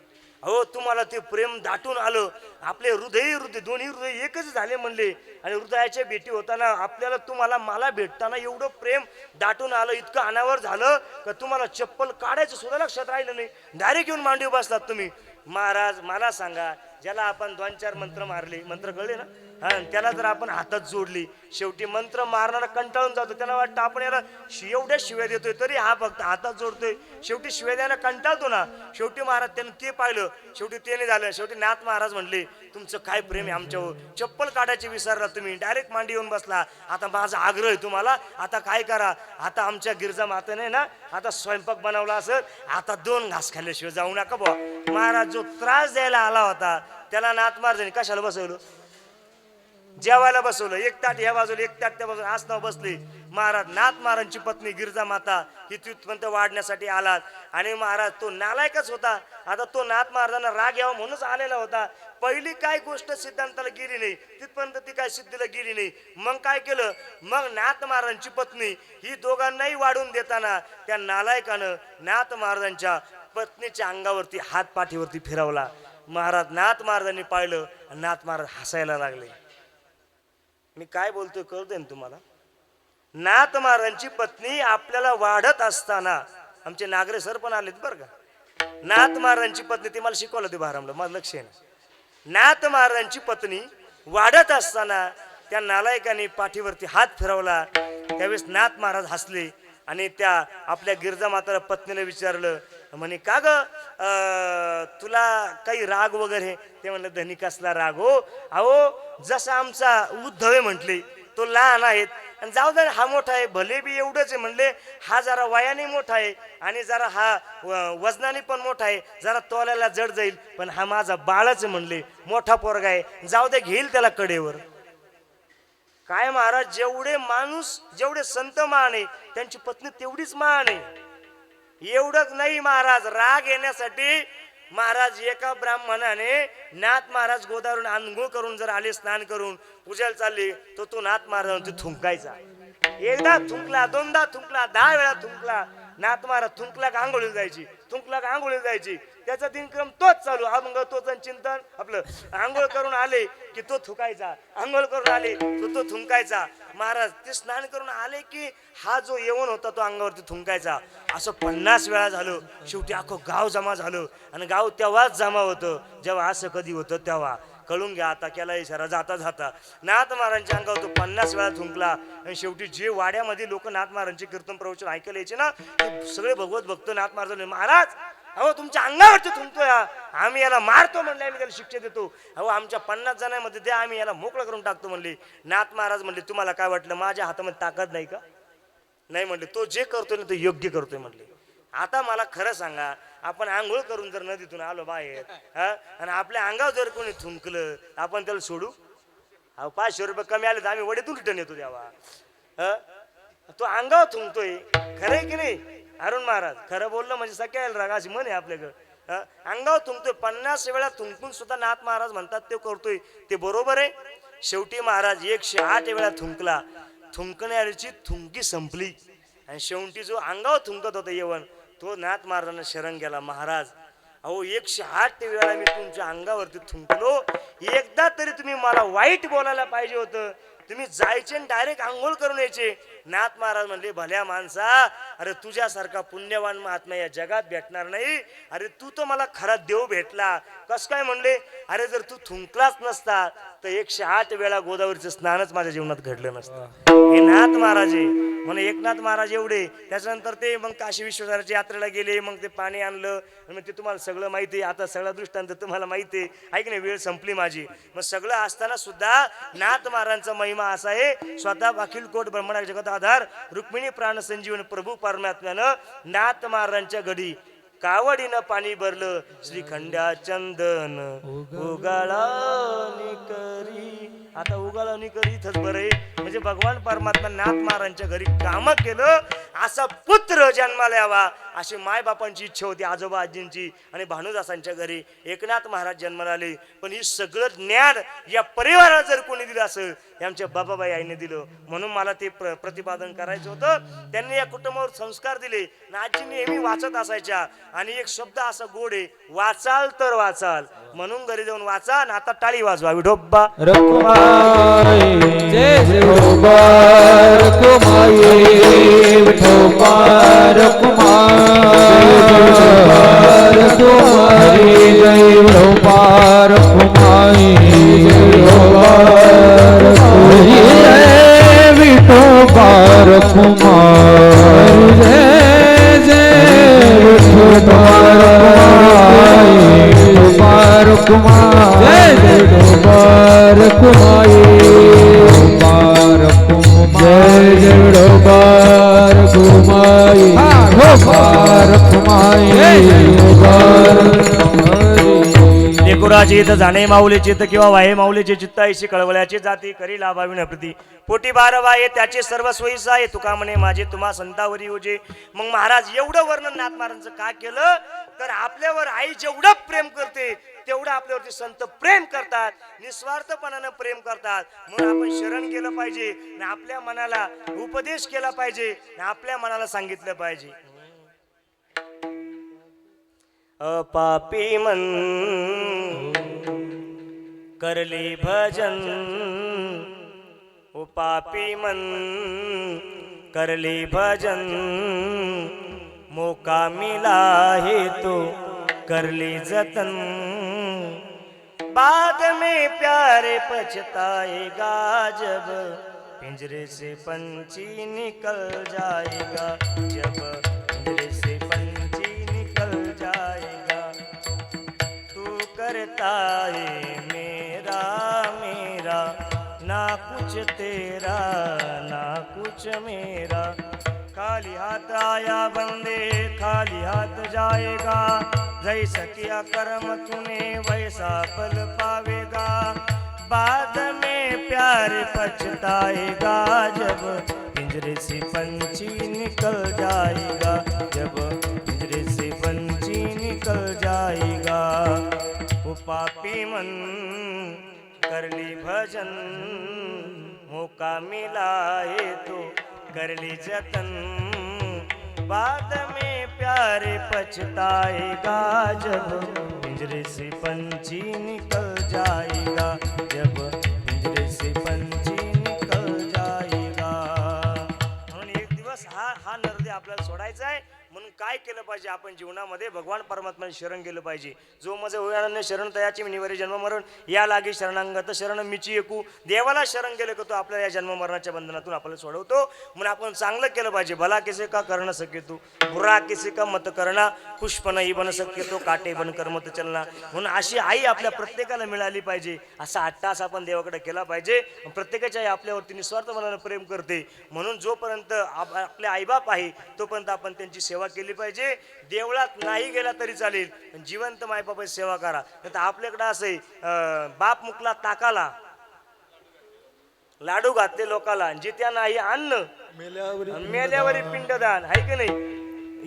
अहो तुम्हाला ते प्रेम दाटून आलं, आपले हृदय दोन्ही हृदय एकच झाले म्हणले. आणि हृदयाच्या भेटी होताना आपल्याला तुम्हाला मला भेटताना एवढं प्रेम दाटून आलं, इतकं अनावर झालं का तुम्हाला चप्पल काढायचं सुद्धा लक्षात राहिलं नाही, डायरेक्ट येऊन मांडीवर बसतात तुम्ही. महाराज मला सांगा, ज्याला आपण 2-4 मंत्र मारले, मंत्र कळले ना, हा त्याला जर आपण हातात जोडली, शेवटी मंत्र मारणारा कंटाळून जातो, त्याला वाटतं आपण याला एवढ्या शिव्या देतोय तरी हा फक्त हातात जोडतोय, शेवटी शिव्या द्यायला कंटाळतो ना. शेवटी महाराज त्यानं ते पाहिलं, शेवटी ते नाही झालं. शेवटी नाथ महाराज म्हणले, तुमचं काय प्रेम आहे आमच्यावर, चप्पल काढायची विसरला तुम्ही, डायरेक्ट मांडी येऊन बसला. आता माझा आग्रह आहे तुम्हाला, आता काय करा, आता आमच्या गिरजा मातेने ना आता स्वयंपाक बनवला असेल, आता 2 घास खाल्ल्याशिवाय जाऊ नका बुवा. महाराज जो त्रास द्यायला आला होता त्याला नाथ महाराजांनी कशाला बसवलं, जेवायला बसवलं. एक ताट ह्या बाजूला, एक ताट त्या बाजूला आसनावर बसले. महाराज नाथ महाराजांची पत्नी गिरजा माता ही तिथपर्यंत वाढण्यासाठी आलात आणि महाराज तो नालायकच होता. आता तो नाथ महाराजांना राग यावा म्हणूनच आलेला होता. पहिली काय गोष्ट सिद्धांताला गेली नाही, तिथपर्यंत ती काय सिद्धीला गेली नाही. मग काय केलं, मग नाथ महाराजांची पत्नी ही दोघांनाही वाढून देताना त्या नालायकानं नाथ महाराजांच्या पत्नीच्या अंगावरती हात पाठीवरती फिरवला. महाराज नाथ महाराजांनी पाहिलं, नाथ महाराज हसायला लागले. मी काय बोलतोय कळतंय ना तुम्हाला. नाथ महाराजांची पत्नी आपल्याला वाढत असताना, आमचे नागरे सर पण आलेत बरं का, नाथ महाराजांची पत्नी, ती मला शिकवलं ते बारामला, माझं लक्ष आहे ना. नाथ महाराजांची पत्नी वाढत असताना त्या नालायकाने पाठीवरती हात फिरवला. त्यावेळेस नाथ महाराज हसले आणि त्या आपल्या गिरजा माताला पत्नीला विचारलं, म्हणे का ग तुला काही राग वगैरे. ते म्हणलं धनी कसला राग हो, अहो जसा आमचा उद्धव आहे म्हटले, तो लहान आहेत आणि जाऊ दे हा मोठा आहे, भले बी एवढंच आहे म्हणले, हा जरा वयाने मोठा आहे आणि जरा हा वजनाने पण मोठा आहे, जरा तोलायला जड जाईल, पण हा माझा बाळच आहे म्हणले, मोठा पोरगा आहे, जाऊ दे घेईल त्याला कडेवर. काय महाराज, जेवढे संत महान आहे त्यांची पत्नी तेवढीच महान आहे. एवढंच नाही महाराज, राग येण्यासाठी महाराज एका ब्राह्मणाने नाथ महाराज गोदावरून आंघोळ करून जर आले, स्नान करून पूजाला चालले, तो नाथ महाराज थुंकायचा. एकदा थुंकला, 2दा थुंकला, 10 वेळा थुंकला. नाथ महाराज थुंकला का आंघोळीला जायची, थुंकला का आंघोळीला जायची. त्याचा दिनक्रम तोच चालू. अभंग तोच चिंतन आपलं. आंघोळ करून आले की तो थुकायचा, आंघोळ करून आले तो थुंकायचा. महाराज ते स्नान करून आले की हा जो येवण होता तो अंगावरती थुंकायचा. असं 50 वेळा झालं. शेवटी अख्खं गाव जमा झालं आणि गाव तेव्हाच जमा होतं जेव्हा असं कधी होतं तेव्हा. कळून घ्या आता, केला इशारा जाता जाता नाथ महाराजांच्या अंगावर तो 50 वेळा थुंकला. आणि शेवटी जे वाड्यामध्ये लोक नाथ महाराजांचे कीर्तन प्रवचन ऐकायला यायचे ना, ते सगळे भगवत भक्त नाथ महाराज, महाराज अहो तुमच्या अंगावरती थुंकतोय, आम्ही याला मारतो म्हणले, आम्ही त्याला शिक्षा देतो, अहो आमच्या 50 जणांमध्ये द्या, आम्ही याला मोकळं करून टाकतो म्हणले. नाथ महाराज म्हणले, तुम्हाला काय वाटलं माझ्या हातामध्ये ताकद नाही का, नाही म्हणले, तो जे करतोय ना ते योग्य करतोय म्हणले. आता मला खरं सांगा, आपण आंघोळ करून जर नदीतून आलो बाहेर हा आणि आपल्या अंगावर जर कोणी थुंकलं आपण त्याला सोडू? अहो 500 रुपये कमी आले तर आम्ही वडीतून रिटर्न येतो द्यावा. तो अंगावर थुंकतोय, खरं आहे की नाही अरुण महाराज? खरं बोललं म्हणजे सख्या राग अशी म्हण आहे आपल्याकडं. अंगावर थुंकतोय, 50 वेळा थुंकून सुद्धा नाथ महाराज म्हणतात ते करतोय, ते बरोबर आहे. शेवटी महाराज 108 वेळा थुंकला, थुंकण्याची थुंकी संपली आणि शेवटी जो अंगावर थुंकत होता येवन तो नाथ महाराजांना शरण गेला. महाराज अहो 108 वेळा मी तुमच्या अंगावरती थुंकलो, एकदा तरी तुम्ही मला वाईट बोलायला पाहिजे होतं. तुम्ही जायचे डायरेक्ट आंघोळ करून यायचे. नाथ महाराज म्हणले, भल्या माणसा, अरे तुझ्यासारखा पुण्यवान महात्मा या जगात भेटणार नाही. अरे तू तर मला खरा देव भेटला. कस काय म्हणले? अरे जर तू थुंकलाच नसता तर 108 वेळा गोदावरीचं स्नानच माझ्या जीवनात घडलं नसतं. हे नाथ महाराज आहे म्हणे. एकनाथ महाराज एवढे. त्याच्यानंतर ते मग काशी विश्वेश्वराच्या यात्रेला गेले, मग ते पाणी आणलं. मग ते तुम्हाला सगळं माहिती आहे. आता सगळा दृष्टांत तुम्हाला माहिती आहे, ऐक नाही, वेळ संपली माझी. मग सगळं असताना सुद्धा नाथ महाराजांचा महिमा असा आहे, स्वतः अखिल कोट ब्रह्मणा जगत आधार रुक्मिणी प्राण संजीवन प्रभू परमात्म्यानं नाथ महाराजांच्या घडी कावडीनं पाणी भरलं. श्रीखंड्या चंदन उगाळानी करी. आता उगाळानी करी इथंच बरं आहे, म्हणजे भगवान परमात्मा नाथ महाराजांच्या घरी काम केलं. असा पुत्र जन्माला यावा अशी मायबापांची इच्छा होती, आजोबा आजींची. आणि भानुदासांच्या घरी एकनाथ महाराज जन्माला आले. पण ही सगळं ज्ञान या परिवाराला जर कोणी दिलं असेल, आमच्या बाबाबाई आईने दिलं. म्हणून मला ते प्रतिपादन करायचं होतं. त्यांनी या कुटुंबावर संस्कार दिले. आजी नेहमी वाचत असायच्या आणि एक शब्द असा गोड आहे, वाचाल तर वाचाल. म्हणून घरी जाऊन वाचा आणि आता टाळी वाजवा. विठोबा रखुमाई जय विठोबा रखुमाई विठोबा रखुमाई जय विठोबा रखुमाई जय विठोबा रखुमाई जय जय विठोबा रखुमाई जय विठोबा रखुमाई जय जय विठोबा रखुमाई लेकुराची इथं जाणे माऊली चित्त किंवा वाहे माऊलीचे चित्त ऐशी कळवळ्याची जाती करी लाभावी नप्रती. पोटी बारवा आहे त्याचे सर्व सोयीस आहे. तुका म्हणे माझे तुम्हा संतावरी उजे. मग महाराज एवढं वर्णन नाथ महाराजांचं का केलं? तर आपल्यावर आई जेवढं प्रेम करते तेवढं आपल्यावरती संत प्रेम करतात, निस्वार्थपणानं प्रेम करतात. म्हणून आपण शरण केलं पाहिजे, आपल्या मनाला उपदेश केला पाहिजे, आपल्या मनाला सांगितलं पाहिजे. अपापी मन करले भजन, ओ पापी मन करले भजन. मौका मिला है तो करले जतन. बाद में प्यारे पछताएगा जब पिंजरे से पंछी निकल जाएगा. जब पिंजरे से पंछी निकल जाएगा. तू करता है मेरा मेरा, ना कुछ तेरा ना कुछ मेरा. खाली हाथ आया बंदे खाली हाथ जाएगा. जैसा किया कर्म तूने वैसा फल पावेगा. बाद में प्यार पछताएगा जब पिंजरे से पंछी निकल जाएगा. जब पिंजरे से पंछी निकल जाएगा. वो पापी मन कर ली भजन, मौका मिला है तो कर ली जतन. बाद में प्यारे पछताएगा जब पिंजरे से पंछी निकल जाएगा. जब पिंजरे से पंछी निकल जाएगा. म्हणून एक दिवस हा नरदे आपल्याला सोडायचा आहे. म्हणून काय केलं पाहिजे आपण जीवनामध्ये भगवान परमात्म्याने शरण गेलं पाहिजे. जो माझे होयानन्य शरण तयाची निवारे जन्म मरण या लागी शरणांगत शरण मिची एकू. देवाला शरण गेलं का तो आपल्या या जन्म मरणाच्या बंधनातून आपल्याला सोडवतो. म्हणून आपण चांगलं केलं पाहिजे. भला किसे का कर्ण सके तू बुरा किसे का मत करना पुष्प नाही बन सके तो काटे बन कर्मत चलना. म्हणून अशी आई आपल्या प्रत्येकाला मिळाली पाहिजे. असा अट्टास आपण देवाकडे केला पाहिजे. प्रत्येकाची आई आपल्यावरती निस्वार्थ मनाने प्रेम करते. म्हणून जोपर्यंत आपले आईबाप आहे तोपर्यंत आपण त्यांची सेवा केली पाहिजे. देवळात नाही गेला तरी चालेल, जिवंत मायबापाची सेवा करा. तर आपल्याकडे असं बाप मुकला ताकाला लाडू घातले लोकाला जित्या नाही अन्न मेल्यावरी पिंडदान आहे की नाही.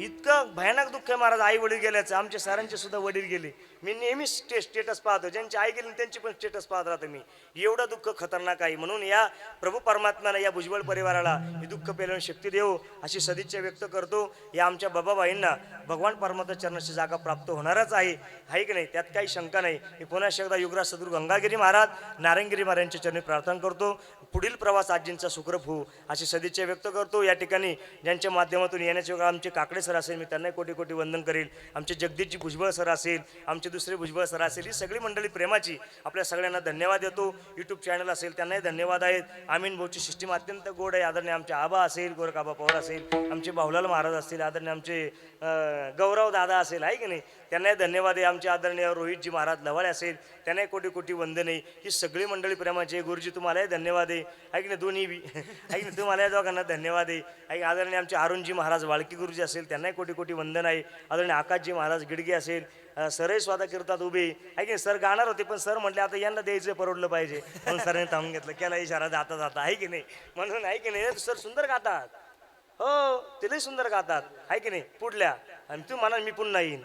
इतकं भयानक दुःख आहे महाराज आई वडील गेल्याचं. आमच्या सरांचे सुद्धा वडील गेले. मी नेहमी स्टेटस पाहतो. ज्यांची आई गेली त्यांची पण स्टेटस पाहत राहतो मी. एवढं दुःख खतरनाक आहे. म्हणून या प्रभू परमात्म्याला या भुजबळ परिवाराला ही दुःख पेलवून शक्ती देव अशी सदिच्छा व्यक्त करतो. या आमच्या बाबाबाईंना भगवान परमात्मा चरणाची जागा प्राप्त होणारच आहे की नाही, त्यात काही शंका नाही. मी पुन्हा एकदा युगराज सद्गुरू गंगागिरी महाराज नारायणगिरी महाराजांच्या चरणी प्रार्थना करतो. पुढील प्रवास आजींचा सुखरूप हो अशी सदिच्छा व्यक्त करतो. या ठिकाणी ज्यांच्या माध्यमातून येण्याचे आमचे काकडे सर असेल मी त्यांना कोटी कोटी वंदन करेल. आमचे जगदीशजी भुजबळ सर असेल, आमचे दुसरे भुजबळ सर असेल, ही सगळी मंडळी प्रेमाची आपल्या सगळ्यांना धन्यवाद देतो. यूट्यूब चॅनल असेल त्यांनाही धन्यवाद आहेत. आमीन भाऊची सिस्टीम अत्यंत गोड आहे. आदरणीय आमचे आबा असेल, गोरखाबा पवार असेल, आमचे बाहुलाल महाराज असतील, आदरणीय आमचे गौरव दादा असेल आहे की नाही, त्यांनाही धन्यवाद आहे. आमचे आदरणीय रोहितजी महाराज लवाळे असेल त्यांनाही कोटी कोटी वंदन आहे. ही सगळी मंडळी प्रेमाची आहे. गुरुजी तुम्हालाही धन्यवाद आहे की नाही, दोन्ही बी आहे की नाही, तुम्हालाही दोघांना धन्यवाद आहे. आदरणीय आमचे अरुणजी महाराज वाळकी गुरुजी असेल त्यांनाही कोटी कोटी वंदन आहे. आदरणीय आकाशजी महाराज गिडगे असेल, सरही स्वादा कीर्तात उभे आहे की नाही. सर गाणार होते पण सर म्हटले आता यांना द्यायचं परवडलं पाहिजे म्हणून सरांनी थांबून घेतलं. केला इशारा जाता जाता आहे की नाही. म्हणून आहे की नाही सर सुंदर गातात. हो ते सुंदर गातात आहे की नाही. पुढल्या आणि तू म्हणा मी पुन्हा येईन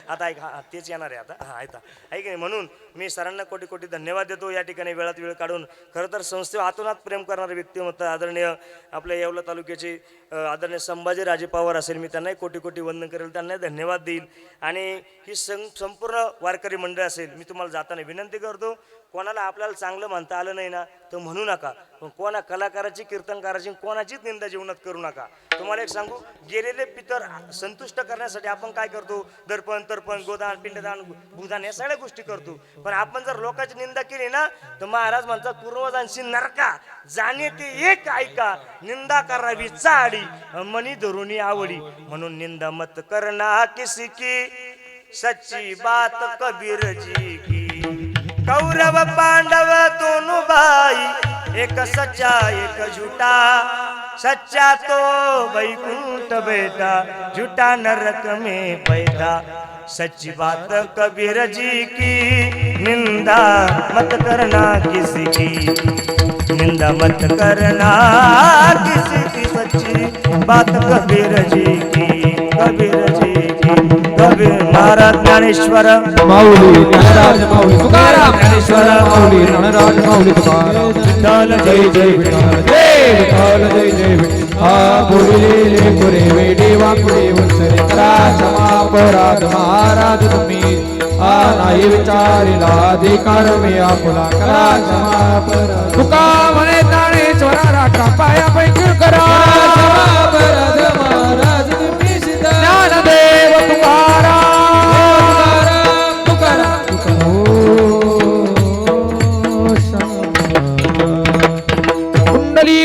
आता ऐक. हां तेच येणार आहे आता. हां ऐका आहे की नाही. म्हणून मी सरांना कोटी कोटी धन्यवाद देतो. या ठिकाणी वेळात वेळ काढून खरं तर संस्थेवर आतोनात प्रेम करणारे व्यक्तिमत्व आदरणीय आपल्या येवला तालुक्याचे आदरणीय संभाजी राजे पवार असेल मी त्यांनाही कोटी कोटी वंदन करेल, त्यांनाही धन्यवाद देईल. आणि ही संपूर्ण वारकरी मंडळ असेल मी तुम्हाला जाताना विनंती करतो, कोणाला आपल्याला चांगलं म्हणता आलं नाही ना तर म्हणू नका. पण कोणा कलाकाराची कीर्तनकाराची कोणाचीच निंदा जीवनात करू नका. तुम्हाला एक सांगू, गेलेले पितर संतुष्ट करण्यासाठी आपण काय करतो, दर्पण तर्पण गोदान पिंडदान भूदान या सगळ्या गोष्टी करतो. पण आपण जर लोकांची निंदा केली ना तर महाराज म्हणतात पूर्वजांशी नरका जाणे ते एक ऐका, निंदा करावी चाडी मनी धरुणी आवडी. म्हणून निंदा मत करना किसी की सच्ची बात कबीर जी की. कौरव पांडव दोनों भाई एक सच्चा एक झूठा, सच्चा तो वैकुंठ बैठा झूठा नरक में पैदा. सच्ची बात कबीर जी की निंदा मत करना किसी की, निंदा मत करना किसी की. सच्ची बात कबीर जी की, कबीर जी की. कबीर महाराज ज्ञानेश्वर माऊली ज्ञानराज माऊली तुकाराम ज्ञानेश्वर माऊली ज्ञानराज माऊली तुकाराम. विठ्ठल जय जय विठ्ठल जय विठ्ठल जय जय विठ्ठल. हा बोलिले पुरे वेडी वाकुडे वंसरे करा क्षमा अपराध महाराज तुम्ही. हा नाही विचारिला अधिकार मी आपुला करा क्षमा अपराध. तुका म्हणे ज्ञानेश्वरा राखा पाया पैकी करा क्षमा अपराध महाराज तुम्ही. ज्ञानदेव तुकाराम तुकाराम तुकाराम. कुंडली